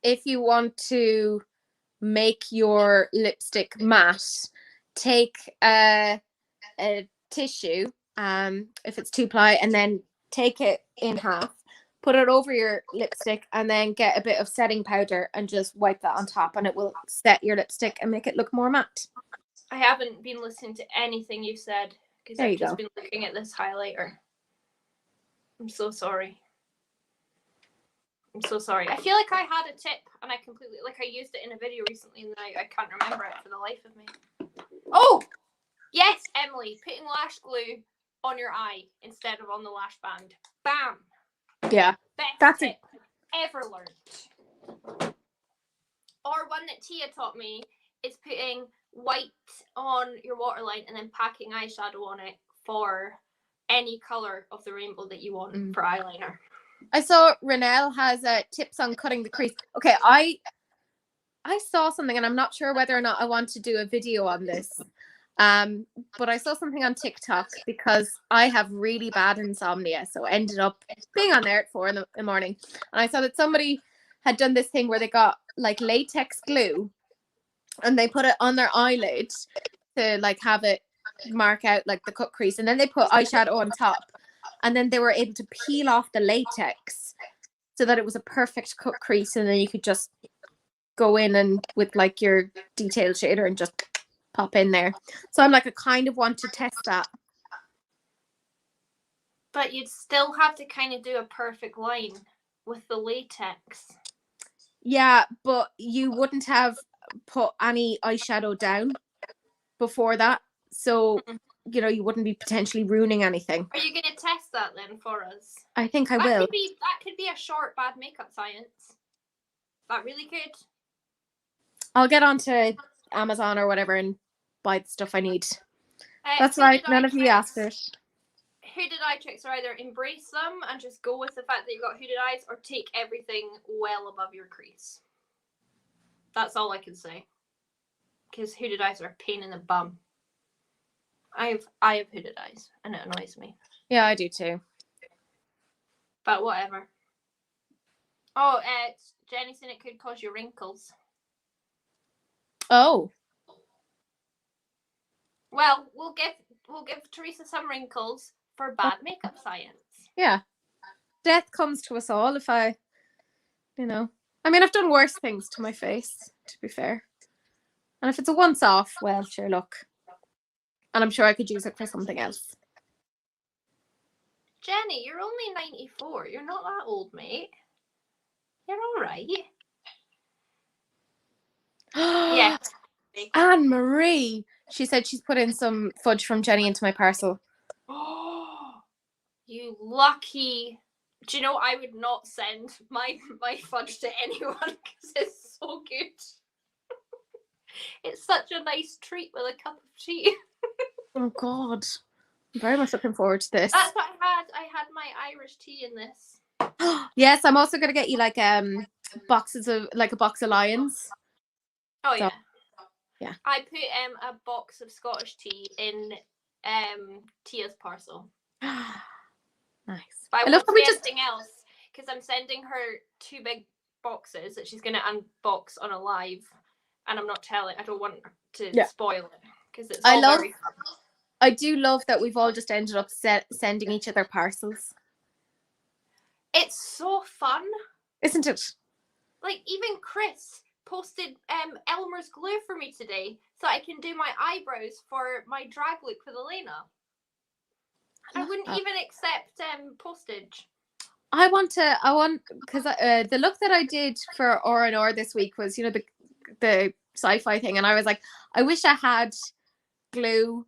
Speaker 2: If you want to make your lipstick matte, take a tissue, if it's 2-ply, and then take it in half, put it over your lipstick, and then get a bit of setting powder and just wipe that on top, and it will set your lipstick and make it look more matte.
Speaker 1: I haven't been listening to anything you've said because I've just been looking at this highlighter. I'm so sorry. I'm so sorry. I feel like I had a tip and I completely, like, I used it in a video recently and I can't remember it for the life of me. Oh! Yes, Emily, putting lash glue on your eye instead of on the lash band. Bam!
Speaker 2: Yeah.
Speaker 1: Best tip ever learned. Or one that Tia taught me is putting white on your waterline and then packing eyeshadow on it for any colour of the rainbow that you want for eyeliner.
Speaker 2: I saw Renelle has tips on cutting the crease. Okay, I saw something and I'm not sure whether or not I want to do a video on this. But I saw something on TikTok because I have really bad insomnia, so I ended up being on there at 4 in the morning, and I saw that somebody had done this thing where they got like latex glue and they put it on their eyelid to like have it mark out like the cut crease, and then they put eyeshadow on top, and then they were able to peel off the latex so that it was a perfect cut crease, and then you could just go in and with like your detail shader and just pop in there. So I'm like, I kind of want to test that.
Speaker 1: But you'd still have to kind of do a perfect line with the latex.
Speaker 2: Yeah, but you wouldn't have put any eyeshadow down before that. So, you know, you wouldn't be potentially ruining anything.
Speaker 1: Are you going to test that then for us?
Speaker 2: I think I will.
Speaker 1: That could be a short bad makeup science. That really could.
Speaker 2: I'll get onto Amazon or whatever and buy the stuff I need. That's right. None of you asked it.
Speaker 1: Hooded eye tricks are either embrace them and just go with the fact that you've got hooded eyes, or take everything well above your crease. That's all I can say. Because hooded eyes are a pain in the bum. I have hooded eyes and it annoys me.
Speaker 2: Yeah, I do too.
Speaker 1: But whatever. Oh, Jenny said it could cause you wrinkles.
Speaker 2: Oh.
Speaker 1: Well, we'll give Teresa some wrinkles for bad makeup science.
Speaker 2: Yeah. Death comes to us all if I, you know. I mean, I've done worse things to my face, to be fair. And if it's a once off, well, sure, look. And I'm sure I could use it for something else.
Speaker 1: Jenny, you're only 94. You're not that old, mate. You're all right. Yeah.
Speaker 2: Anne-Marie. She said she's put in some fudge from Jenny into my parcel.
Speaker 1: Oh, you lucky. Do you know, I would not send my fudge to anyone because it's so good. It's such a nice treat with a cup of tea.
Speaker 2: Oh, God. I'm very much looking forward to this.
Speaker 1: That's what I had. I had my Irish tea in this.
Speaker 2: Yes, I'm also going to get you like boxes of, like a box of Lions.
Speaker 1: Oh,
Speaker 2: so,
Speaker 1: yeah.
Speaker 2: Yeah.
Speaker 1: I put a box of Scottish tea in Tia's parcel.
Speaker 2: Nice.
Speaker 1: But I love anything else because I'm sending her 2 big boxes that she's going to unbox on a live, and I'm not telling. I don't want to spoil it because it's all very fun.
Speaker 2: I do love that we've all just ended up sending each other parcels.
Speaker 1: It's so fun,
Speaker 2: isn't it?
Speaker 1: Like, even Chris posted Elmer's glue for me today so I can do my eyebrows for my drag look with Elena. I wouldn't even accept postage.
Speaker 2: I want because the look that I did for R&R this week was, the sci-fi thing, and I was like, I wish I had glue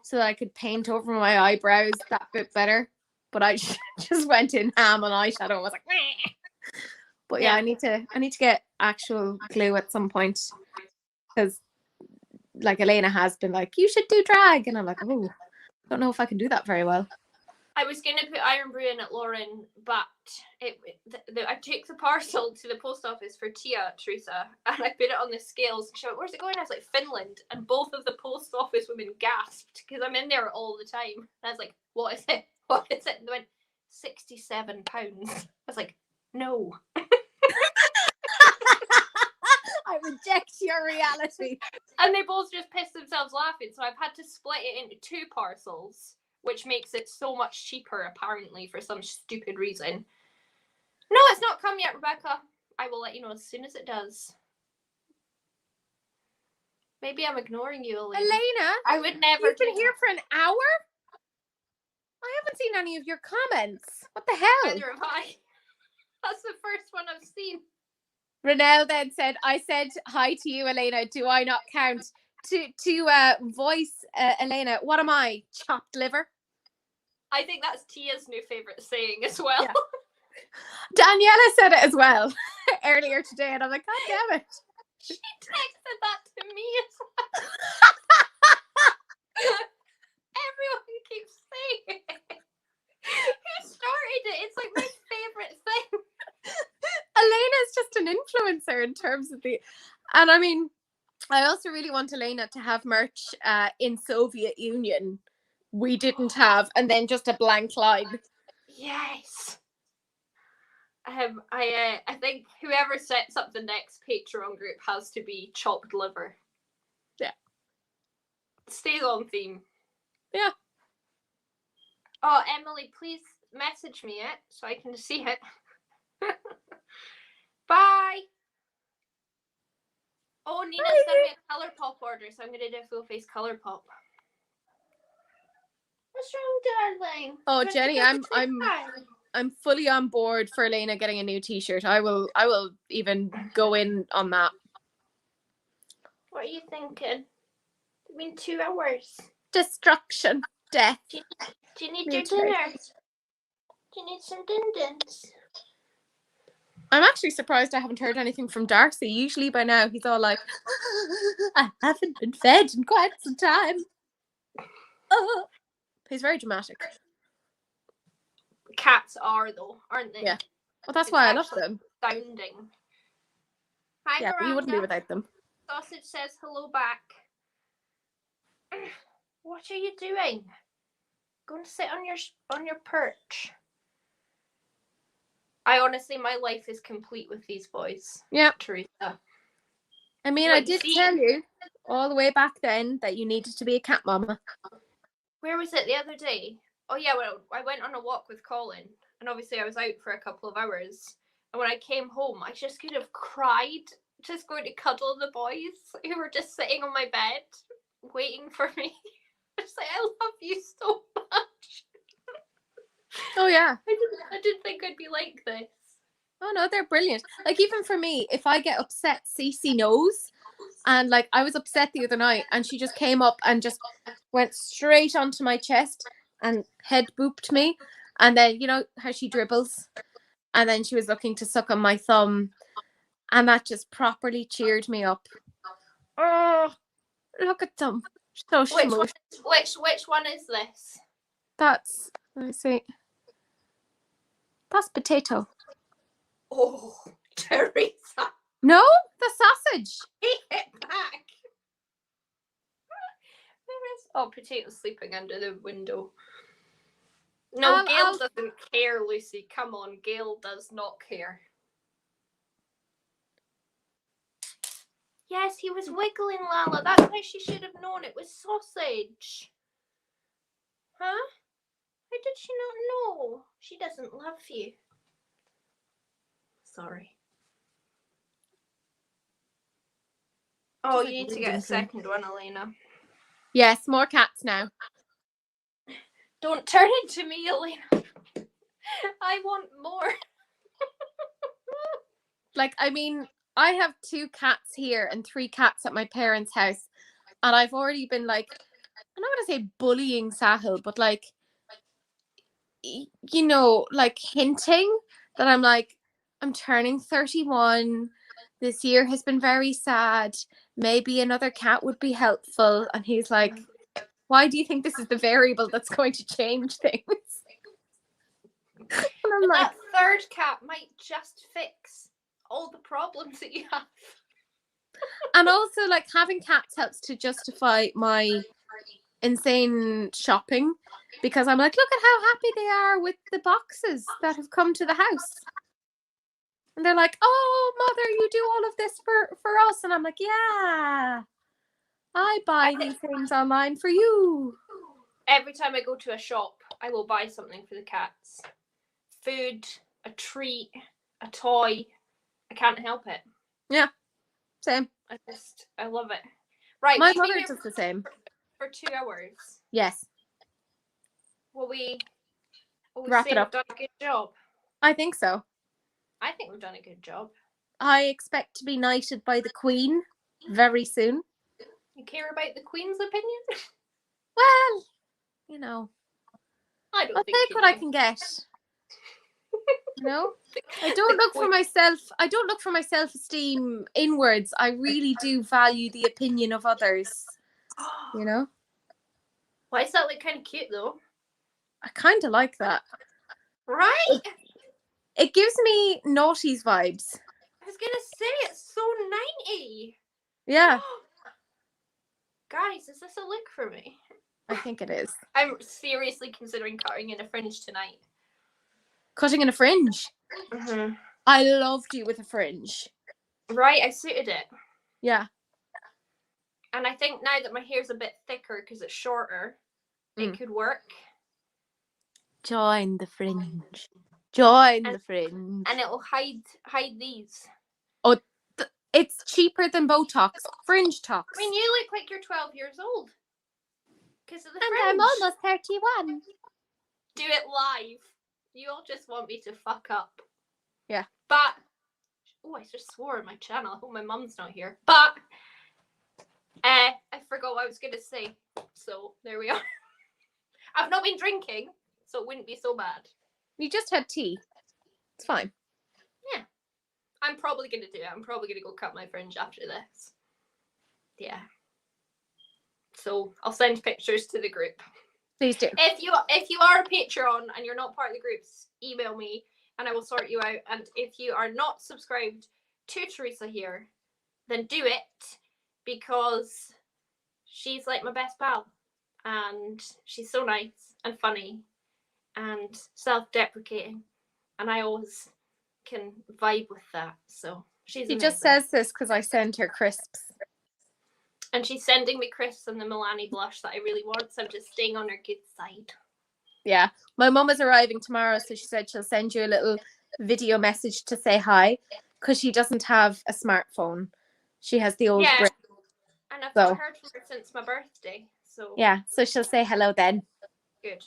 Speaker 2: so that I could paint over my eyebrows that bit better, but I just went in ham on eyeshadow and was like, meh. But yeah, I need to get actual glue at some point, because like Elena has been like, you should do drag, and I'm like, oh, don't know if I can do that very well.
Speaker 1: I was going to put Iron Brew in at Lauren, but I took the parcel to the post office for Teresa, and I put it on the scales. And she went, where's it going? I was like, Finland. And both of the post office women gasped, because I'm in there all the time. And I was like, what is it? What is it? And they went, £67. I was like, no.
Speaker 2: I reject your reality.
Speaker 1: And they both just pissed themselves laughing. So I've had to split it into 2 parcels, which makes it so much cheaper, apparently, for some stupid reason. No, it's not come yet, Rebecca. I will let you know as soon as it does. Maybe I'm ignoring you, Elena.
Speaker 2: Elena,
Speaker 1: I would never.
Speaker 2: You've been here for an hour? I haven't seen any of your comments. What the hell?
Speaker 1: Neither have I. That's the first one I've seen.
Speaker 2: Renelle then said, I said hi to you, Elena. Do I not count? To voice Elena, what am I? Chopped liver?
Speaker 1: I think that's Tia's new favourite saying as well.
Speaker 2: Yeah. Daniela said it as well earlier today, and I'm like, God damn it.
Speaker 1: She texted that to me as well. Everyone keeps saying it. Who started it? It's like my favourite thing.
Speaker 2: Elena's just an influencer in terms of and I mean, I also really want Elena to have merch in Soviet Union. We didn't have, and then just a blank line.
Speaker 1: Yes. I think whoever sets up the next Patreon group has to be chopped liver.
Speaker 2: Yeah.
Speaker 1: Stays on theme.
Speaker 2: Yeah.
Speaker 1: Oh, Emily, please message me it so I can see it. Bye. Oh, Nina sent me a Colorpop order, so I'm going to do a full face Colorpop. What's wrong, darling?
Speaker 2: Oh, Jenny, I'm fully on board for Elena getting a new t-shirt. I will even go in on that.
Speaker 1: What are you thinking? It's been 2 hours.
Speaker 2: Destruction. Death.
Speaker 1: Do you need your dinner? Do you need some din-dins?
Speaker 2: I'm actually surprised I haven't heard anything from Darcy. Usually by now he's all like, I haven't been fed in quite some time. Oh. He's very dramatic.
Speaker 1: Cats are, though, aren't they?
Speaker 2: Yeah. Well, that's why I love them.
Speaker 1: Astounding. Hi,
Speaker 2: yeah,
Speaker 1: Miranda.
Speaker 2: you wouldn't be without them.
Speaker 1: Sausage says hello back. What are you doing? Go and sit on your perch. I honestly, my life is complete with these boys.
Speaker 2: Yeah,
Speaker 1: Teresa.
Speaker 2: I mean, I did tell you all the way back then that you needed to be a cat mama.
Speaker 1: Where was it the other day? Oh yeah, well, I went on a walk with Colin, and obviously I was out for a couple of hours. And when I came home, I just could have cried, just going to cuddle the boys who were just sitting on my bed, waiting for me. Just like, I love you so much.
Speaker 2: Oh yeah.
Speaker 1: I didn't think I'd be like this.
Speaker 2: Oh no, they're brilliant. Like, even for me, if I get upset, Cece knows. And like, I was upset the other night, and she just came up and just went straight onto my chest and head booped me. And then, you know how she dribbles, and then she was looking to suck on my thumb, and that just properly cheered me up. Oh, look at them. So smooth.
Speaker 1: Which one is this?
Speaker 2: That's, let me see. That's potato.
Speaker 1: Oh, Teresa.
Speaker 2: No, the sausage.
Speaker 1: Take it back. Where is? Oh, potato's sleeping under the window. No, Gail doesn't care, Lucy. Come on, Gail does not care. Yes, he was wiggling, Lala. That's how she should have known it was sausage. Huh? How did she not know? She doesn't love you. Sorry. Oh, you need to get a second one, Elena.
Speaker 2: Yes, more cats now.
Speaker 1: Don't turn into me, Elena. I want more.
Speaker 2: Like, I mean, I have 2 cats here and 3 cats at my parents' house. And I've already been like, I'm not going to say bullying Sahil, but like, you know, like hinting that I'm like, I'm turning 31. This year has been very sad. Maybe another cat would be helpful. And he's like, why do you think this is the variable that's going to change things? And I'm like,
Speaker 1: that third cat might just fix all the problems that you have.
Speaker 2: and also like having cats helps to justify my insane shopping, because I'm like, look at how happy they are with the boxes that have come to the house. And they're like, oh, mother, you do all of this for us. And I'm like, yeah, I buy these things online for you.
Speaker 1: Every time I go to a shop, I will buy something for the cats. Food, a treat, a toy. I can't help it.
Speaker 2: Yeah, same.
Speaker 1: I love it. Right,
Speaker 2: my mother does the same.
Speaker 1: For 2 hours.
Speaker 2: Yes.
Speaker 1: Will we
Speaker 2: wrap it up?
Speaker 1: We've done a good job?
Speaker 2: I think so.
Speaker 1: I think we've done a good job.
Speaker 2: I expect to be knighted by the Queen very soon.
Speaker 1: You care about the Queen's opinion?
Speaker 2: Well, you know,
Speaker 1: I'll
Speaker 2: take what I can get. You know, I don't look for myself. I don't look for my self-esteem inwards. I really do value the opinion of others. You know.
Speaker 1: Why is that like kind of cute though?
Speaker 2: I kind of like that.
Speaker 1: Right?
Speaker 2: It gives me noughties vibes.
Speaker 1: I was gonna say it's so 90.
Speaker 2: Yeah.
Speaker 1: Guys, is this a look for me?
Speaker 2: I think it is.
Speaker 1: I'm seriously considering cutting in a fringe tonight.
Speaker 2: Cutting in a fringe?
Speaker 1: Mm-hmm.
Speaker 2: I loved you with a fringe.
Speaker 1: Right, I suited it.
Speaker 2: Yeah.
Speaker 1: And I think now that my hair's a bit thicker because it's shorter, it could work.
Speaker 2: Join the fringe. Join the fringe.
Speaker 1: And it'll hide these.
Speaker 2: Oh, it's cheaper than Botox. Fringe tox.
Speaker 1: I mean, you look like you're 12 years old. Because of the fringe.
Speaker 2: And I'm almost 31.
Speaker 1: Do it live. You all just want me to fuck up.
Speaker 2: Yeah.
Speaker 1: But, oh, I just swore on my channel. I hope my mum's not here. But, I forgot what I was going to say. So, there we are. I've not been drinking, so it wouldn't be so bad.
Speaker 2: You just had tea. It's fine.
Speaker 1: Yeah. I'm probably going to do it. I'm probably going to go cut my fringe after this. Yeah. So, I'll send pictures to the group.
Speaker 2: Please do.
Speaker 1: If you are a Patreon and you're not part of the groups, email me and I will sort you out. And if you are not subscribed to Teresa here, then do it, because she's like my best pal and she's so nice and funny and self-deprecating, and I always can vibe with that. So she's amazing.
Speaker 2: She just says this because I sent her crisps.
Speaker 1: And she's sending me crisps and the Milani blush that I really want, so I'm just staying on her good side.
Speaker 2: Yeah. My mum is arriving tomorrow, so she said she'll send you a little video message to say hi, because she doesn't have a smartphone. She has the old brick.
Speaker 1: And I've not heard from her since my birthday. So
Speaker 2: yeah, so she'll say hello then.
Speaker 1: Good.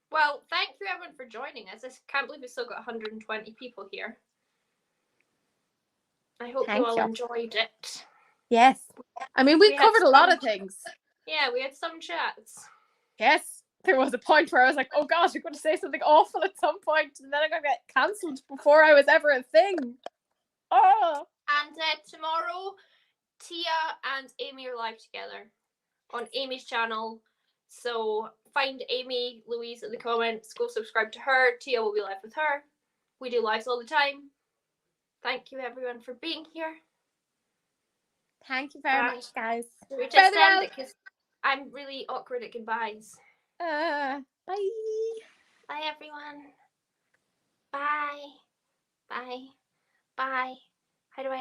Speaker 1: Well, thank you everyone for joining us. I can't believe we've still got 120 people here. I hope you all enjoyed it.
Speaker 2: Yes. I mean, we covered a lot of things.
Speaker 1: Yeah, we had some chats.
Speaker 2: Yes. There was a point where I was like, oh gosh, I'm going to say something awful at some point, and then I'm going to get cancelled before I was ever a thing. Oh.
Speaker 1: And tomorrow, Tia and Amy are live together on Amy's channel. So find Amy Louise in the comments. Go subscribe to her. Tia will be live with her. We do lives all the time. Thank you everyone for being here.
Speaker 2: Thank you very much, guys.
Speaker 1: We just end it because I'm really awkward at goodbyes.
Speaker 2: Bye.
Speaker 1: Bye, everyone. Bye. Bye. Bye. How do I